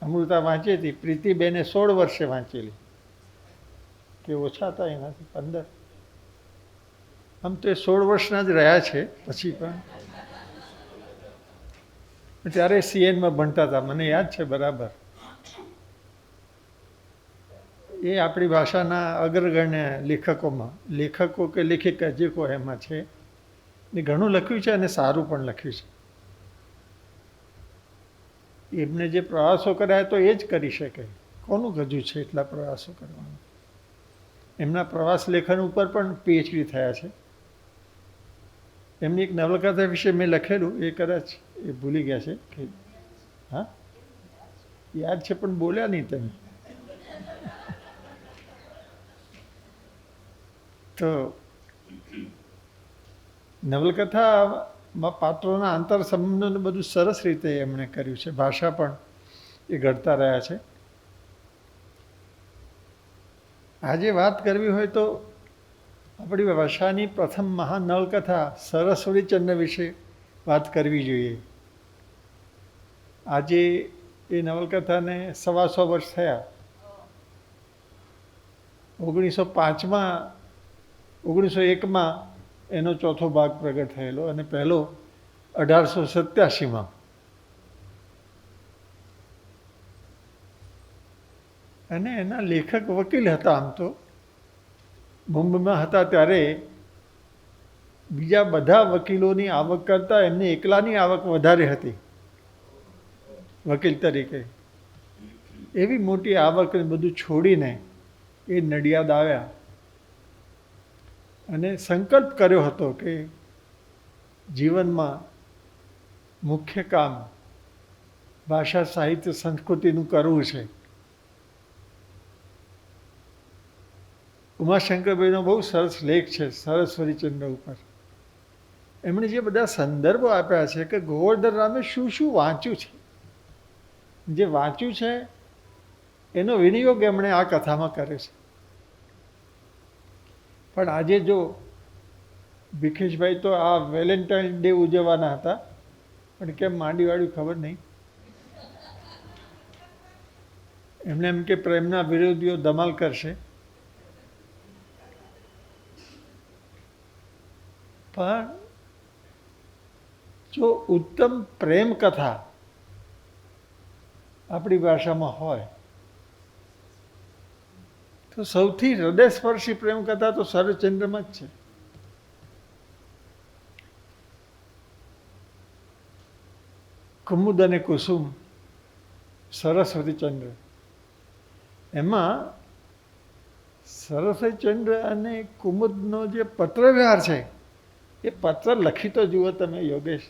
અમૃતા વાંચી હતી, પ્રીતિબેને 16 વર્ષે વાંચેલી, કે ઓછા હતા એનાથી 15. આમ તો એ 16 વર્ષના જ રહ્યા છે પછી પણ. ત્યારે CNમાં ભણતા હતા, મને યાદ છે બરાબર. એ આપણી ભાષાના અગ્રગણ્ય લેખકો કે લેખિકા જે કહો એમાં છે. ને ઘણું લખ્યું છે અને સારું પણ લખ્યું છે. એમને જે પ્રવાસો કર્યા તો એ જ કરી શકે. કોનું ગજું છે એટલા પ્રવાસો કરવાનું? એમના પ્રવાસ લેખન ઉપર પણ PhD થયા છે. એમની એક નવલકથા વિશે મેં લખેલું, એ કદાચ એ ભૂલી ગયા છે કે હા યાદ છે પણ બોલ્યા નહીં તમે. તો નવલકથામાં પાત્રોના આંતર સંબંધોને બધું સરસ રીતે એમણે કર્યું છે. ભાષા પણ એ ઘડતા રહ્યા છે. આજે વાત કરવી હોય તો આપણી ભાષાની પ્રથમ મહાન નવલકથા સરસ્વતીચંદ્ર વિશે વાત કરવી જોઈએ. આજે એ નવલકથાને 125 વર્ષ થયા. 1901માં એનો ચોથો ભાગ પ્રગટ થયેલો અને પહેલો 1887માં. અને એના લેખક વકીલ હતા. આમ તો મુંબઈમાં હતા ત્યારે બીજા બધા વકીલોની આવક કરતાં એમની એકલાની આવક વધારે હતી વકીલ તરીકે. એવી મોટી આવક બધું છોડીને એ નડિયાદ આવ્યા અને સંકલ્પ કર્યો હતો કે જીવનમાં મુખ્ય કામ ભાષા, સાહિત્ય, સંસ્કૃતિનું કરવું છે. ઉમાશંકરભાઈનો બહુ સરસ લેખ છે સરસ્વતીચંદ્ર ઉપર. એમણે જે બધા સંદર્ભો આપ્યા છે કે ગોવર્ધન રામે શું શું વાંચ્યું છે, જે વાંચ્યું છે એનો વિનિયોગ એમણે આ કથામાં કર્યો છે. પણ આજે જો ભીખેશભાઈ તો આ વેલેન્ટાઇન ડે ઉજવવાના હતા, પણ કેમ માંડી વાળ્યું ખબર નહીં. એમને એમ કે પ્રેમના વિરોધીઓ ધમાલ કરશે, પણ જો ઉત્તમ પ્રેમ કથા આપણી ભાષામાં હોય તો સૌથી હૃદયસ્પર્શી પ્રેમ કથા તો શરદચંદ્રમાં જ છે. કુમુદ અને કુસુમ, સરસ્વતીચંદ્ર, એમાં સરસ્વતીચંદ્ર અને કુમુદનો જે પત્ર વ્યવહાર છે એ પત્ર લખી તો જુઓ તમે યોગેશ,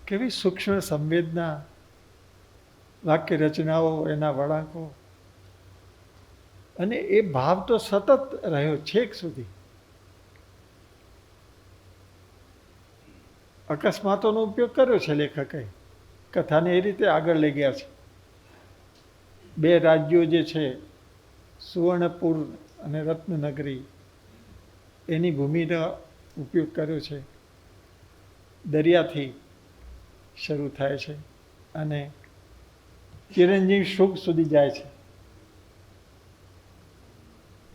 કેવી સૂક્ષ્મ સંવેદના, વાક્ય રચનાઓ, એના વળાંકો, અને એ ભાવ તો સતત રહ્યો છેક સુધી. અકસ્માતોનો ઉપયોગ કર્યો છે લેખકે, કથાને એ રીતે આગળ લઈ ગયા છે. બે રાજ્યો જે છે સુવર્ણપુર અને રત્નનગરી, એની ભૂમિનો ઉપયોગ કર્યો છે. દરિયાથી શરૂ થાય છે અને ચિરંજીવ સુખ સુધી જાય છે.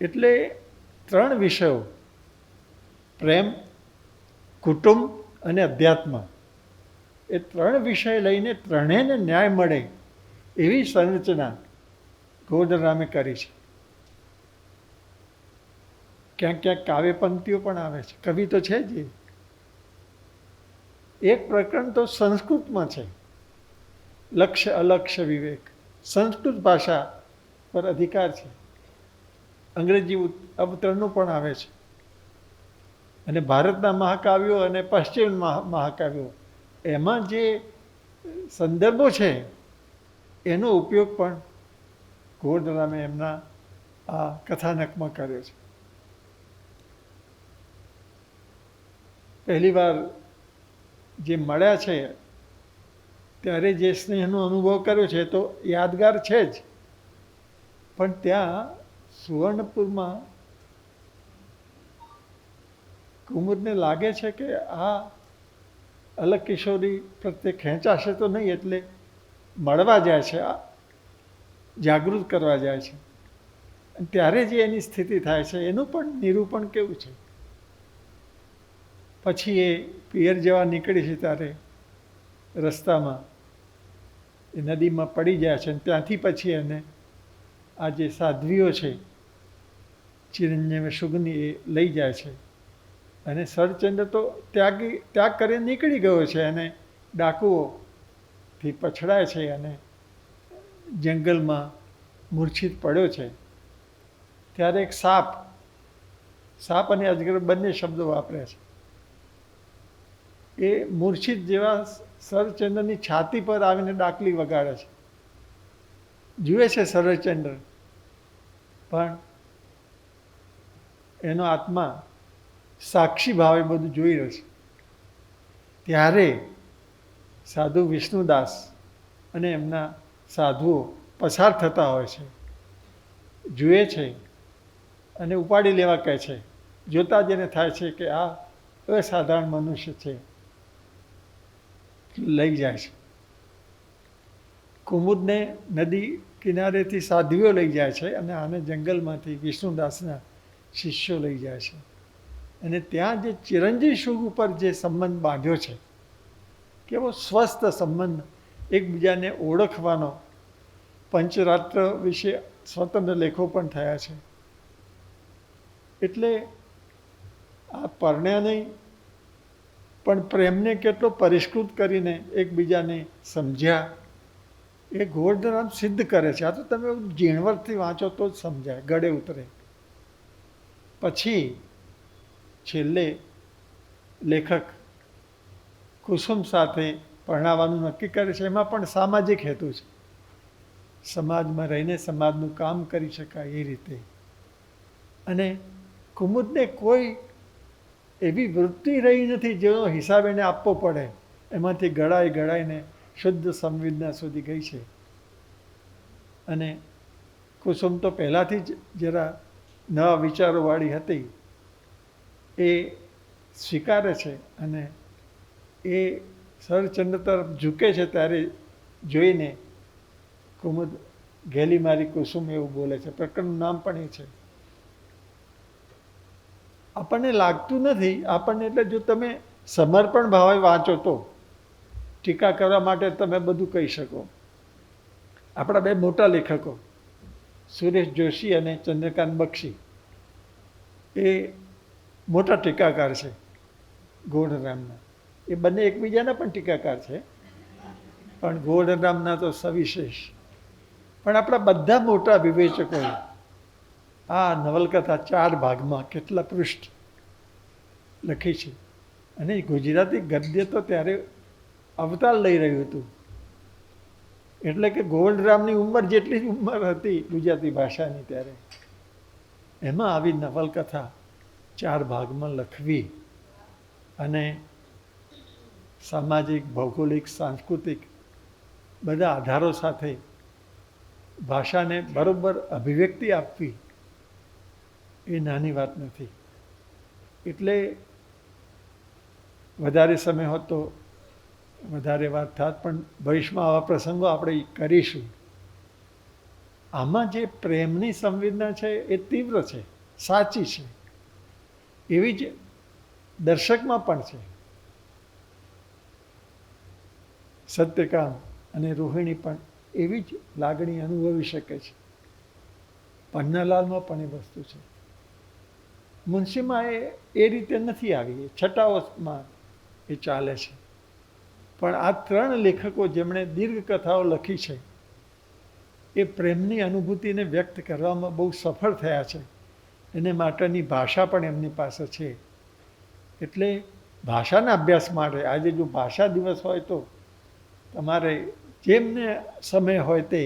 એટલે 3 વિષયો, પ્રેમ, કુટુંબ અને અધ્યાત્મ, એ 3 વિષય લઈને ત્રણેયને ન્યાય મળે એવી સંરચના ગોવર્ધન રામે કરી છે. ક્યાંક ક્યાંક કાવ્ય પંક્તિઓ પણ આવે છે, કવિ તો છે જ. એક પ્રકરણ તો સંસ્કૃતમાં છે, લક્ષ્ય અલક્ષ્ય વિવેક, સંસ્કૃત ભાષા પર અધિકાર છે. અંગ્રેજી અવતરણનું પણ આવે છે. અને ભારતના મહાકાવ્યો અને પશ્ચિમ મહાકાવ્યો, એમાં જે સંદર્ભો છે એનો ઉપયોગ પણ ગોવર્ધન રામે એમના આ કથાનકમાં કર્યો છે. પહેલી વાર જે મળ્યા છે ત્યારે જે સ્નેહનો અનુભવ કર્યો છે તો યાદગાર છે જ, પણ ત્યાં સુવર્ણપુરમાં કુમુદને લાગે છે કે આ અલગ કિશોરી પ્રત્યે ખેંચાશે તો નહીં, એટલે મળવા જાય છે, જાગૃત કરવા જાય છે. ત્યારે જે એની સ્થિતિ થાય છે એનું પણ નિરૂપણ કેવું છે. પછી એ પિયર જવા નીકળી છે ત્યારે રસ્તામાં એ નદીમાં પડી જાય છે, અને ત્યાંથી પછી એને આ જે સાધ્વીઓ છે ચિરંજીવ સુગની એ લઈ જાય છે. અને શરદચંદ્ર તો ત્યાગ કરીને નીકળી ગયો છે અને ડાકુઓથી પછડાય છે અને જંગલમાં મૂર્છિત પડ્યો છે. ત્યારે એક સાપ અને અજગર બંને શબ્દો વાપર્યા છે. એ મૂર્છિત જેવા શરદચંદ્રની છાતી પર આવીને ડાકલી વગાડે છે. જુએ છે શરદચંદ્ર, પણ એનો આત્મા સાક્ષી ભાવે બધું જોઈ રહ્યો છે. ત્યારે સાધુ વિષ્ણુદાસ અને એમના સાધુઓ પસાર થતા હોય છે, જુએ છે અને ઉપાડી લેવા કહે છે. જોતા જેને થાય છે કે આ અસાધારણ મનુષ્ય છે, લઈ જાય છે. કુમુદને નદી કિનારેથી સાધ્વીઓ લઈ જાય છે અને આને જંગલમાંથી વિષ્ણુદાસના શિષ્યો લઈ જાય છે. અને ત્યાં જે ચિરંજીવ સુખ ઉપર જે સંબંધ બાંધ્યો છે, કેવો સ્વસ્થ સંબંધ, એકબીજાને ઓળખવાનો. પંચરાત્ર વિશે સ્વતંત્ર લેખો પણ થયા છે. એટલે આ પરણ્યા નહીં, પણ પ્રેમને કેટલો પરિષ્કૃત કરીને એકબીજાને સમજ્યા, એ ગોવર્ધન રામ સિદ્ધ કરે છે. આ તો તમે ઝીણવટથી વાંચો તો જ સમજાય, ગળે ઉતરે. પછી છેલ્લે લેખક કુસુમ સાથે પરણાવવાનું નક્કી કરે છે. એમાં પણ સામાજિક હેતુ છે, સમાજમાં રહીને સમાજનું કામ કરી શકાય એ રીતે. અને કુમુદને કોઈ એવી વૃત્તિ રહી નથી જેનો હિસાબ એને આપવો પડે, એમાંથી ઘડાઈને શુદ્ધ સંવેદના સુધી ગઈ છે. અને કુસુમ તો પહેલાંથી જ જરા નવા વિચારોવાળી હતી, એ સ્વીકારે છે અને એ શરદચંદ્ર તરફ ઝૂકે છે ત્યારે જોઈને કુમુદ ઘેલી મારી કુસુમ એવું બોલે છે. પ્રકરણનું નામ પણ એ છે. આપણને લાગતું નથી, આપણને એટલે જો તમે સમર્પણ ભાવે વાંચો તો ટીકા કરવા માટે તમે બધું કહી શકો. આપણા બે મોટા લેખકો સુરેશ જોશી અને ચંદ્રકાંત બક્ષી એ મોટા ટીકાકાર છે ગોરધરામના. એ બંને એકબીજાના પણ ટીકાકાર છે, પણ ગોરધરામના તો સવિશેષ. પણ આપણા બધા મોટા વિવેચકોએ આ નવલકથા 4 ભાગમાં કેટલા પૃષ્ઠ લખી છે. અને ગુજરાતી ગદ્ય તો ત્યારે અવતાર લઈ રહ્યું હતું, એટલે કે ગોવર્ધનરામની ઉંમર જેટલી જ ઉંમર હતી ગુજરાતી ભાષાની ત્યારે. એમાં આવી નવલકથા 4 ભાગમાં લખવી અને સામાજિક, ભૌગોલિક, સાંસ્કૃતિક બધા આધારો સાથે ભાષાને બરોબર અભિવ્યક્તિ આપવી એ નાની વાત નથી. એટલે વધારે સમય હોત તો વધારે વાત થાત, પણ ભવિષ્યમાં આવા પ્રસંગો આપણે કરીશું. આમાં જે પ્રેમની સંવેદના છે એ તીવ્ર છે, સાચી છે. એવી જ દર્શકમાં પણ છે. સત્યકામ અને રોહિણી પણ એવી જ લાગણી અનુભવી શકે છે. પન્નાલાલમાં પણ એ વસ્તુ છે. મુનશીમાં એ રીતે નથી આવી, એ છટાઓમાં એ ચાલે છે. પણ આ 3 લેખકો જેમણે દીર્ઘ કથાઓ લખી છે એ પ્રેમની અનુભૂતિને વ્યક્ત કરવામાં બહુ સફળ થયા છે. એને માટેની ભાષા પણ એમની પાસે છે. એટલે ભાષાના અભ્યાસ માટે આજે જો ભાષા દિવસ હોય તો તમારે જેમને સમય હોય તે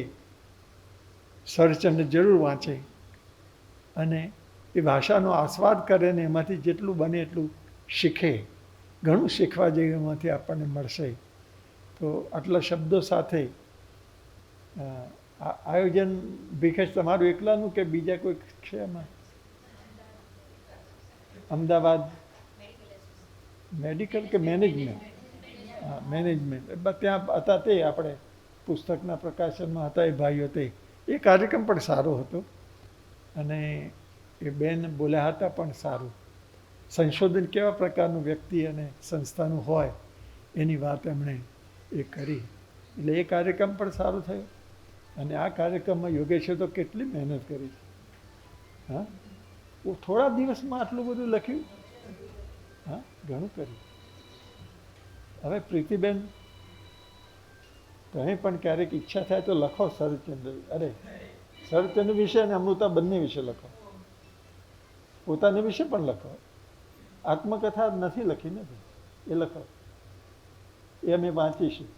શરદચંદ્ર જરૂર વાંચે અને એ ભાષાનો આસ્વાદ કરે ને એમાંથી જેટલું બને એટલું શીખે. ઘણું શીખવા જેવું એમાંથી આપણને મળશે. તો આટલા શબ્દો સાથે આયોજન ભીખેશ તમારું એકલાનું કે બીજા કોઈ છે એમાં? અમદાવાદ મેડિકલ કે મેનેજમેન્ટ? હા, મેનેજમેન્ટ. ત્યાં હતા તે આપણે પુસ્તકના પ્રકાશનમાં હતા એ ભાઈઓ તે. એ કાર્યક્રમ પણ સારો હતો અને એ બેન બોલ્યા હતા પણ સારું. સંશોધન કેવા પ્રકારનું વ્યક્તિ અને સંસ્થાનું હોય એની વાત એમણે એ કરી. એટલે એ કાર્યક્રમ પણ સારો થયો. અને આ કાર્યક્રમમાં યોગેશે તો કેટલી મહેનત કરી છે. હા, થોડા દિવસમાં આટલું બધું લખ્યું. હા, ઘણું કર્યું. હવે પ્રીતિબેન, તમે પણ ક્યારેક ઈચ્છા થાય તો લખો શરદચંદ્ર. અરે, શરદચંદ્ર વિશે અને અમૃતા બંને વિશે લખો. પોતાના વિશે પણ લખો. આત્મકથા નથી લખી નથી, એ લખો. એ અમે વાંચીશું.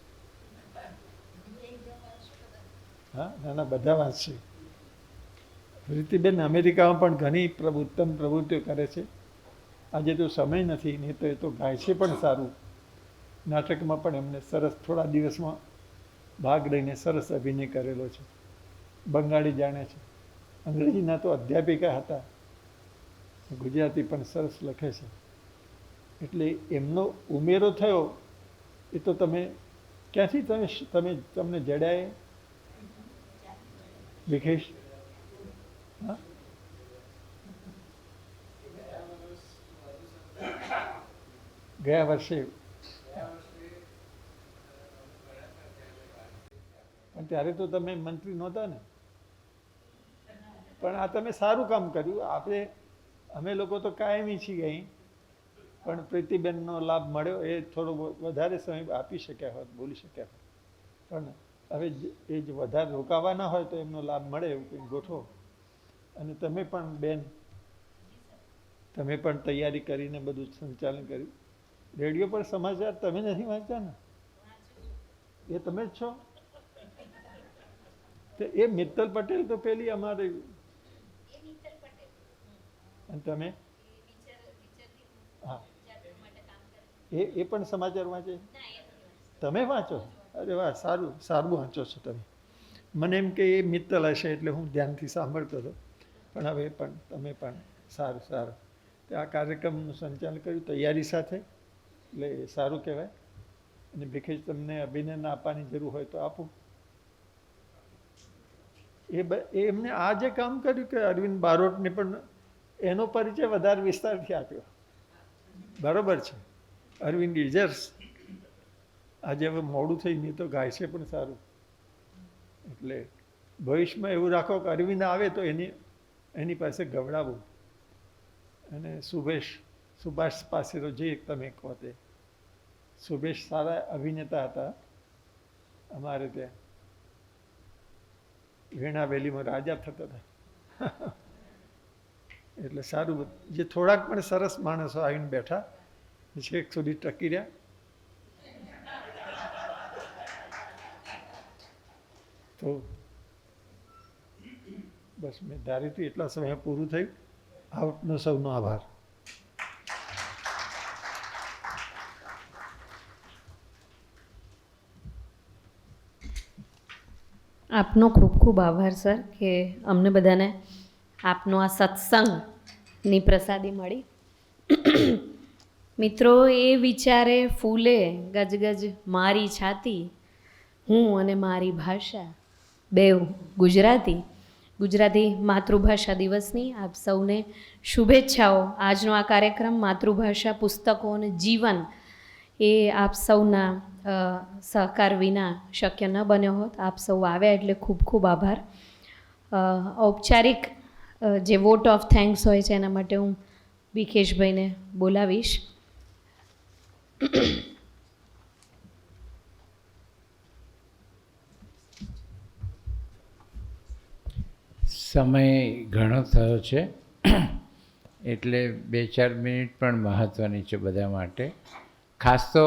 હા, નાના બધા વાંચશે. પ્રીતિબેન અમેરિકામાં પણ ઘણી ઉત્તમ પ્રવૃત્તિઓ કરે છે. આજે તો સમય નથી, નહીં તો એ તો ગાય છે પણ સારું. નાટકમાં પણ એમને સરસ થોડા દિવસમાં ભાગ લઈને સરસ અભિનય કરેલો છે. બંગાળી જાણે છે. અંગ્રેજીના તો અધ્યાપિકા હતા. ગુજરાતી પણ સરસ લખે છે. એટલે એમનો ઉમેરો થયો એ તો તમે ક્યાંથી તમને જડાય વિખેશ? હા, ગયા વર્ષે. પણ ત્યારે તો તમે મંત્રી નહોતા ને. પણ આ તમે સારું કામ કર્યું. અમે લોકો તો કાયમી છીએ અહીં, પણ પ્રીતિબેનનો લાભ મળ્યો. એ થોડો વધારે સમય આપી શક્યા હોત, બોલી શક્યા હોત. પણ હવે એ જ વધારે રોકાવાના હોય તો એમનો લાભ મળે એવું કંઈક ગોઠવો. અને તમે પણ બેન, તમે પણ તૈયારી કરીને બધું સંચાલન કર્યું. રેડિયો પર સમાચાર તમે નથી વાંચતા ને? એ તમે જ છો. તો એ મિત્તલ પટેલ તો પેલી અમારે. અને તમે? હા એ પણ સમાચાર વાંચે? તમે વાંચો? અરે વાહ, સારું સારું વાંચો છો તમે. મને એમ કે એ મિત્તલ હશે એટલે હું ધ્યાનથી સાંભળતો હતો, પણ હવે પણ તમે પણ સારું સારું. તો આ કાર્યક્રમનું સંચાલન કર્યું તૈયારી સાથે, એટલે એ સારું કહેવાય. અને ભીખેજ તમને અભિનંદન આપવાની જરૂર હોય તો આપું. એ એમને આ જે કામ કર્યું કે અરવિંદ બારોટને પણ એનો પરિચય વધારે વિસ્તારથી આપ્યો. બરાબર છે. અરવિંદ ઇઝર્સ આજે હવે મોડું થઈ નહીં તો ગાય છે પણ સારું. એટલે ભવિષ્યમાં એવું રાખો કે અરવિંદ આવે તો એની પાસે ગવડાવવું. અને સુભાષ પાસે તો જે તમે કહો તે. સુભેશ સારા અભિનેતા હતા. અમારે ત્યાં વેણાવેલીમાં રાજા થતા હતા. એટલે સારું, જે થોડાક પણ સરસ માણસો આવીને બેઠા, છેક સુધી ટકી રહ્યા. તો બસ મેં ધાર્યું હતું એટલા સમય પૂરું થયું. આપનો સૌનો આભાર. આપનો ખૂબ ખૂબ આભાર સર કે અમને બધાને આપનો આ સત્સંગની પ્રસાદી મળી. મિત્રો, એ વિચારે ફૂલે ગજગજ મારી છાતી, હું અને મારી ભાષા બેઉ ગુજરાતી. ગુજરાતી માતૃભાષા દિવસની આપ સૌને શુભેચ્છાઓ. આજનો આ કાર્યક્રમ માતૃભાષા પુસ્તકો અને જીવન એ આપ સૌના સહકાર વિના શક્ય ન બન્યો હોત. આપ સૌ આવ્યા એટલે ખૂબ ખૂબ આભાર. ઔપચારિક જે વોટ ઓફ થેન્ક્સ હોય છે એના માટે હું ભીખેશભાઈને બોલાવીશ. સમય ઘણો થયો છે એટલે 2-4 મિનિટ પણ મહત્ત્વની છે બધા માટે. ખાસ તો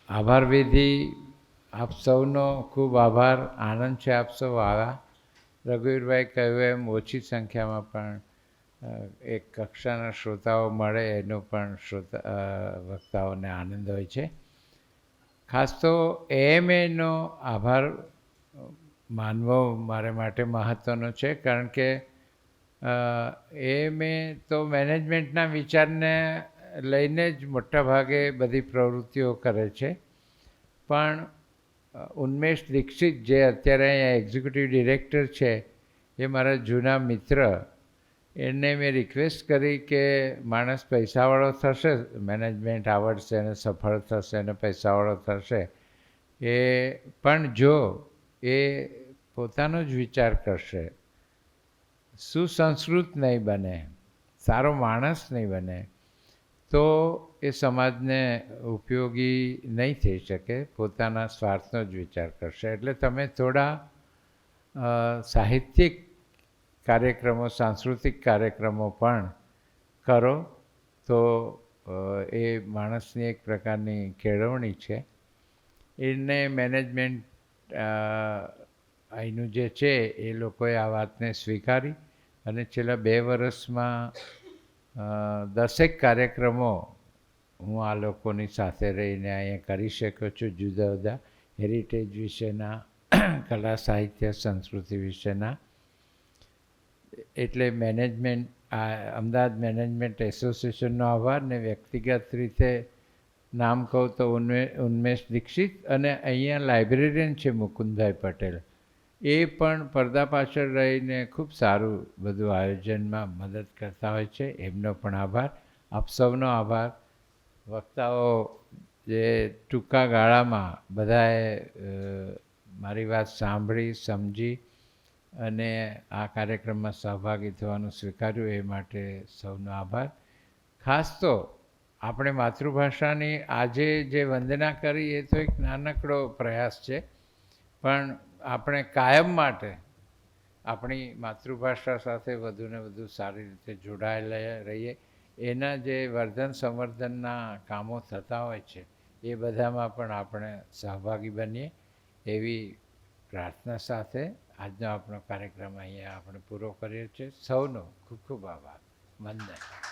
આભાર વિધિ આપ સૌનો ખૂબ આભાર. આનંદ છે આપ સૌ આવ્યા. રઘુવીરભાઈ કહ્યું એમ ઓછી સંખ્યામાં પણ એક કક્ષાના શ્રોતાઓ મળે એનો પણ વક્તાઓને આનંદ હોય છે. ખાસ તો AMAનો આભાર માનવો મારે માટે મહત્ત્વનો છે, કારણ કે AMA તો મેનેજમેન્ટના વિચારને લઈને જ મોટાભાગે બધી પ્રવૃત્તિઓ કરે છે. પણ ઉન્મેષ દીક્ષિત જે અત્યારે અહીંયા એક્ઝિક્યુટિવ ડિરેક્ટર છે, એ મારા જૂના મિત્ર. એને મેં રિક્વેસ્ટ કરી કે માણસ પૈસાવાળો થશે, મેનેજમેન્ટ આવડશે અને સફળ થશે અને પૈસાવાળો થશે, એ પણ જો એ પોતાનો જ વિચાર કરશે, સુસંસ્કૃત નહીં બને, સારો માણસ નહીં બને, તો એ સમાજને ઉપયોગી નહીં થઈ શકે. પોતાના સ્વાર્થનો જ વિચાર કરશે. એટલે તમે થોડા સાહિત્યિક કાર્યક્રમો, સાંસ્કૃતિક કાર્યક્રમો પણ કરો તો એ માણસની એક પ્રકારની કેળવણી છે. એને મેનેજમેન્ટ અહીંનું જે છે એ લોકોએ આ વાતને સ્વીકારી અને છેલ્લા 2 વર્ષમાં 10 કાર્યક્રમો હું આ લોકોની સાથે રહીને અહીંયા કરી શક્યો છું. જુદા જુદા હેરિટેજ વિશેના, કલા સાહિત્ય સંસ્કૃતિ વિશેના. એટલે મેનેજમેન્ટ, અમદાવાદ મેનેજમેન્ટ એસોસિએશનનો આભાર. ને વ્યક્તિગત રીતે નામ કહું તો ઉન્મેષ દીક્ષિત, અને અહીંયા લાઇબ્રેરિયન છે મુકુંદભાઈ પટેલ, એ પણ પડદા પાછળ રહીને ખૂબ સારું બધું આયોજનમાં મદદ કરતા હોય છે. એમનો પણ આભાર. આપ સૌનો આભાર. વક્તાઓ જે ટૂંકા ગાળામાં બધાએ મારી વાત સાંભળી, સમજી અને આ કાર્યક્રમમાં સહભાગી થવાનું સ્વીકાર્યું, એ માટે સૌનો આભાર. ખાસ તો આપણે માતૃભાષાની આજે જે વંદના કરી એ તો એક નાનકડો પ્રયાસ છે, પણ આપણે કાયમ માટે આપણી માતૃભાષા સાથે વધુને વધુ સારી રીતે જોડાયેલા રહીએ. એના જે વર્ધન સંવર્ધનના કામો થતા હોય છે એ બધામાં પણ આપણે સહભાગી બનીએ એવી પ્રાર્થના સાથે આજનો આપણો કાર્યક્રમ અહીંયા આપણે પૂરો કરીએ છીએ. સૌનો ખૂબ ખૂબ આભાર. વંદન.